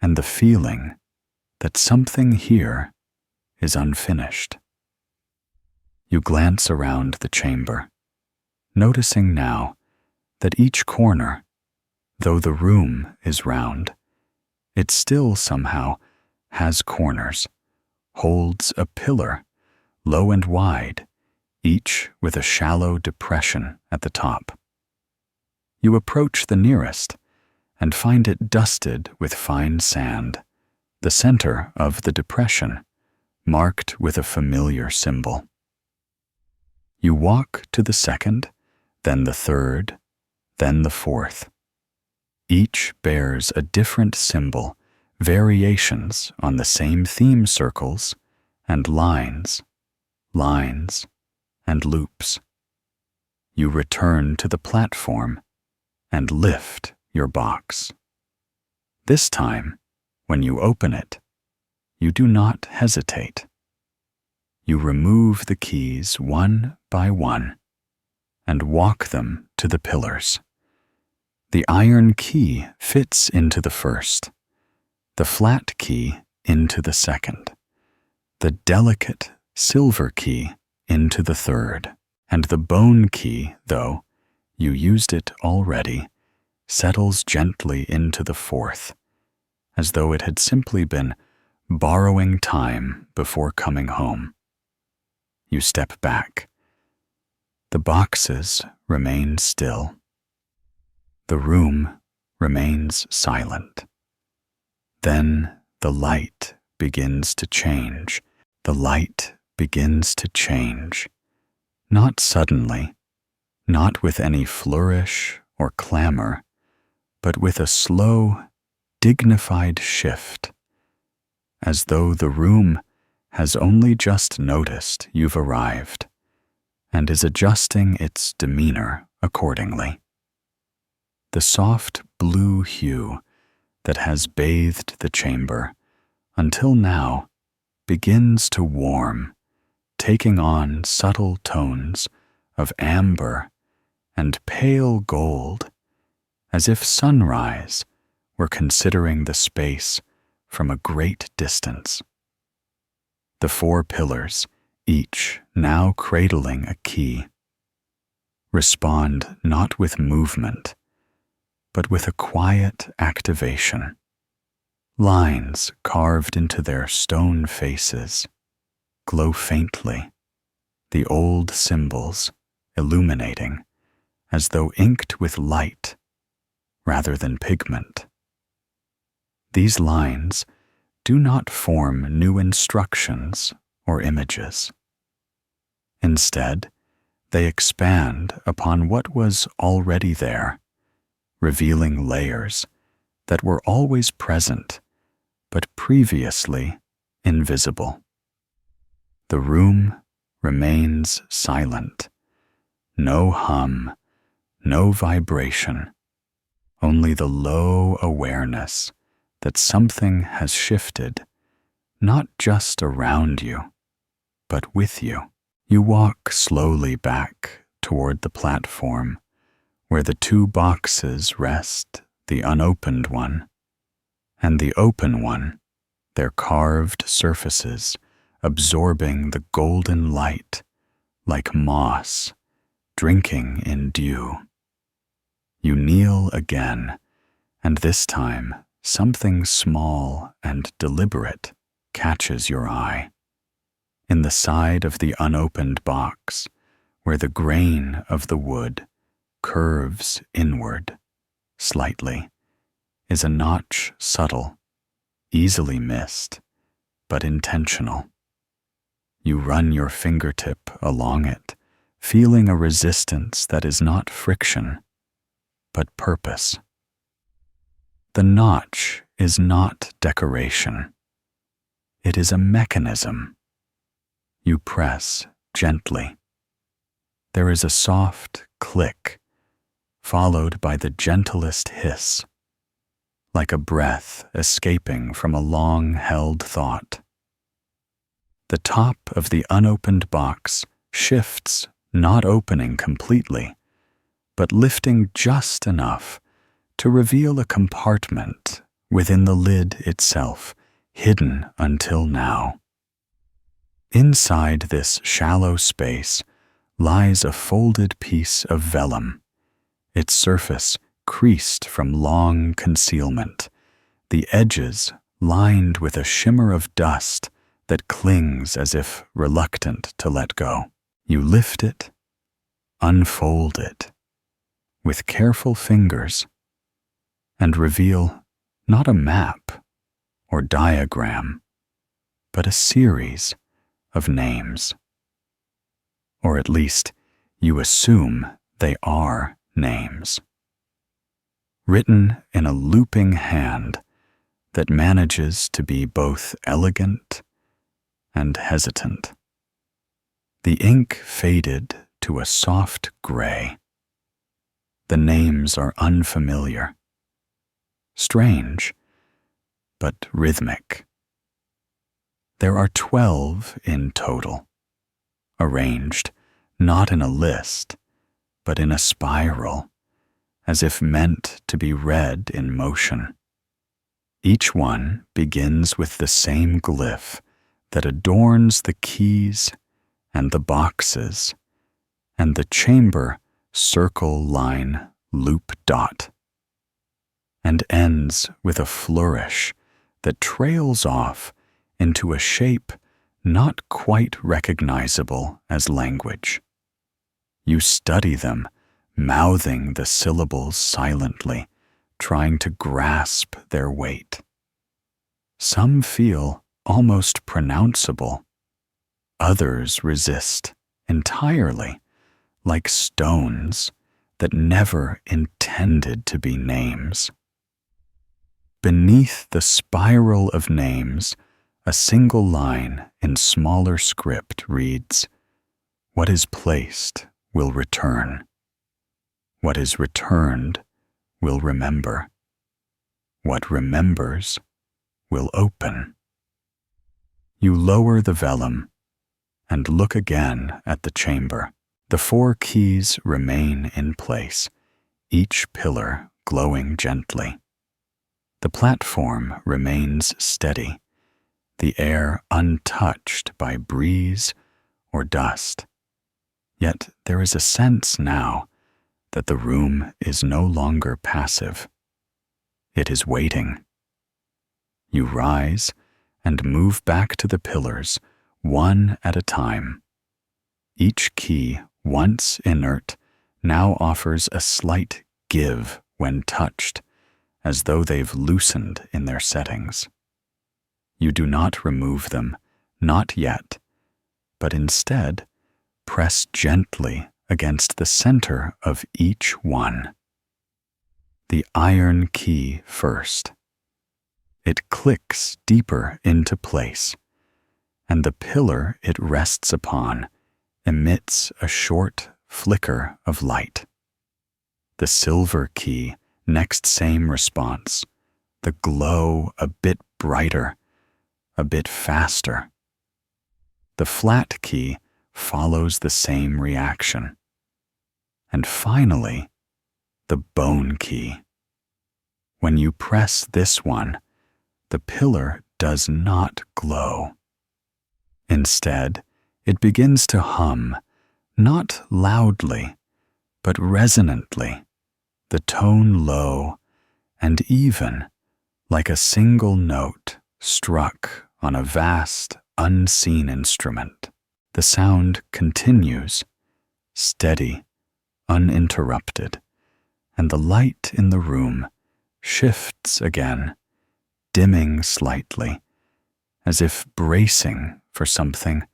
and the feeling that something here is unfinished. You glance around the chamber, noticing now that each corner, though the room is round, it still somehow has corners, holds a pillar, low and wide, each with a shallow depression at the top. You approach the nearest and find it dusted with fine sand, the center of the depression marked with a familiar symbol. You walk to the second, then the third, then the fourth. Each bears a different symbol, variations on the same theme circles, and lines, and loops. You return to the platform and lift your box. This time, when you open it, you do not hesitate. You remove the keys one by one and walk them to the pillars. The iron key fits into the first, the flat key into the second, the delicate silver key into the third, and the bone key, though you used it already, settles gently into the fourth, as though it had simply been borrowing time before coming home. You step back. The boxes remain still. The room remains silent. Then the light begins to change. The light begins to change. Not suddenly, not with any flourish or clamor, but with a slow, dignified shift, as though the room has only just noticed you've arrived and is adjusting its demeanor accordingly. The soft blue hue that has bathed the chamber until now begins to warm, taking on subtle tones of amber and pale gold, as if sunrise were considering the space from a great distance. The four pillars, each now cradling a key, respond not with movement, but with a quiet activation. Lines carved into their stone faces glow faintly, the old symbols illuminating as though inked with light rather than pigment. These lines do not form new instructions or images. Instead, they expand upon what was already there, revealing layers that were always present but previously invisible. The room remains silent. No hum, no vibration, only the low awareness that something has shifted, not just around you, but with you. You walk slowly back toward the platform, where the two boxes rest, the unopened one and the open one, their carved surfaces absorbing the golden light like moss drinking in dew. You kneel again, and this time something small and deliberate catches your eye. In the side of the unopened box, where the grain of the wood curves inward slightly, is a notch subtle, easily missed, but intentional. You run your fingertip along it, feeling a resistance that is not friction, but purpose. The notch is not decoration. It is a mechanism. You press gently. There is a soft click, followed by the gentlest hiss, like a breath escaping from a long-held thought. The top of the unopened box shifts, not opening completely, but lifting just enough to reveal a compartment within the lid itself, hidden until now. Inside this shallow space lies a folded piece of vellum, its surface creased from long concealment, the edges lined with a shimmer of dust that clings as if reluctant to let go. You lift it, unfold it, with careful fingers, and reveal not a map or diagram, but a series of names. Or at least, you assume they are names. Written in a looping hand that manages to be both elegant and hesitant. The ink faded to a soft gray. The names are unfamiliar, strange, but rhythmic. There are 12 in total, arranged not in a list, but in a spiral, as if meant to be read in motion. Each one begins with the same glyph that adorns the keys and the boxes and the chamber circle line loop dot, and ends with a flourish that trails off into a shape not quite recognizable as language. You study them, mouthing the syllables silently, trying to grasp their weight. Some feel almost pronounceable. Others resist entirely, like stones that never intended to be names. Beneath the spiral of names, a single line in smaller script reads, "What is placed will return. What is returned will remember. What remembers will open." You lower the vellum and look again at the chamber. The 4 keys remain in place, each pillar glowing gently. The platform remains steady, the air untouched by breeze or dust. Yet there is a sense now that the room is no longer passive. It is waiting. You rise and move back to the pillars, one at a time. Each key, once inert, now offers a slight give when touched, as though they've loosened in their settings. You do not remove them, not yet, but instead press gently against the center of each one. The iron key first. It clicks deeper into place, and the pillar it rests upon emits a short flicker of light. The silver key, next same response, the glow a bit brighter, a bit faster. The flat key follows the same reaction. And finally, the bone key. When you press this one, the pillar does not glow. Instead, it begins to hum, not loudly, but resonantly, the tone low and even, like a single note struck on a vast, unseen instrument. The sound continues, steady, uninterrupted, and the light in the room shifts again, dimming slightly, as if bracing for something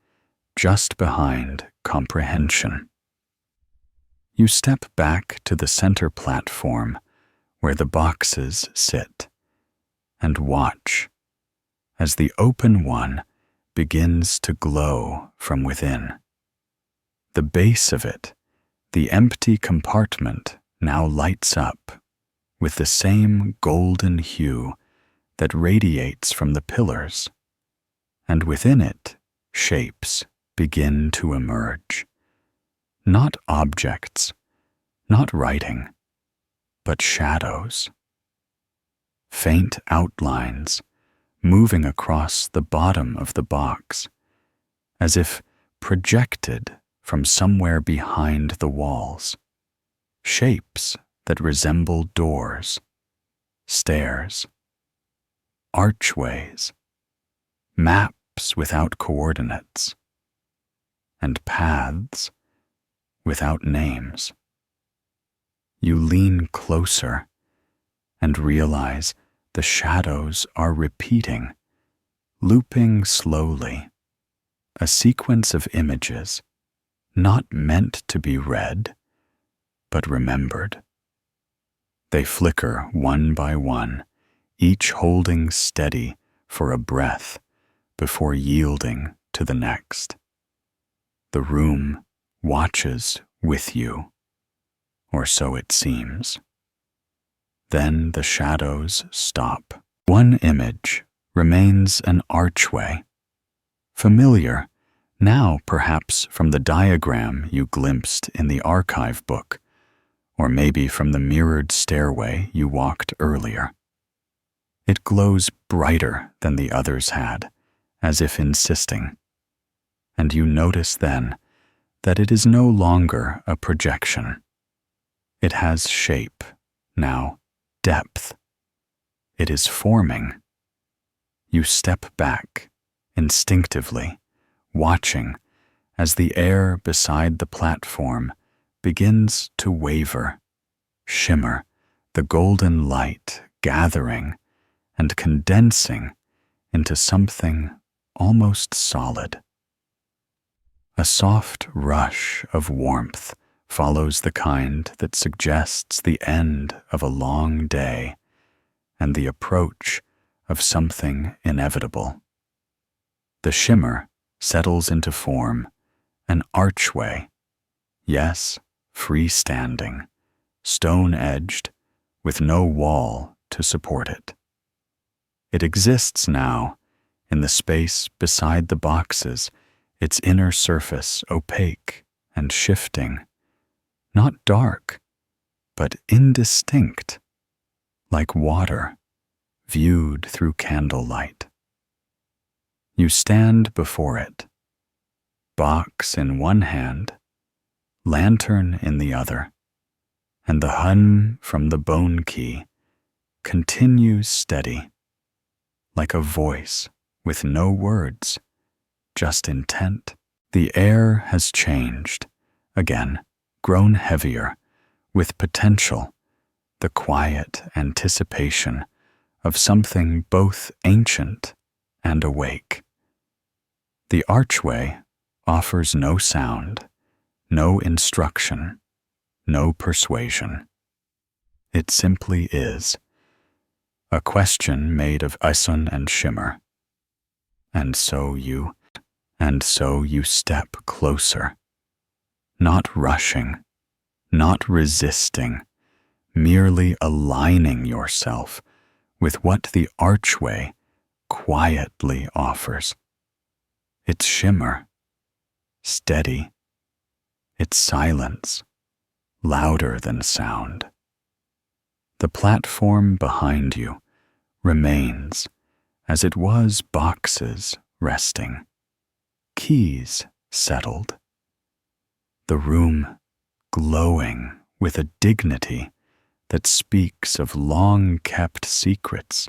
just behind comprehension. You step back to the center platform where the boxes sit and watch as the open one begins to glow from within. The base of it, the empty compartment, now lights up with the same golden hue that radiates from the pillars, and within it shapes begin to emerge. Not objects, not writing, but shadows. Faint outlines moving across the bottom of the box, as if projected from somewhere behind the walls. Shapes that resemble doors, stairs, archways, maps without coordinates, and paths without names. You lean closer and realize the shadows are repeating, looping slowly, a sequence of images not meant to be read, but remembered. They flicker one by one, each holding steady for a breath before yielding to the next. The room watches with you, or so it seems. Then the shadows stop. One image remains an archway, familiar now perhaps from the diagram you glimpsed in the archive book, or maybe from the mirrored stairway you walked earlier. It glows brighter than the others had, as if insisting, and you notice then that it is no longer a projection. It has shape, now depth. It is forming. You step back, instinctively, watching as the air beside the platform begins to waver, shimmer, the golden light gathering and condensing into something almost solid. A soft rush of warmth follows the kind that suggests the end of a long day and the approach of something inevitable. The shimmer settles into form, an archway, yes, freestanding, stone-edged, with no wall to support it. It exists now in the space beside the boxes, its inner surface opaque and shifting, not dark, but indistinct, like water viewed through candlelight. You stand before it, box in one hand, lantern in the other, and the hum from the bone key continues steady, like a voice with no words, just intent. The air has changed, again, grown heavier, with potential, the quiet anticipation of something both ancient and awake. The archway offers no sound, no instruction, no persuasion. It simply is, a question made of ison and shimmer. And so you step closer, not rushing, not resisting, merely aligning yourself with what the archway quietly offers. Its shimmer, steady, its silence, louder than sound. The platform behind you remains as it was, boxes resting, keys settled. The room glowing with a dignity that speaks of long-kept secrets,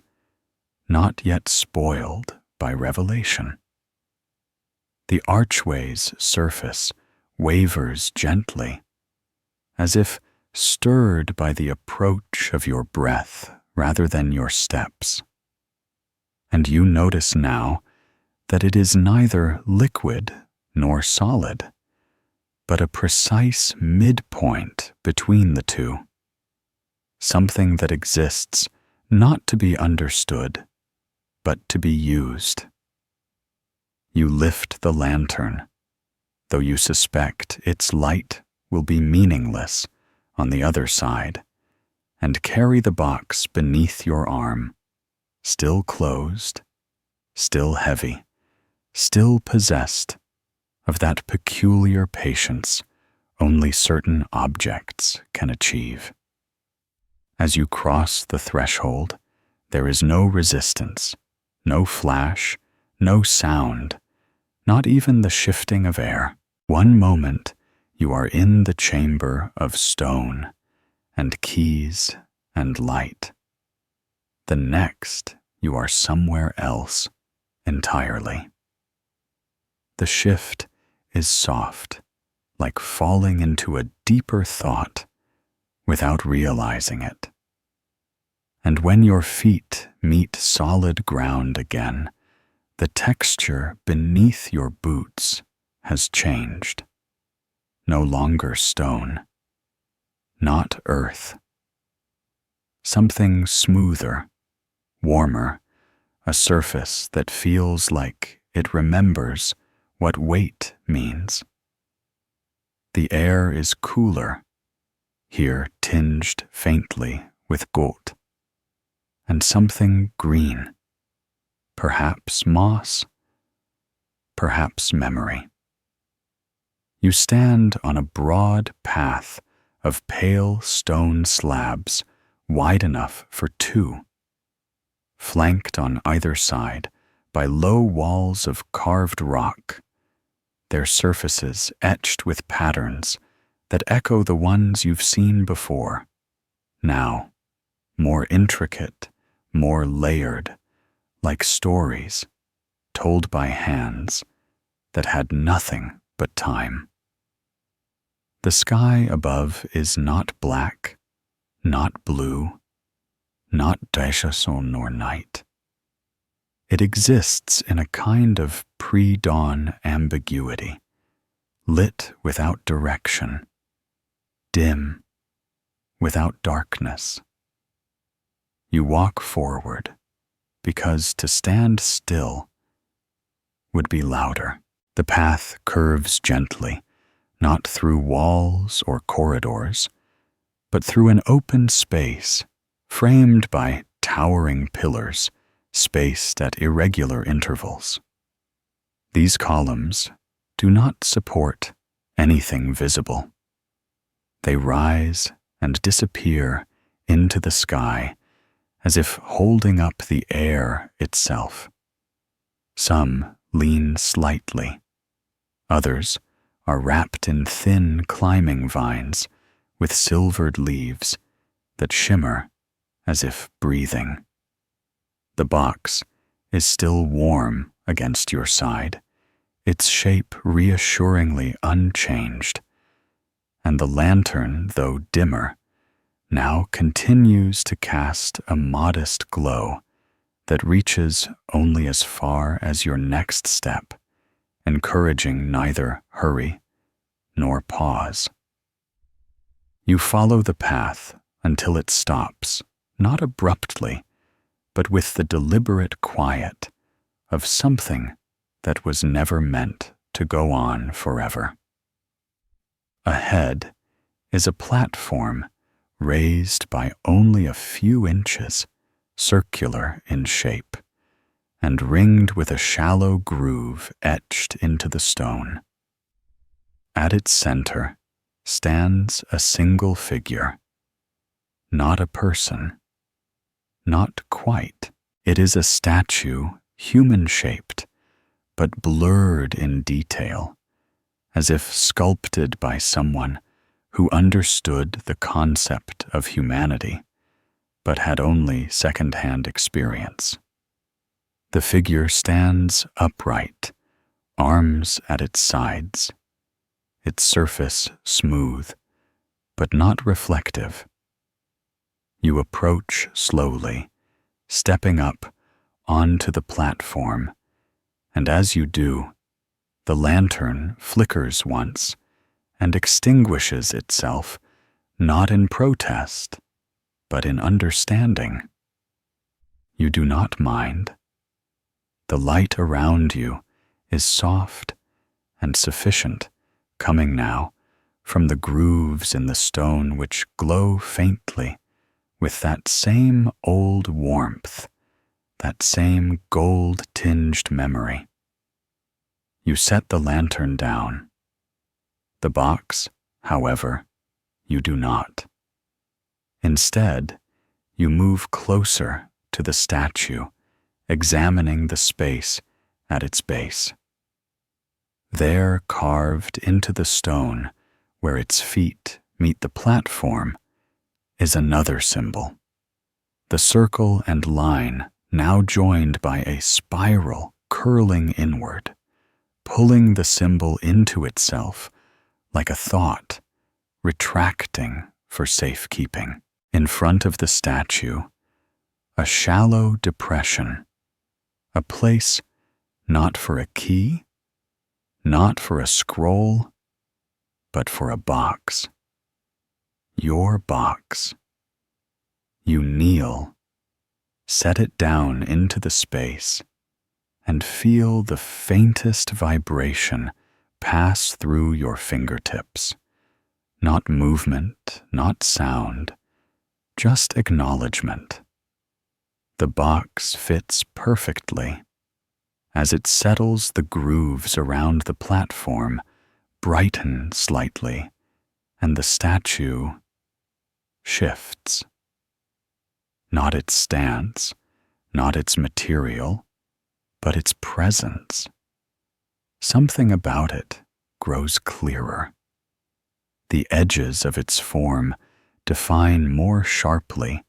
not yet spoiled by revelation. The archway's surface wavers gently, as if stirred by the approach of your breath rather than your steps. And you notice now that it is neither liquid nor solid, but a precise midpoint between the two. Something that exists not to be understood, but to be used. You lift the lantern, though you suspect its light will be meaningless on the other side, and carry the box beneath your arm, still closed, still heavy, still possessed of that peculiar patience only certain objects can achieve. As you cross the threshold, there is no resistance, no flash, no sound, not even the shifting of air. One moment you are in the chamber of stone and keys and light. The next you are somewhere else entirely. The shift is soft, like falling into a deeper thought without realizing it. And when your feet meet solid ground again, the texture beneath your boots has changed. No longer stone, not earth. Something smoother, warmer, a surface that feels like it remembers what weight means. The air is cooler, here tinged faintly with gold, and something green, perhaps moss, perhaps memory. You stand on a broad path of pale stone slabs wide enough for two, flanked on either side by low walls of carved rock, their surfaces etched with patterns that echo the ones you've seen before, now more intricate, more layered, like stories told by hands that had nothing but time. The sky above is not black, not blue, not dayson nor night. It exists in a kind of pre-dawn ambiguity, lit without direction, dim, without darkness. You walk forward, because to stand still would be louder. The path curves gently, not through walls or corridors, but through an open space framed by towering pillars spaced at irregular intervals. These columns do not support anything visible. They rise and disappear into the sky as if holding up the air itself. Some lean slightly. Others are wrapped in thin climbing vines with silvered leaves that shimmer as if breathing. The box is still warm against your side, its shape reassuringly unchanged, and the lantern, though dimmer, now continues to cast a modest glow that reaches only as far as your next step, encouraging neither hurry nor pause. You follow the path until it stops, not abruptly, but with the deliberate quiet of something that was never meant to go on forever. Ahead is a platform raised by only a few inches, circular in shape, and ringed with a shallow groove etched into the stone. At its center stands a single figure, not a person, not quite. It is a statue, human-shaped, but blurred in detail, as if sculpted by someone who understood the concept of humanity, but had only second-hand experience. The figure stands upright, arms at its sides, its surface smooth, but not reflective. You approach slowly, stepping up onto the platform, and as you do, the lantern flickers once and extinguishes itself, not in protest, but in understanding. You do not mind. The light around you is soft and sufficient, coming now from the grooves in the stone which glow faintly with that same old warmth, that same gold-tinged memory. You set the lantern down. The box, however, you do not. Instead, you move closer to the statue, examining the space at its base. There, carved into the stone, where its feet meet the platform, is another symbol. The circle and line now joined by a spiral curling inward, pulling the symbol into itself like a thought, retracting for safekeeping. In front of the statue, a shallow depression, a place not for a key, not for a scroll, but for a box. Your box. You kneel, set it down into the space, and feel the faintest vibration pass through your fingertips. Not movement, not sound, just acknowledgement. The box fits perfectly. As it settles, the grooves around the platform brighten slightly, and the statue shifts. Not its stance, not its material, but its presence. Something about it grows clearer. The edges of its form define more sharply,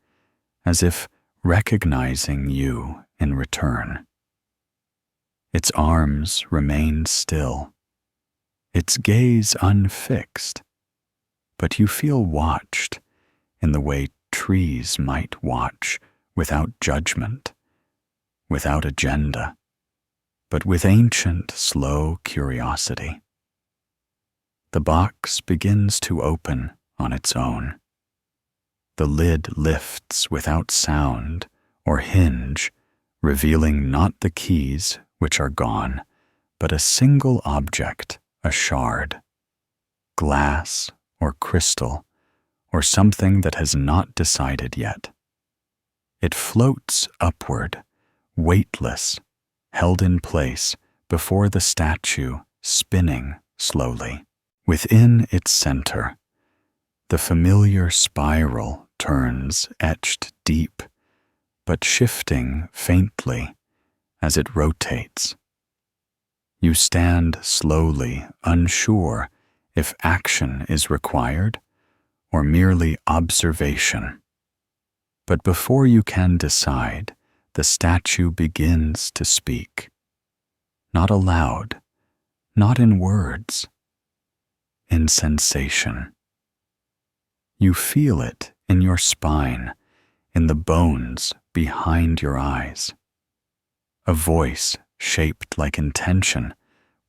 as if recognizing you in return. Its arms remain still, its gaze unfixed, but you feel watched in the way trees might watch, without judgment, without agenda, but with ancient, slow curiosity. The box begins to open on its own. The lid lifts without sound or hinge, revealing not the keys, which are gone, but a single object, a shard, glass or crystal, or something that has not decided yet. It floats upward, weightless, held in place before the statue, spinning slowly. Within its center, the familiar spiral turns, etched deep, but shifting faintly as it rotates. You stand slowly, unsure if action is required or merely observation. But before you can decide, the statue begins to speak. Not aloud, not in words, in sensation. You feel it in your spine, in the bones behind your eyes. A voice shaped like intention,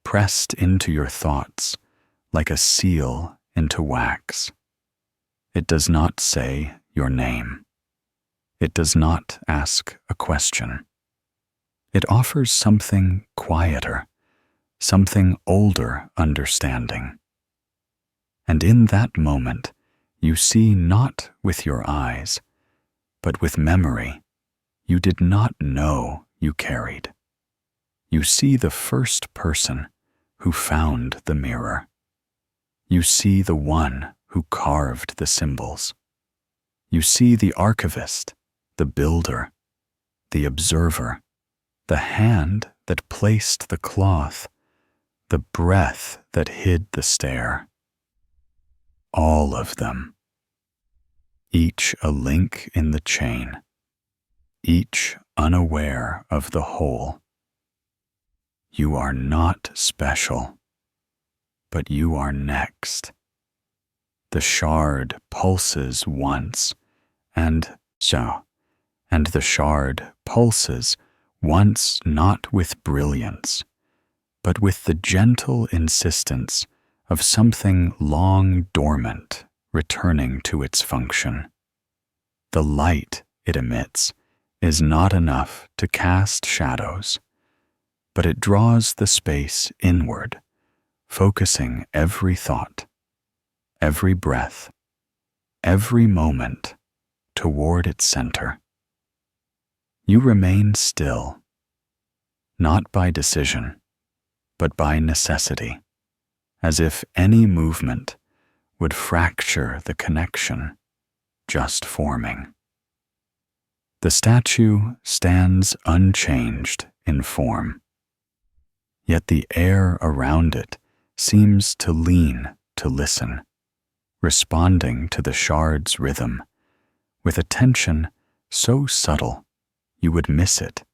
pressed into your thoughts like a seal into wax. It does not say your name. It does not ask a question. It offers something quieter, something older understanding. And in that moment, you see not with your eyes, but with memory you did not know you carried. You see the first person who found the mirror. You see the one who carved the symbols. You see the archivist, the builder, the observer, the hand that placed the cloth, the breath that hid the stare. All of them. Each a link in the chain, each unaware of the whole. You are not special, but you are next. The shard pulses once, and the shard pulses once not with brilliance, but with the gentle insistence of something long dormant returning to its function. The light it emits is not enough to cast shadows, but it draws the space inward, focusing every thought, every breath, every moment toward its center. You remain still, not by decision, but by necessity, as if any movement would fracture the connection just forming. The statue stands unchanged in form, yet the air around it seems to lean to listen, responding to the shard's rhythm with a tension so subtle you would miss it,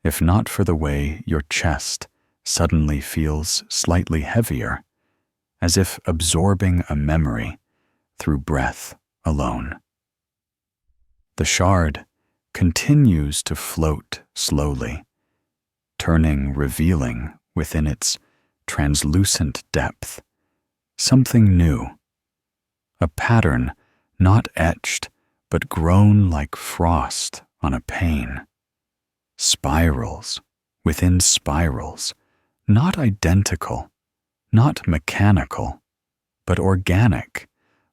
if not for the way your chest suddenly feels slightly heavier, as if absorbing a memory through breath alone. The shard continues to float slowly, turning revealing within its translucent depth something new, a pattern not etched but grown like frost on a pane, spirals within spirals, not identical, not mechanical, but organic,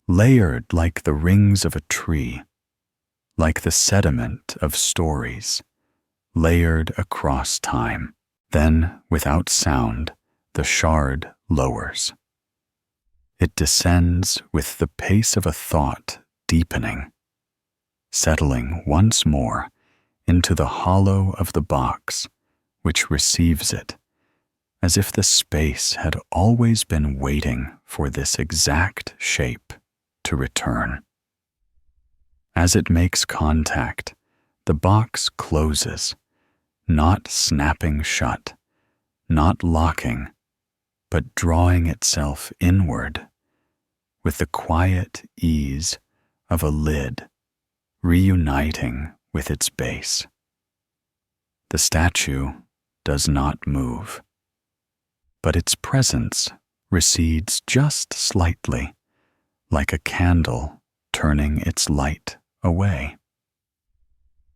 layered like the rings of a tree, like the sediment of stories, layered across time. Then, without sound, the shard lowers. It descends with the pace of a thought deepening, settling once more into the hollow of the box which receives it, as if the space had always been waiting for this exact shape to return. As it makes contact, the box closes, not snapping shut, not locking, but drawing itself inward with the quiet ease of a lid reuniting with its base. The statue does not move, but its presence recedes just slightly, like a candle turning its light away.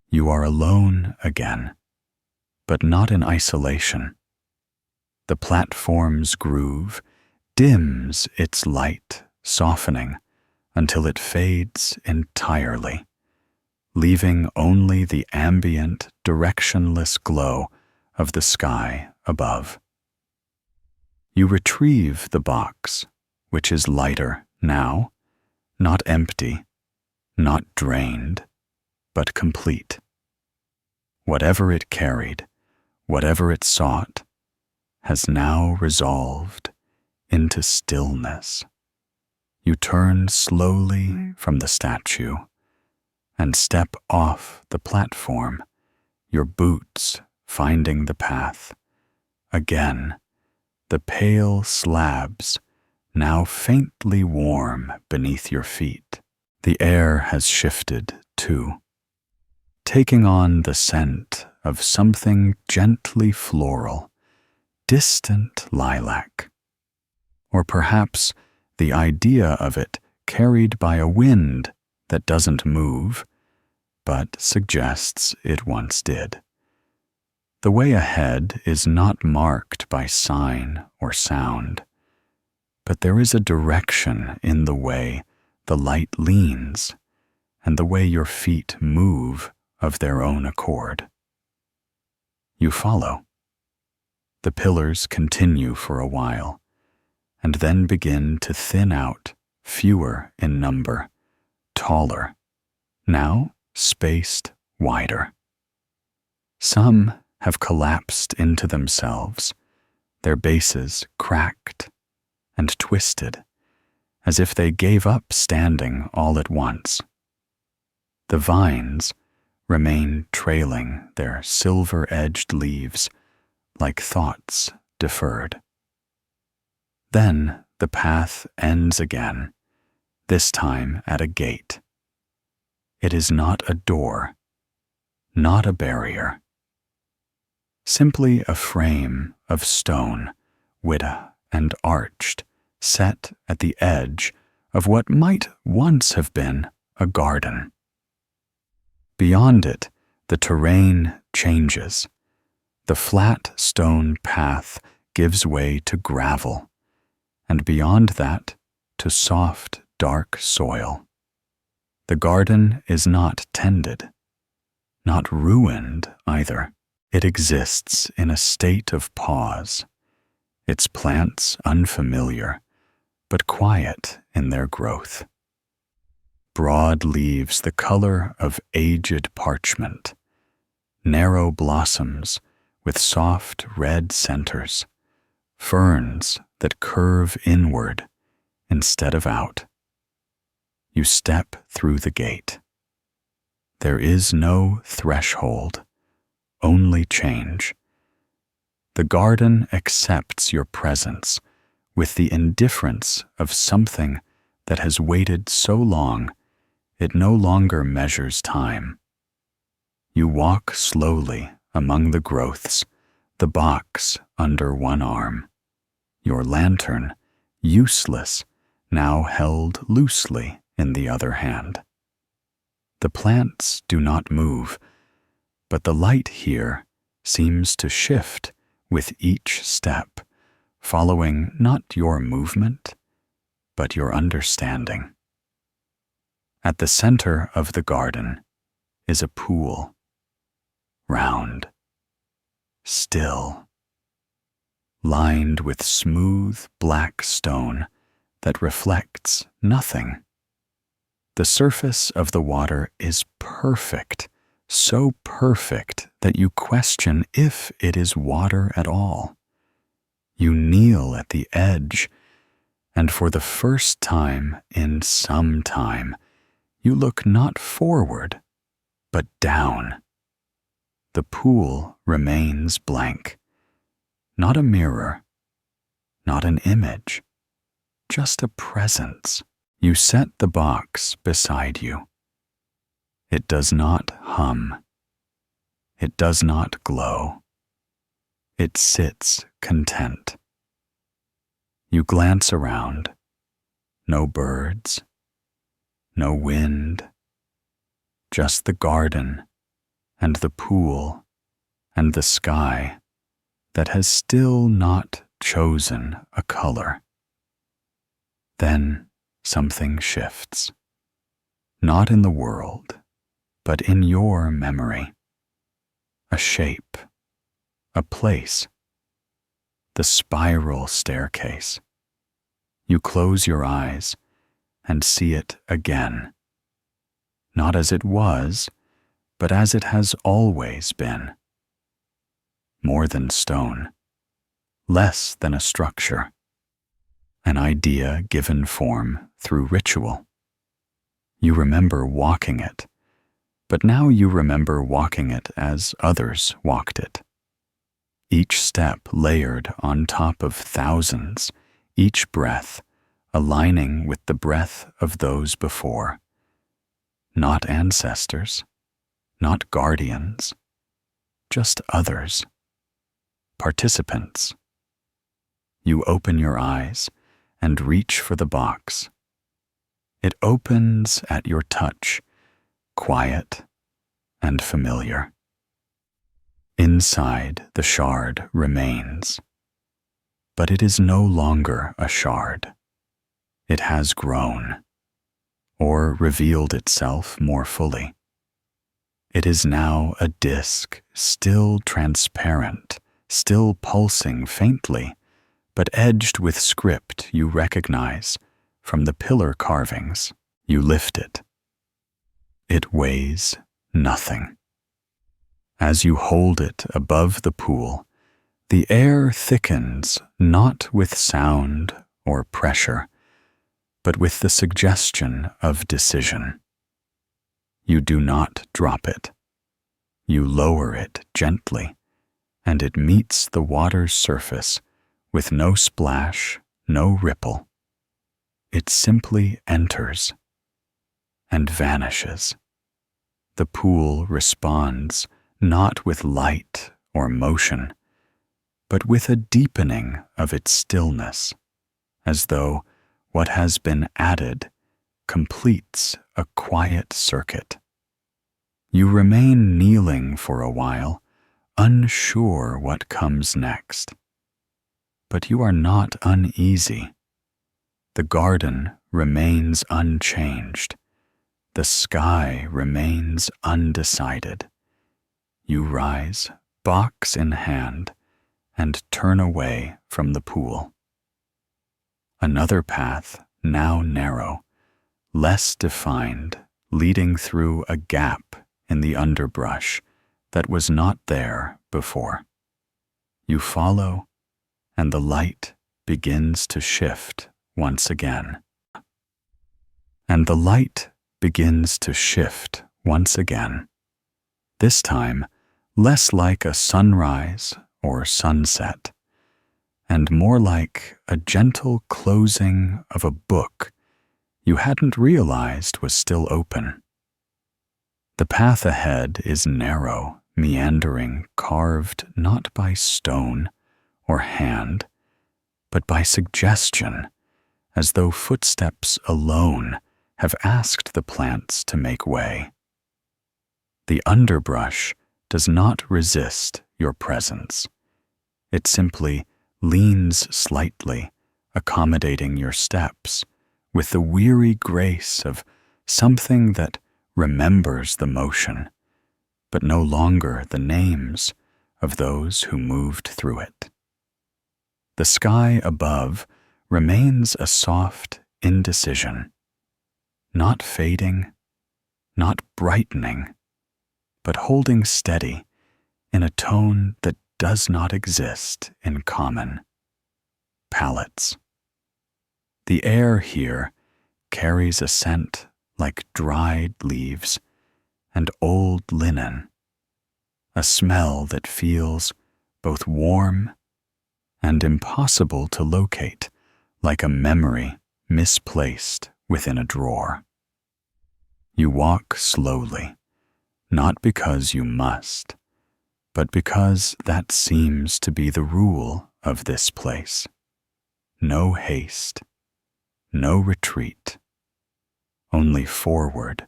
You are alone again, but not in isolation. The platform's groove dims its light, softening until it fades entirely, leaving only the ambient, directionless glow of the sky above. You retrieve the box, which is lighter now, not empty, not drained, but complete. Whatever it carried, whatever it sought, has now resolved into stillness. You turn slowly from the statue and step off the platform, your boots finding the path. Again, the pale slabs now faintly warm beneath your feet. The air has shifted, too, taking on the scent of something gently floral, distant lilac, or perhaps the idea of it carried by a wind that doesn't move, but suggests it once did. The way ahead is not marked by sign or sound, but there is a direction in the way the light leans and the way your feet move of their own accord. You follow. The pillars continue for a while, and then begin to thin out, fewer in number, taller, now spaced wider. Some have collapsed into themselves, their bases cracked and twisted, as if they gave up standing all at once. The vines remain trailing their silver-edged leaves like thoughts deferred. Then the path ends again, this time at a gate. It is not a door, not a barrier. Simply a frame of stone, witta and arched, set at the edge of what might once have been a garden. Beyond it, the terrain changes. The flat stone path gives way to gravel, and beyond that, to soft, dark soil. The garden is not tended, not ruined either. It exists in a state of pause, its plants unfamiliar, but quiet in their growth. Broad leaves the color of aged parchment, narrow blossoms with soft red centers, ferns that curve inward instead of out. You step through the gate. There is no threshold, only change. The garden accepts your presence with the indifference of something that has waited so long it no longer measures time. You walk slowly among the growths, the box under one arm, your lantern, useless, now held loosely in the other hand. The plants do not move, but the light here seems to shift with each step, following not your movement, but your understanding. At the center of the garden is a pool, round, still, lined with smooth black stone that reflects nothing. The surface of the water is perfect, so perfect that you question if it is water at all. You kneel at the edge, and for the first time in some time, you look not forward, but down. The pool remains blank. Not a mirror, not an image, just a presence. You set the box beside you. It does not hum. It does not glow. It sits content. You glance around. No birds, no wind, just the garden and the pool and the sky that has still not chosen a color. Then something shifts, not in the world, but in your memory. A shape, a place, the spiral staircase. You close your eyes and see it again, not as it was, but as it has always been. More than stone, less than a structure, an idea given form through ritual. You remember walking it, but now you remember walking it as others walked it. Each step layered on top of thousands, each breath aligning with the breath of those before. Not ancestors, not guardians, just others, participants. You open your eyes and reach for the box. It opens at your touch, quiet and familiar. Inside, the shard remains, but it is no longer a shard. It has grown, or revealed itself more fully. It is now a disk, still transparent, still pulsing faintly, but edged with script you recognize from the pillar carvings. You lift it. It weighs nothing. As you hold it above the pool, the air thickens not with sound or pressure, but with the suggestion of decision. You do not drop it. You lower it gently, and it meets the water's surface with no splash, no ripple. It simply enters and vanishes. The pool responds not with light or motion, but with a deepening of its stillness, as though what has been added completes a quiet circuit. You remain kneeling for a while, unsure what comes next. But you are not uneasy. The garden remains unchanged. The sky remains undecided. You rise, box in hand, and turn away from the pool. Another path, now narrow, less defined, leading through a gap in the underbrush that was not there before. You follow, and the light begins to shift once again. And the light begins to shift once again, this time less like a sunrise or sunset, and more like a gentle closing of a book you hadn't realized was still open. The path ahead is narrow, meandering, carved not by stone or hand, but by suggestion, as though footsteps alone have asked the plants to make way. The underbrush does not resist your presence. It simply leans slightly, accommodating your steps with the weary grace of something that remembers the motion, but no longer the names of those who moved through it. The sky above remains a soft indecision, not fading, not brightening, but holding steady in a tone that does not exist in common palettes. The air here carries a scent like dried leaves and old linen, a smell that feels both warm and impossible to locate, like a memory misplaced within a drawer. You walk slowly, not because you must, but because that seems to be the rule of this place. No haste, no retreat, only forward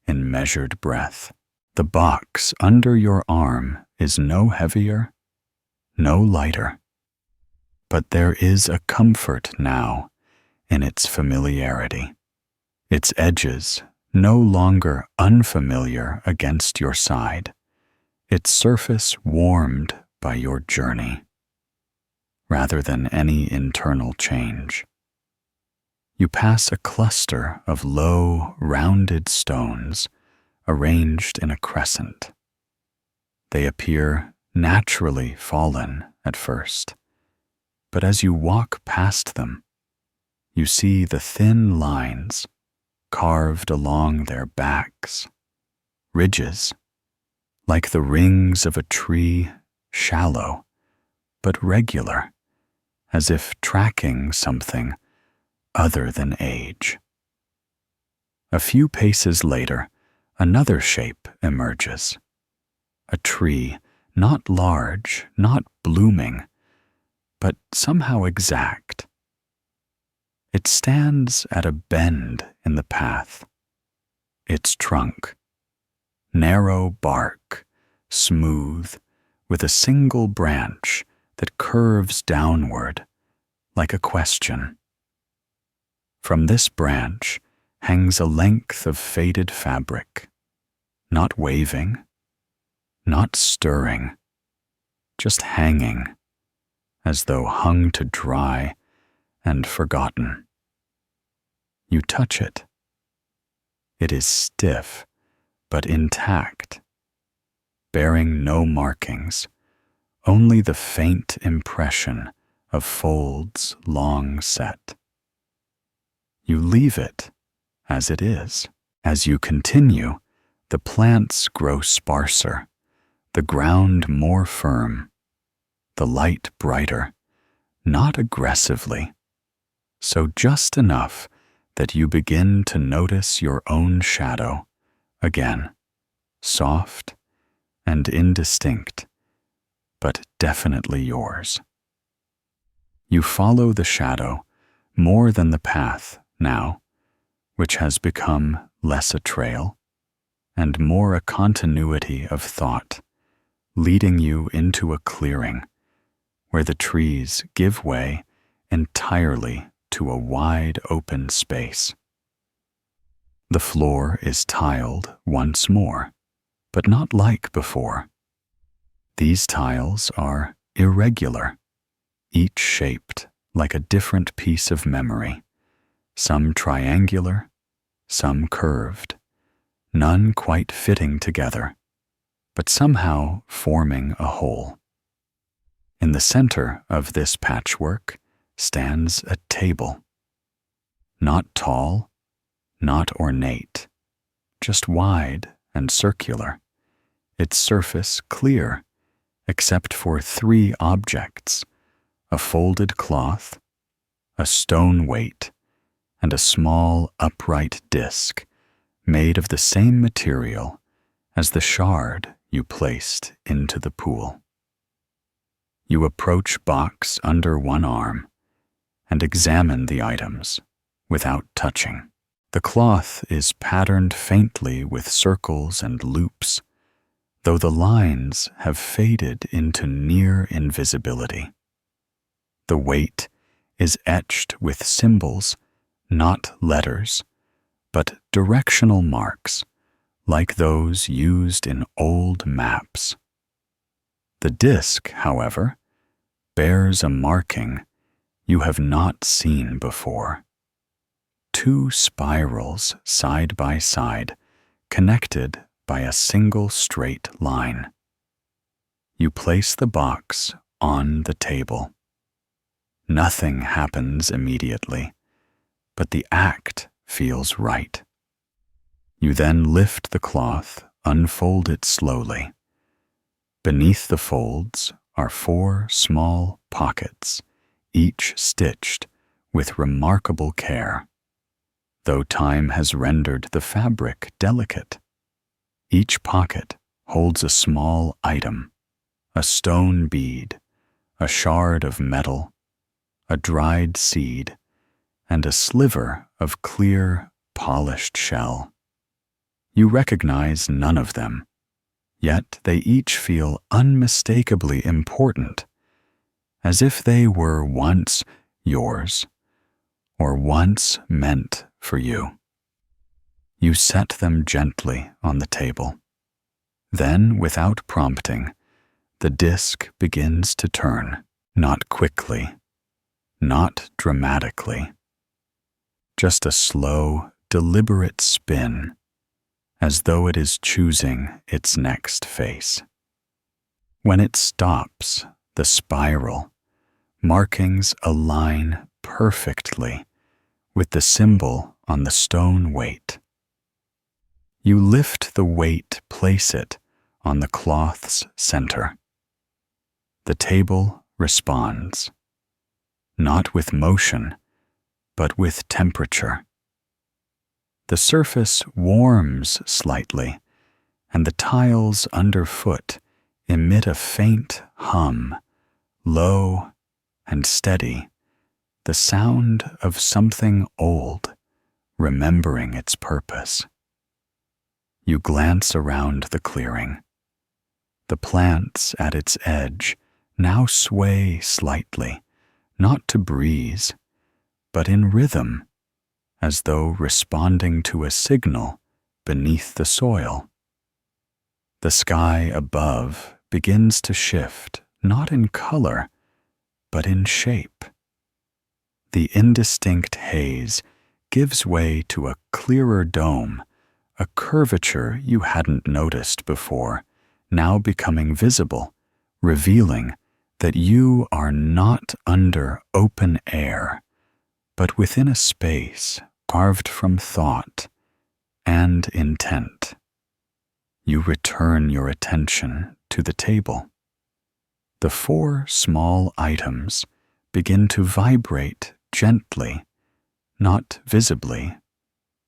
in measured breath. The box under your arm is no heavier, no lighter, but there is a comfort now in its familiarity, its edges no longer unfamiliar against your side, its surface warmed by your journey, rather than any internal change. You pass a cluster of low, rounded stones arranged in a crescent. They appear naturally fallen at first, but as you walk past them, you see the thin lines carved along their backs, ridges, like the rings of a tree, shallow but regular, as if tracking something other than age. A few paces later, another shape emerges, a tree not large, not blooming, but somehow exact. It stands at a bend in the path. Its trunk, narrow bark, smooth, with a single branch that curves downward like a question. From this branch hangs a length of faded fabric, not waving, not stirring, just hanging, as though hung to dry and forgotten. You touch it. It is stiff, but intact, bearing no markings, only the faint impression of folds long set. You leave it as it is. As you continue, the plants grow sparser, the ground more firm, the light brighter, not aggressively, so just enough that you begin to notice your own shadow again, soft and indistinct, but definitely yours. You follow the shadow more than the path now, which has become less a trail and more a continuity of thought, leading you into a clearing where the trees give way entirely to a wide open space. The floor is tiled once more, but not like before. These tiles are irregular, each shaped like a different piece of memory, some triangular, some curved, none quite fitting together, but somehow forming a whole. In the center of this patchwork stands a table. Not tall, not ornate, just wide and circular, its surface clear, except for three objects: a folded cloth, a stone weight, and a small upright disc made of the same material as the shard you placed into the pool. You approach box under one arm and examine the items without touching. The cloth is patterned faintly with circles and loops, though the lines have faded into near invisibility. The weight is etched with symbols, not letters, but directional marks, like those used in old maps. The disc, however, bears a marking you have not seen before. Two spirals side by side, connected by a single straight line. You place the box on the table. Nothing happens immediately, but the act feels right. You then lift the cloth, unfold it slowly. Beneath the folds are 4 small pockets, each stitched with remarkable care, though time has rendered the fabric delicate. Each pocket holds a small item: a stone bead, a shard of metal, a dried seed, and a sliver of clear, polished shell. You recognize none of them, yet they each feel unmistakably important, as if they were once yours, or once meant for you. You set them gently on the table. Then, without prompting, the disc begins to turn, not quickly, not dramatically. Just a slow, deliberate spin, as though it is choosing its next face. When it stops, the spiral, markings align perfectly with the symbol on the stone weight. You lift the weight, place it on the cloth's center. The table responds, not with motion, but with temperature. The surface warms slightly, and the tiles underfoot emit a faint hum, low and steady, the sound of something old, remembering its purpose. You glance around the clearing. The plants at its edge now sway slightly, not to breeze, but in rhythm, as though responding to a signal beneath the soil. The sky above begins to shift, not in color, but in shape. The indistinct haze gives way to a clearer dome, a curvature you hadn't noticed before, now becoming visible, revealing that you are not under open air, but within a space carved from thought and intent. You return your attention to the table. The 4 small items begin to vibrate gently, not visibly,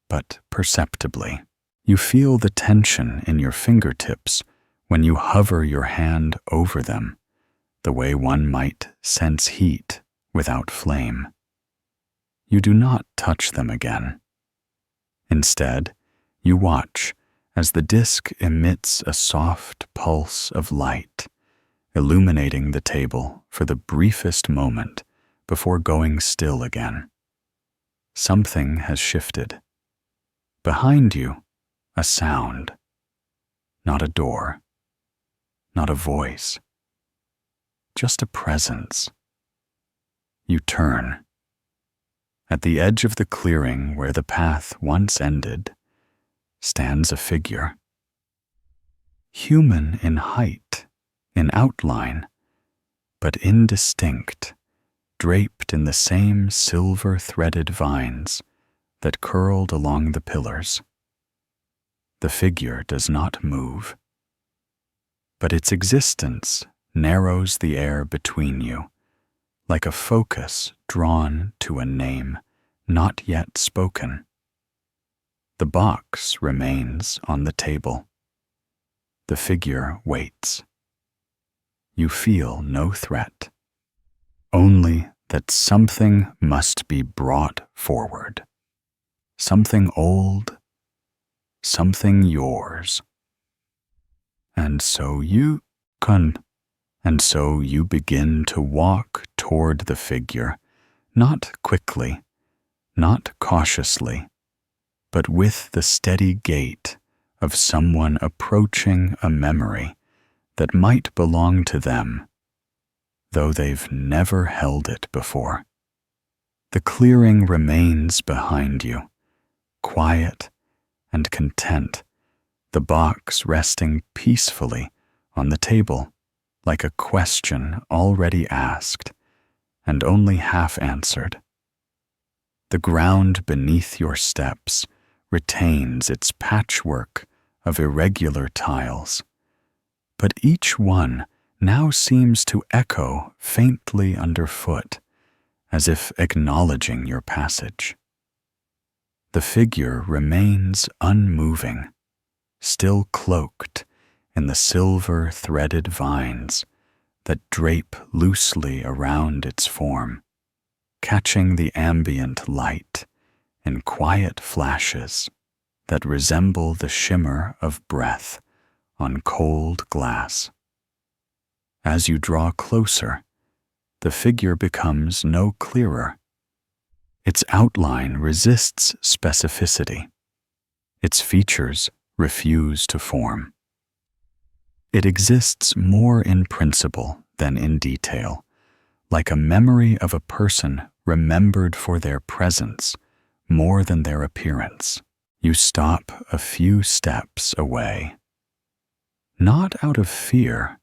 but perceptibly. You feel the tension in your fingertips when you hover your hand over them, the way one might sense heat without flame. You do not touch them again. Instead, you watch as the disc emits a soft pulse of light, illuminating the table for the briefest moment before going still again. Something has shifted. Behind you, a sound. Not a door. Not a voice. just a presence. You turn. At the edge of the clearing where the path once ended stands a figure. Human in height, in outline, but indistinct, draped in the same silver-threaded vines that curled along the pillars. The figure does not move, but its existence narrows the air between you, like a focus drawn to a name not yet spoken. The box remains on the table. The figure waits. You feel no threat, only that something must be brought forward. Something old, something yours. And so you begin to walk toward the figure, not quickly, not cautiously, but with the steady gait of someone approaching a memory that might belong to them, though they've never held it before. The clearing remains behind you, quiet and content, the box resting peacefully on the table, like a question already asked and only half answered. The ground beneath your steps retains its patchwork of irregular tiles, but each one now seems to echo faintly underfoot, as if acknowledging your passage. The figure remains unmoving, still cloaked in the silver-threaded vines that drape loosely around its form, catching the ambient light in quiet flashes that resemble the shimmer of breath on cold glass. As you draw closer, the figure becomes no clearer. Its outline resists specificity. Its features refuse to form. It exists more in principle than in detail, like a memory of a person remembered for their presence more than their appearance. You stop a few steps away, not out of fear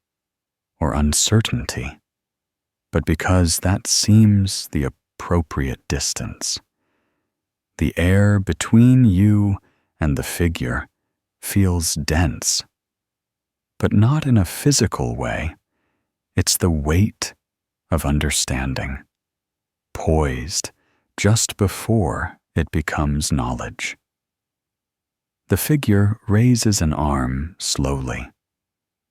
or uncertainty, but because that seems the appropriate distance. The air between you and the figure feels dense, but not in a physical way. It's the weight of understanding, poised just before it becomes knowledge. The figure raises an arm slowly,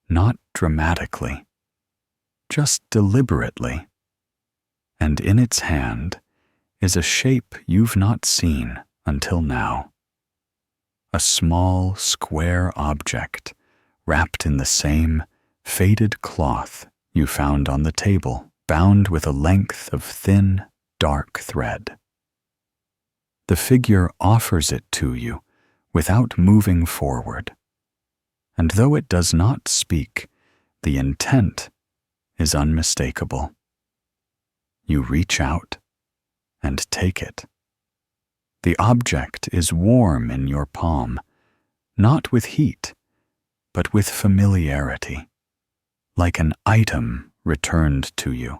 not dramatically, just deliberately, and in its hand is a shape you've not seen until now. A small, square object wrapped in the same faded cloth you found on the table, bound with a length of thin, dark thread. The figure offers it to you without moving forward, and though it does not speak, the intent is unmistakable. You reach out and take it. The object is warm in your palm, not with heat, but with familiarity, like an item returned to you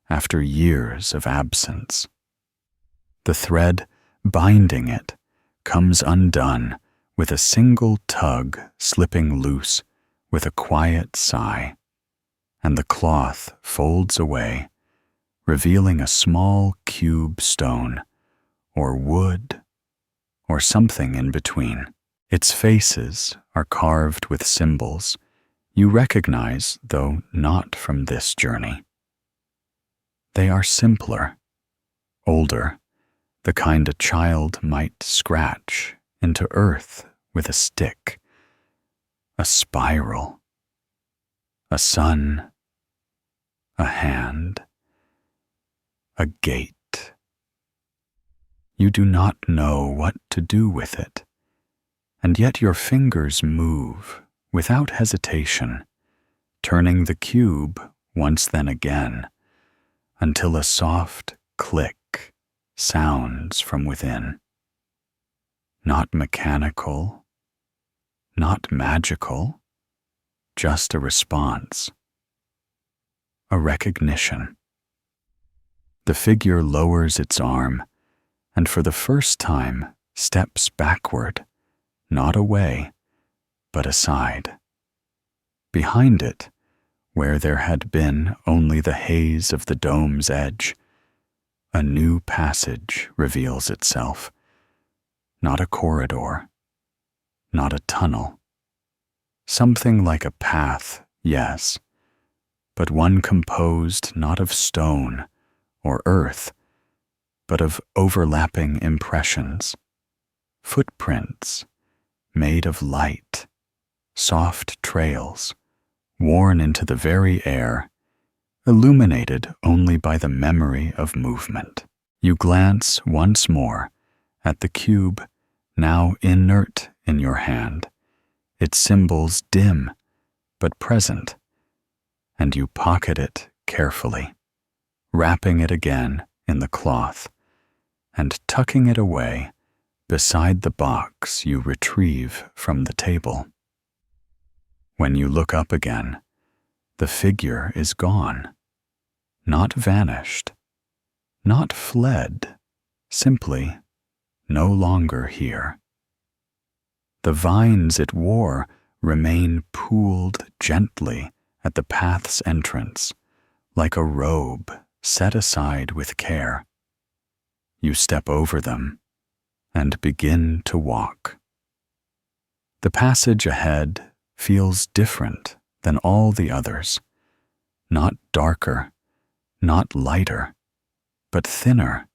after years of absence. The thread binding it comes undone with a single tug, slipping loose with a quiet sigh, and the cloth folds away, revealing a small cube stone, or wood, or something in between. Its faces are carved with symbols you recognize, though not from this journey. They are simpler, older, the kind a child might scratch into earth with a stick. A spiral, a sun, a hand, a gate. You do not know what to do with it, and yet your fingers move without hesitation, turning the cube once then again, until a soft click sounds from within. Not mechanical, not magical, just a response, a recognition. The figure lowers its arm and for the first time steps backward, not away, but aside. Behind it, where there had been only the haze of the dome's edge, a new passage reveals itself. Not a corridor, not a tunnel. Something like a path, yes, but one composed not of stone or earth, but of overlapping impressions, footprints made of light, soft trails, worn into the very air, illuminated only by the memory of movement. You glance once more at the cube, now inert in your hand, its symbols dim but present, and you pocket it carefully, wrapping it again in the cloth and tucking it away beside the box you retrieve from the table. When you look up again, the figure is gone, not vanished, not fled, simply no longer here. The vines it wore remain pooled gently at the path's entrance, like a robe set aside with care. You step over them and begin to walk. The passage ahead feels different than all the others, not darker, not lighter, but thinner,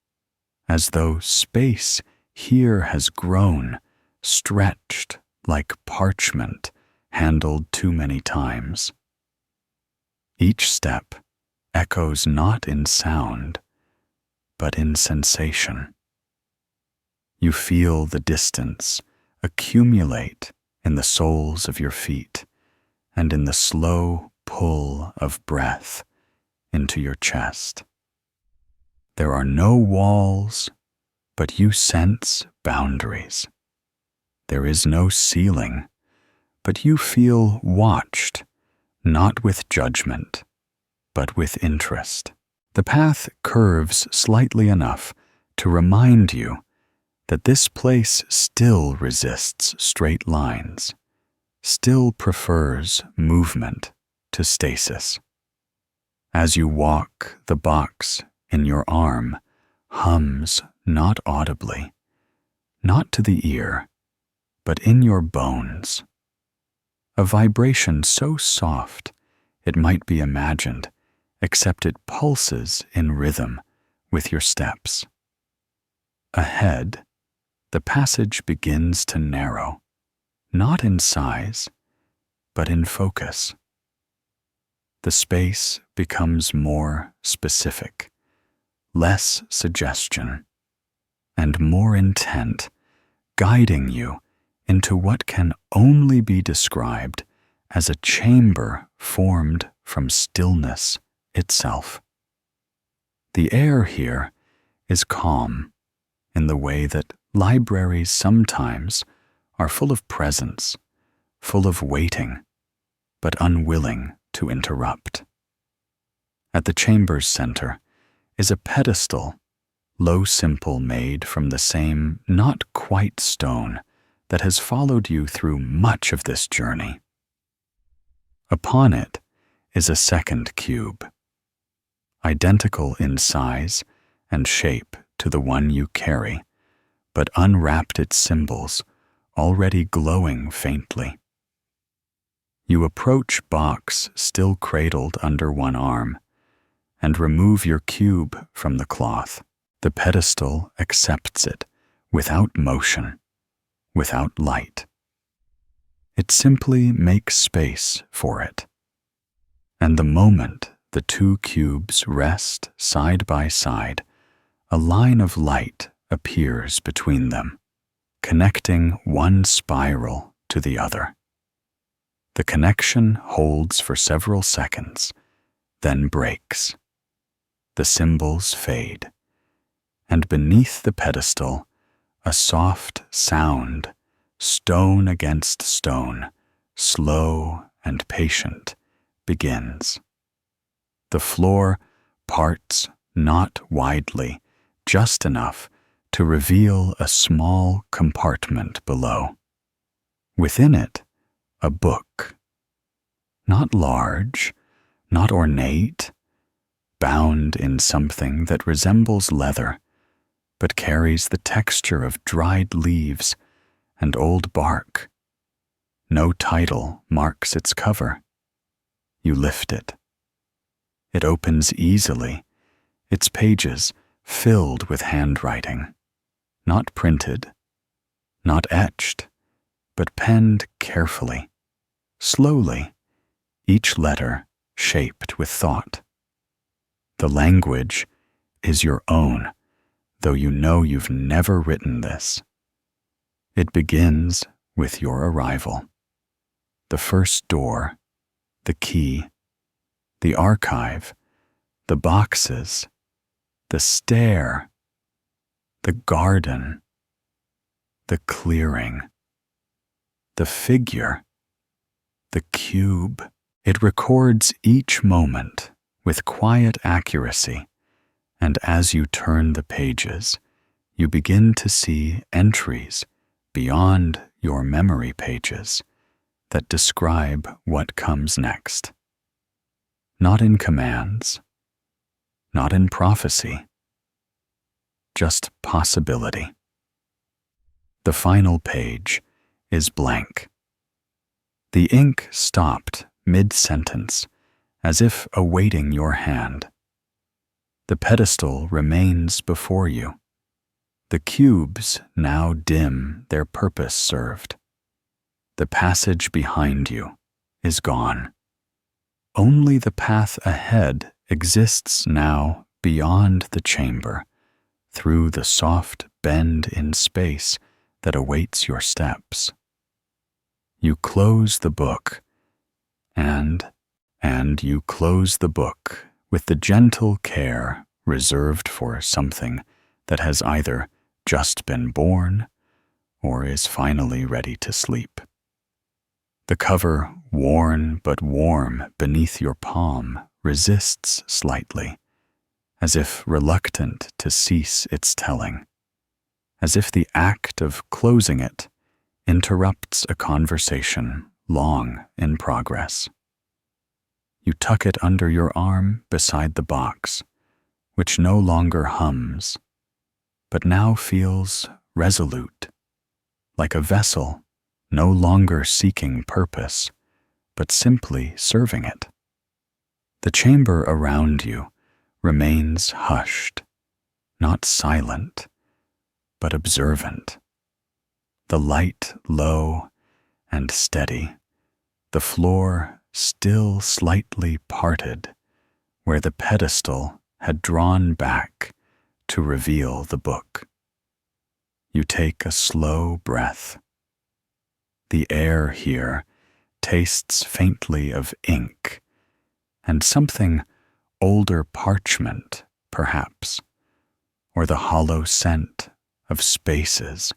as though space here has grown, stretched like parchment handled too many times. Each step echoes not in sound, but in sensation. You feel the distance accumulate in the soles of your feet and in the slow pull of breath into your chest. There are no walls, but you sense boundaries. There is no ceiling, but you feel watched, not with judgment, but with interest. The path curves slightly enough to remind you that this place still resists straight lines, still prefers movement to stasis. As you walk, the box in your arm hums not audibly, not to the ear, but in your bones. A vibration so soft it might be imagined, except it pulses in rhythm with your steps. Ahead, the passage begins to narrow, not in size, but in focus. The space becomes more specific, less suggestion, and more intent, guiding you into what can only be described as a chamber formed from stillness itself. The air here is calm in the way that libraries sometimes are full of presence, full of waiting, but unwilling to interrupt. At the chamber's center is a pedestal, low simple made from the same not quite stone that has followed you through much of this journey. Upon it is a second cube, identical in size and shape to the one you carry, but unwrapped its symbols, already glowing faintly. You approach box still cradled under one arm, and remove your cube from the cloth. The pedestal accepts it without motion, without light. It simply makes space for it. And the moment the two cubes rest side by side, a line of light appears between them, connecting one spiral to the other. The connection holds for several seconds, then breaks. The symbols fade, and beneath the pedestal, a soft sound, stone against stone, slow and patient, begins. The floor parts not widely, just enough to reveal a small compartment below. Within it, a book. Not large, not ornate, bound in something that resembles leather, but carries the texture of dried leaves and old bark. No title marks its cover. You lift it. It opens easily, its pages filled with handwriting, not printed, not etched, but penned carefully, slowly, each letter shaped with thought. The language is your own, though you know you've never written this. It begins with your arrival. The first door, the key, the archive, the boxes, the stair, the garden, the clearing, the figure, the cube. It records each moment with quiet accuracy, and as you turn the pages, you begin to see entries beyond your memory pages that describe what comes next. Not in commands, not in prophecy, just possibility. The final page is blank. The ink stopped mid-sentence, as if awaiting your hand. The pedestal remains before you. The cubes now dim their purpose served. The passage behind you is gone. Only the path ahead exists now beyond the chamber, through the soft bend in space that awaits your steps. You close the book, and you close the book with the gentle care reserved for something that has either just been born or is finally ready to sleep. The cover, worn but warm beneath your palm, resists slightly, as if reluctant to cease its telling, as if the act of closing it interrupts a conversation long in progress. You tuck it under your arm beside the box, which no longer hums, but now feels resolute, like a vessel no longer seeking purpose, but simply serving it. The chamber around you remains hushed, not silent, but observant. The light low and steady, the floor still slightly parted, where the pedestal had drawn back to reveal the book. You take a slow breath. The air here tastes faintly of ink and something older parchment, perhaps, or the hollow scent of spaces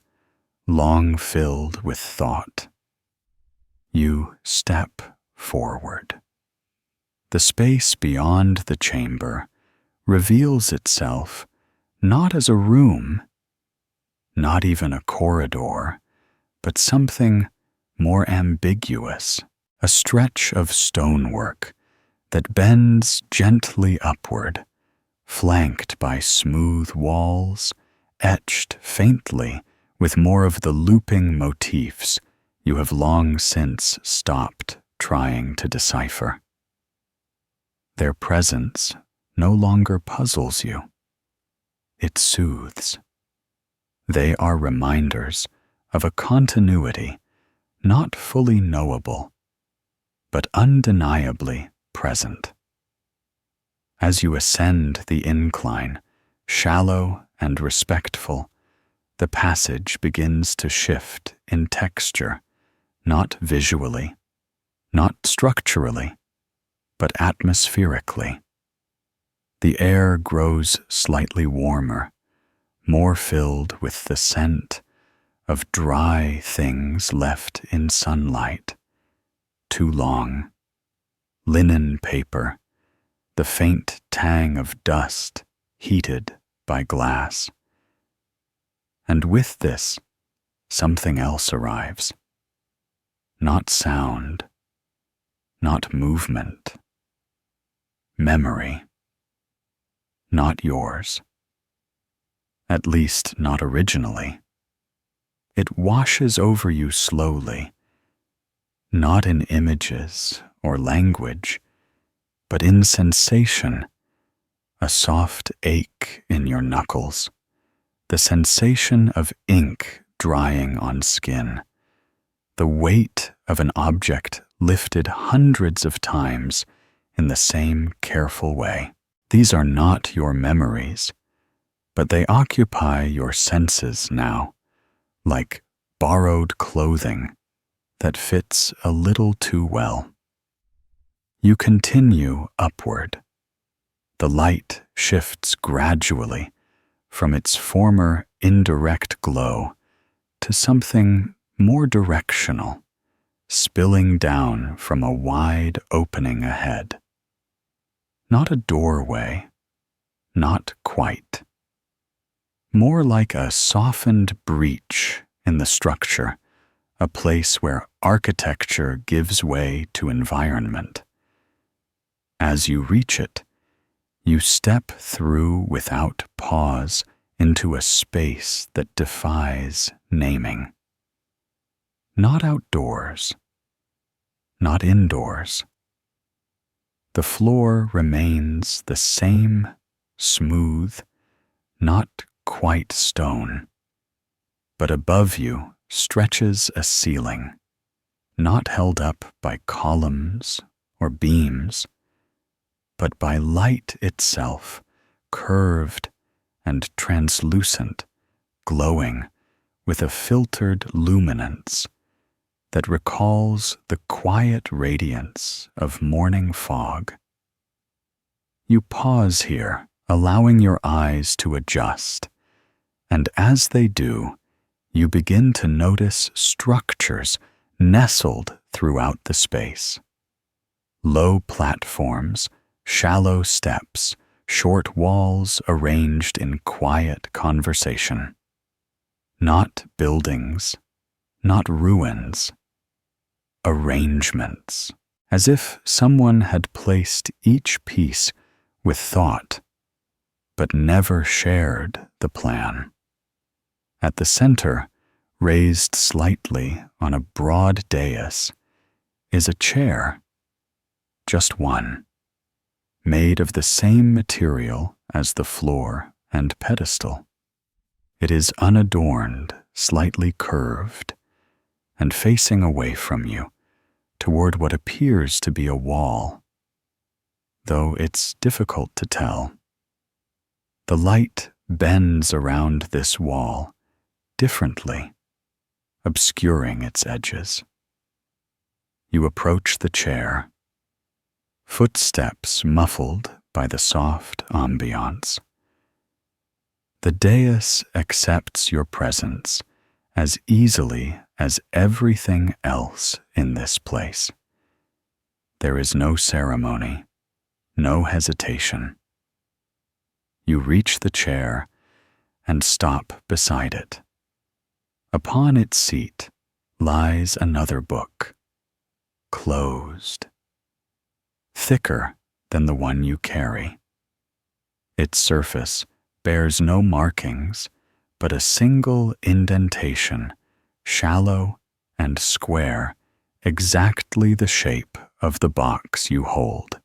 long filled with thought. You step forward. The space beyond the chamber reveals itself not as a room, not even a corridor, but something more ambiguous, a stretch of stonework that bends gently upward, flanked by smooth walls, etched faintly with more of the looping motifs you have long since stopped trying to decipher. Their presence no longer puzzles you. It soothes. They are reminders of a continuity not fully knowable, but undeniably present. As you ascend the incline, shallow and respectful, the passage begins to shift in texture, not visually, not structurally, but atmospherically. The air grows slightly warmer, more filled with the scent of dry things left in sunlight too long, linen paper, the faint tang of dust heated by glass. And with this, something else arrives. Not sound, not movement, memory. Not yours. At least not originally. It washes over you slowly, not in images or language, but in sensation, a soft ache in your knuckles, the sensation of ink drying on skin, the weight of an object lifted hundreds of times in the same careful way. These are not your memories, but they occupy your senses now, like borrowed clothing that fits a little too well. You continue upward. The light shifts gradually from its former indirect glow to something more directional, spilling down from a wide opening ahead. Not a doorway, not quite. More like a softened breach in the structure, a place where architecture gives way to environment. As you reach it, you step through without pause into a space that defies naming. Not outdoors, not indoors. The floor remains the same smooth, not quite stone, but above you stretches a ceiling, not held up by columns or beams, but by light itself, curved and translucent, glowing with a filtered luminance that recalls the quiet radiance of morning fog. You pause here, allowing your eyes to adjust, and as they do, you begin to notice structures nestled throughout the space. Low platforms, shallow steps, short walls arranged in quiet conversation. Not buildings, not ruins, arrangements, as if someone had placed each piece with thought, but never shared the plan. At the center, raised slightly on a broad dais, is a chair, just one, made of the same material as the floor and pedestal. It is unadorned, slightly curved, and facing away from you toward what appears to be a wall, though it's difficult to tell. The light bends around this wall differently, obscuring its edges. You approach the chair, footsteps muffled by the soft ambiance. The dais accepts your presence as easily as everything else in this place. There is no ceremony, no hesitation. You reach the chair and stop beside it. Upon its seat lies another book, closed, thicker than the one you carry. Its surface bears no markings, but a single indentation, shallow and square, exactly the shape of the box you hold.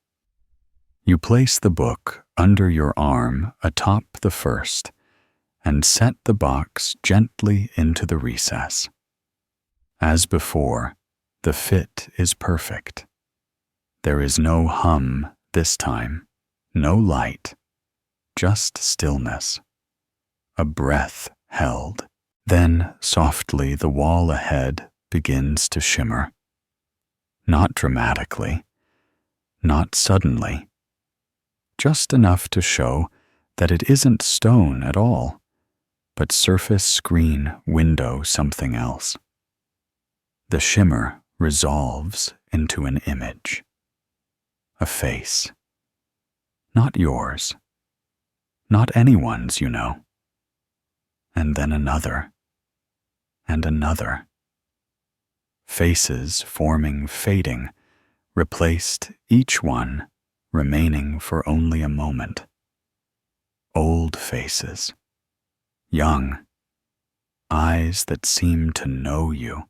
You place the book under your arm atop the first and set the box gently into the recess. As before, the fit is perfect. There is no hum this time, no light, just stillness. A breath held. Then, softly, the wall ahead begins to shimmer. Not dramatically, not suddenly, just enough to show that it isn't stone at all, but surface, screen, window, something else. The shimmer resolves into an image, a face. Not yours, not anyone's, you know. And then another, and another. Faces forming, fading, replaced, each one remaining for only a moment. Old faces, young, eyes that seem to know you,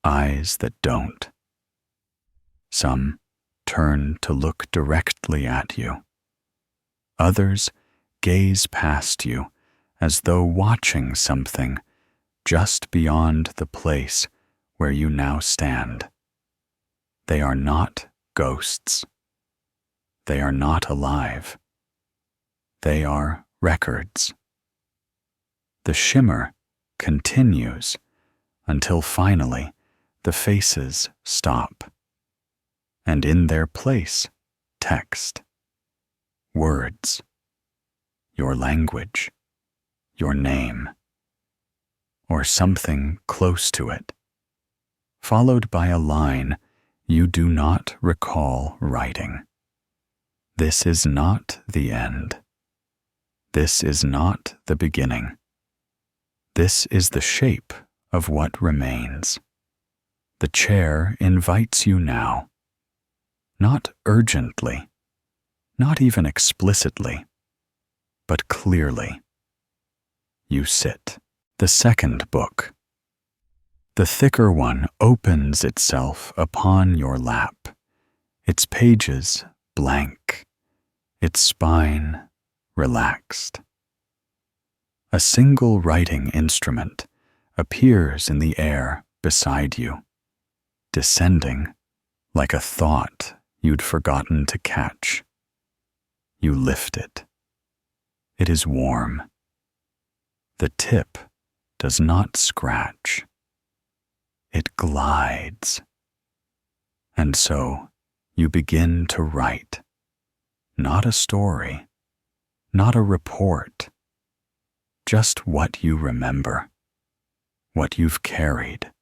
eyes that don't. Some turn to look directly at you. Others gaze past you as though watching something just beyond the place where you now stand. They are not ghosts. They are not alive. They are records. The shimmer continues until finally the faces stop, and in their place, text, words, your language, your name, or something close to it, followed by a line you do not recall writing. This is not the end. This is not the beginning. This is the shape of what remains. The chair invites you now, not urgently, not even explicitly, but clearly. You sit. The second book. The thicker one opens itself upon your lap, its pages blank, its spine relaxed. A single writing instrument appears in the air beside you, descending like a thought you'd forgotten to catch. You lift it. It is warm. The tip does not scratch. It glides. And so you begin to write, not a story, not a report, just what you remember, what you've carried,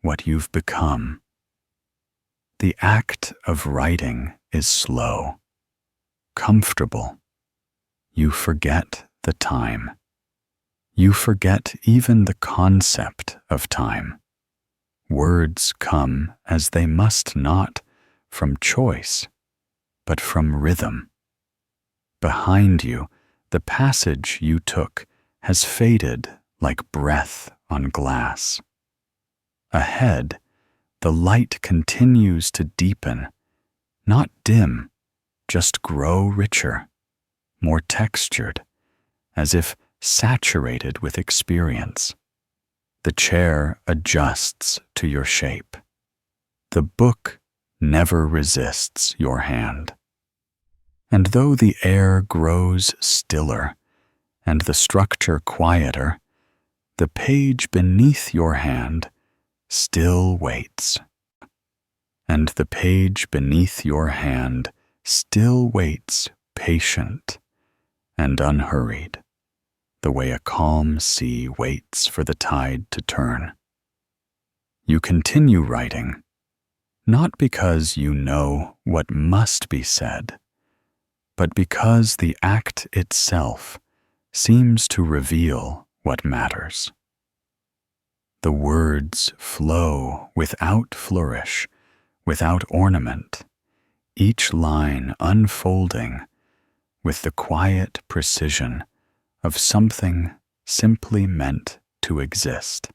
what you've become. The act of writing is slow, comfortable. You forget the time. You forget even the concept of time. Words come as they must not from choice, but from rhythm. Behind you, the passage you took has faded like breath on glass. Ahead, the light continues to deepen, not dim, just grow richer, more textured, as if saturated with experience. The chair adjusts to your shape. The book never resists your hand. And though the air grows stiller and the structure quieter, the page beneath your hand still waits. And the page beneath your hand still waits, patient and unhurried, the way a calm sea waits for the tide to turn. You continue writing, not because you know what must be said, but because the act itself seems to reveal what matters. The words flow without flourish, without ornament, each line unfolding with the quiet precision of something simply meant to exist.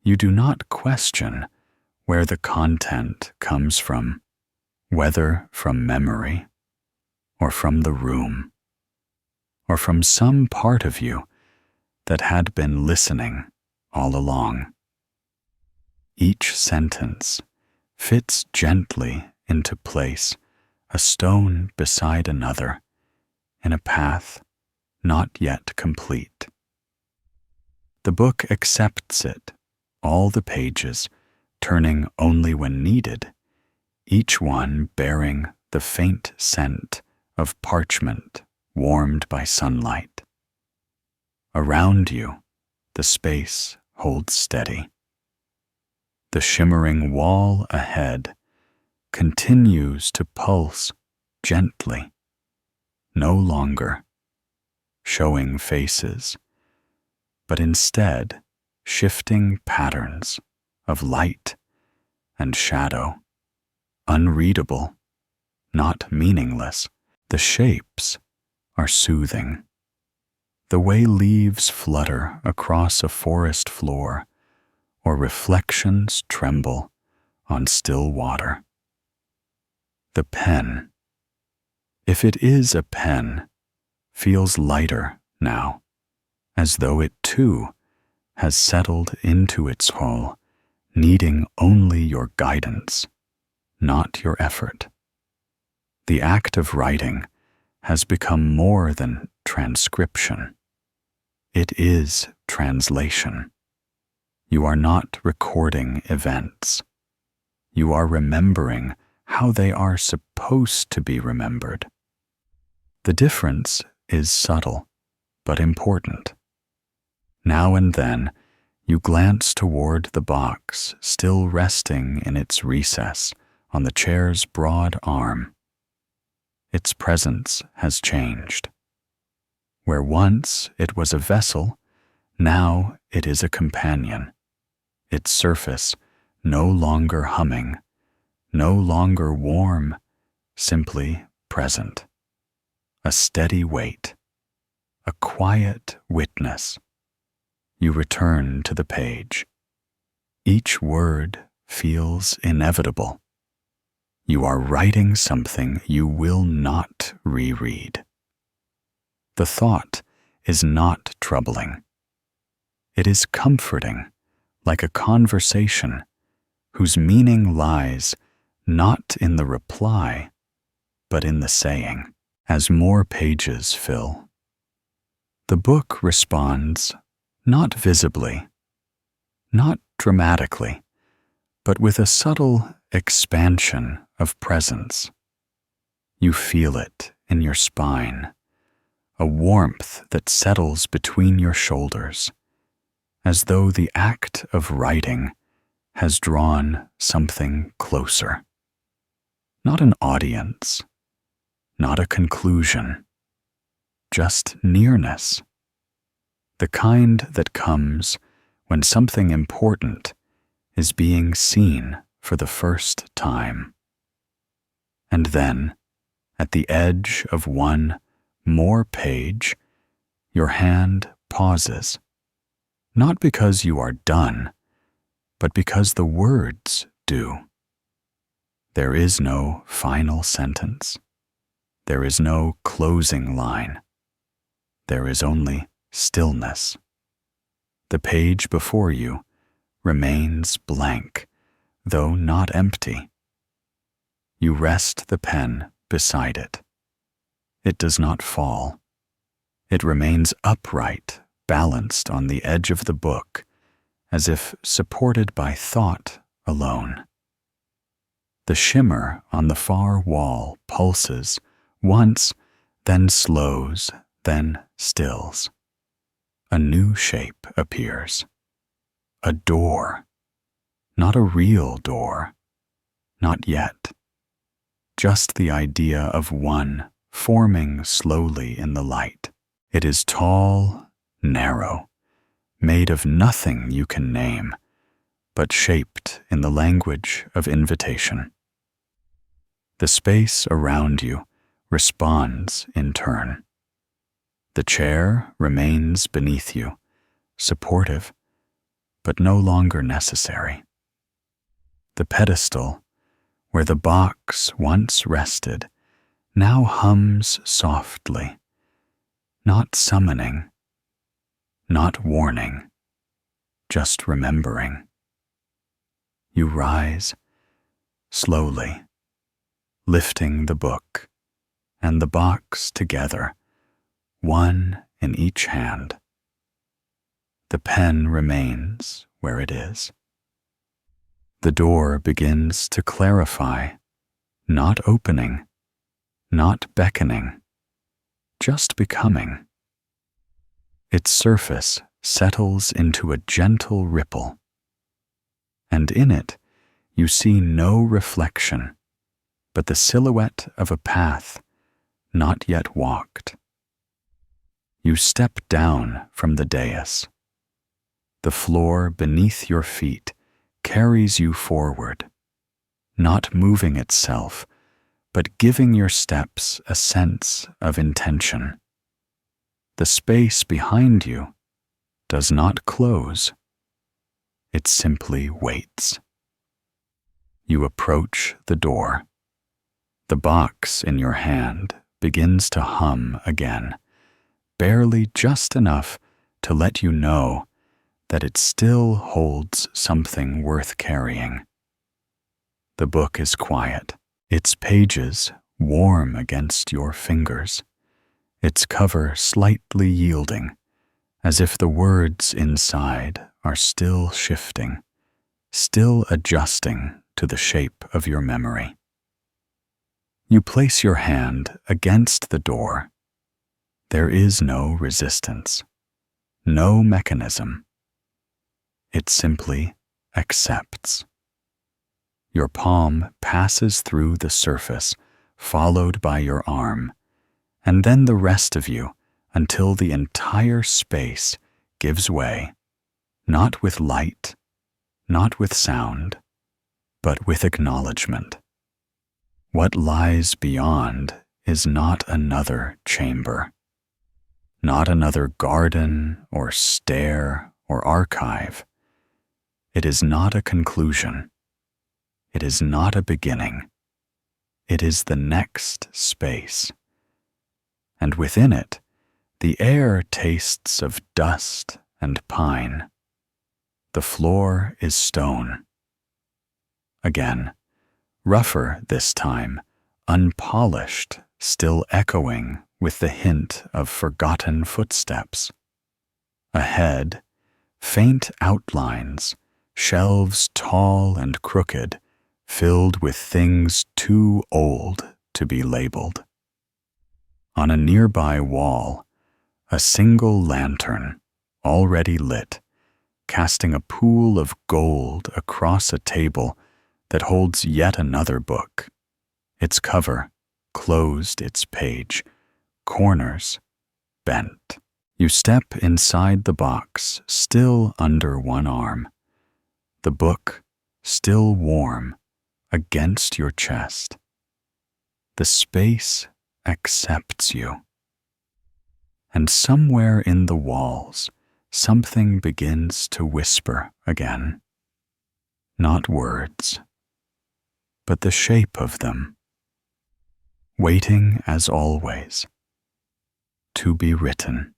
You do not question where the content comes from, whether from memory, or from the room, or from some part of you that had been listening all along. Each sentence fits gently into place, a stone beside another, in a path not yet complete. The book accepts it, all the pages, turning only when needed, each one bearing the faint scent of parchment warmed by sunlight. Around you, the space holds steady. The shimmering wall ahead continues to pulse gently, no longer showing faces, but instead shifting patterns of light and shadow, unreadable, not meaningless. The shapes are soothing. The way leaves flutter across a forest floor, or reflections tremble on still water. The pen, if it is a pen, feels lighter now, as though it too has settled into its hole, needing only your guidance, not your effort. The act of writing has become more than transcription. It is translation. You are not recording events. You are remembering how they are supposed to be remembered. The difference is subtle, but important. Now and then, you glance toward the box still resting in its recess on the chair's broad arm. Its presence has changed. Where once it was a vessel, now it is a companion. Its surface no longer humming, no longer warm, simply present. A steady weight, a quiet witness. You return to the page. Each word feels inevitable. You are writing something you will not reread. The thought is not troubling. It is comforting, like a conversation whose meaning lies not in the reply, but in the saying. As more pages fill, the book responds, not visibly, not dramatically, but with a subtle expansion of presence. You feel it in your spine, a warmth that settles between your shoulders, as though the act of writing has drawn something closer. Not an audience, not a conclusion, just nearness. The kind that comes when something important is being seen for the first time. And then, at the edge of one more page, your hand pauses, not because you are done, but because the words do. There is no final sentence. There is no closing line. There is only stillness. The page before you remains blank, though not empty. You rest the pen beside it. It does not fall. It remains upright, balanced on the edge of the book, as if supported by thought alone. The shimmer on the far wall pulses once, then slows, then stills. A new shape appears. A door. Not a real door. Not yet. Just the idea of one forming slowly in the light. It is tall, narrow, made of nothing you can name, but shaped in the language of invitation. The space around you responds in turn. The chair remains beneath you, supportive, but no longer necessary. The pedestal, where the box once rested, now hums softly, not summoning, not warning, just remembering. You rise, slowly, lifting the book and the box together, one in each hand. The pen remains where it is. The door begins to clarify not opening, not beckoning, just becoming. Its surface settles into a gentle ripple, and in it you see no reflection, but the silhouette of a path not yet walked. You step down from the dais. The floor beneath your feet carries you forward, not moving itself, but giving your steps a sense of intention. The space behind you does not close. It simply waits. You approach the door. The box in your hand begins to hum again, barely just enough to let you know that it still holds something worth carrying. The book is quiet, its pages warm against your fingers, its cover slightly yielding, as if the words inside are still shifting, still adjusting to the shape of your memory. You place your hand against the door. There is no resistance, no mechanism. It simply accepts. Your palm passes through the surface, followed by your arm, and then the rest of you until the entire space gives way, not with light, not with sound, but with acknowledgement. What lies beyond is not another chamber, not another garden or stair or archive. It is not a conclusion. It is not a beginning. It is the next space. And within it, the air tastes of dust and pine. The floor is stone. Again, rougher this time, unpolished, still echoing with the hint of forgotten footsteps. Ahead, faint outlines, shelves tall and crooked, filled with things too old to be labeled. On a nearby wall, a single lantern, already lit, casting a pool of gold across a table that holds yet another book. Its cover closed its page, corners bent. You step inside the box, still under one arm, the book still warm against your chest. The space accepts you. And somewhere in the walls, something begins to whisper again. Not words, but the shape of them, waiting as always, to be written.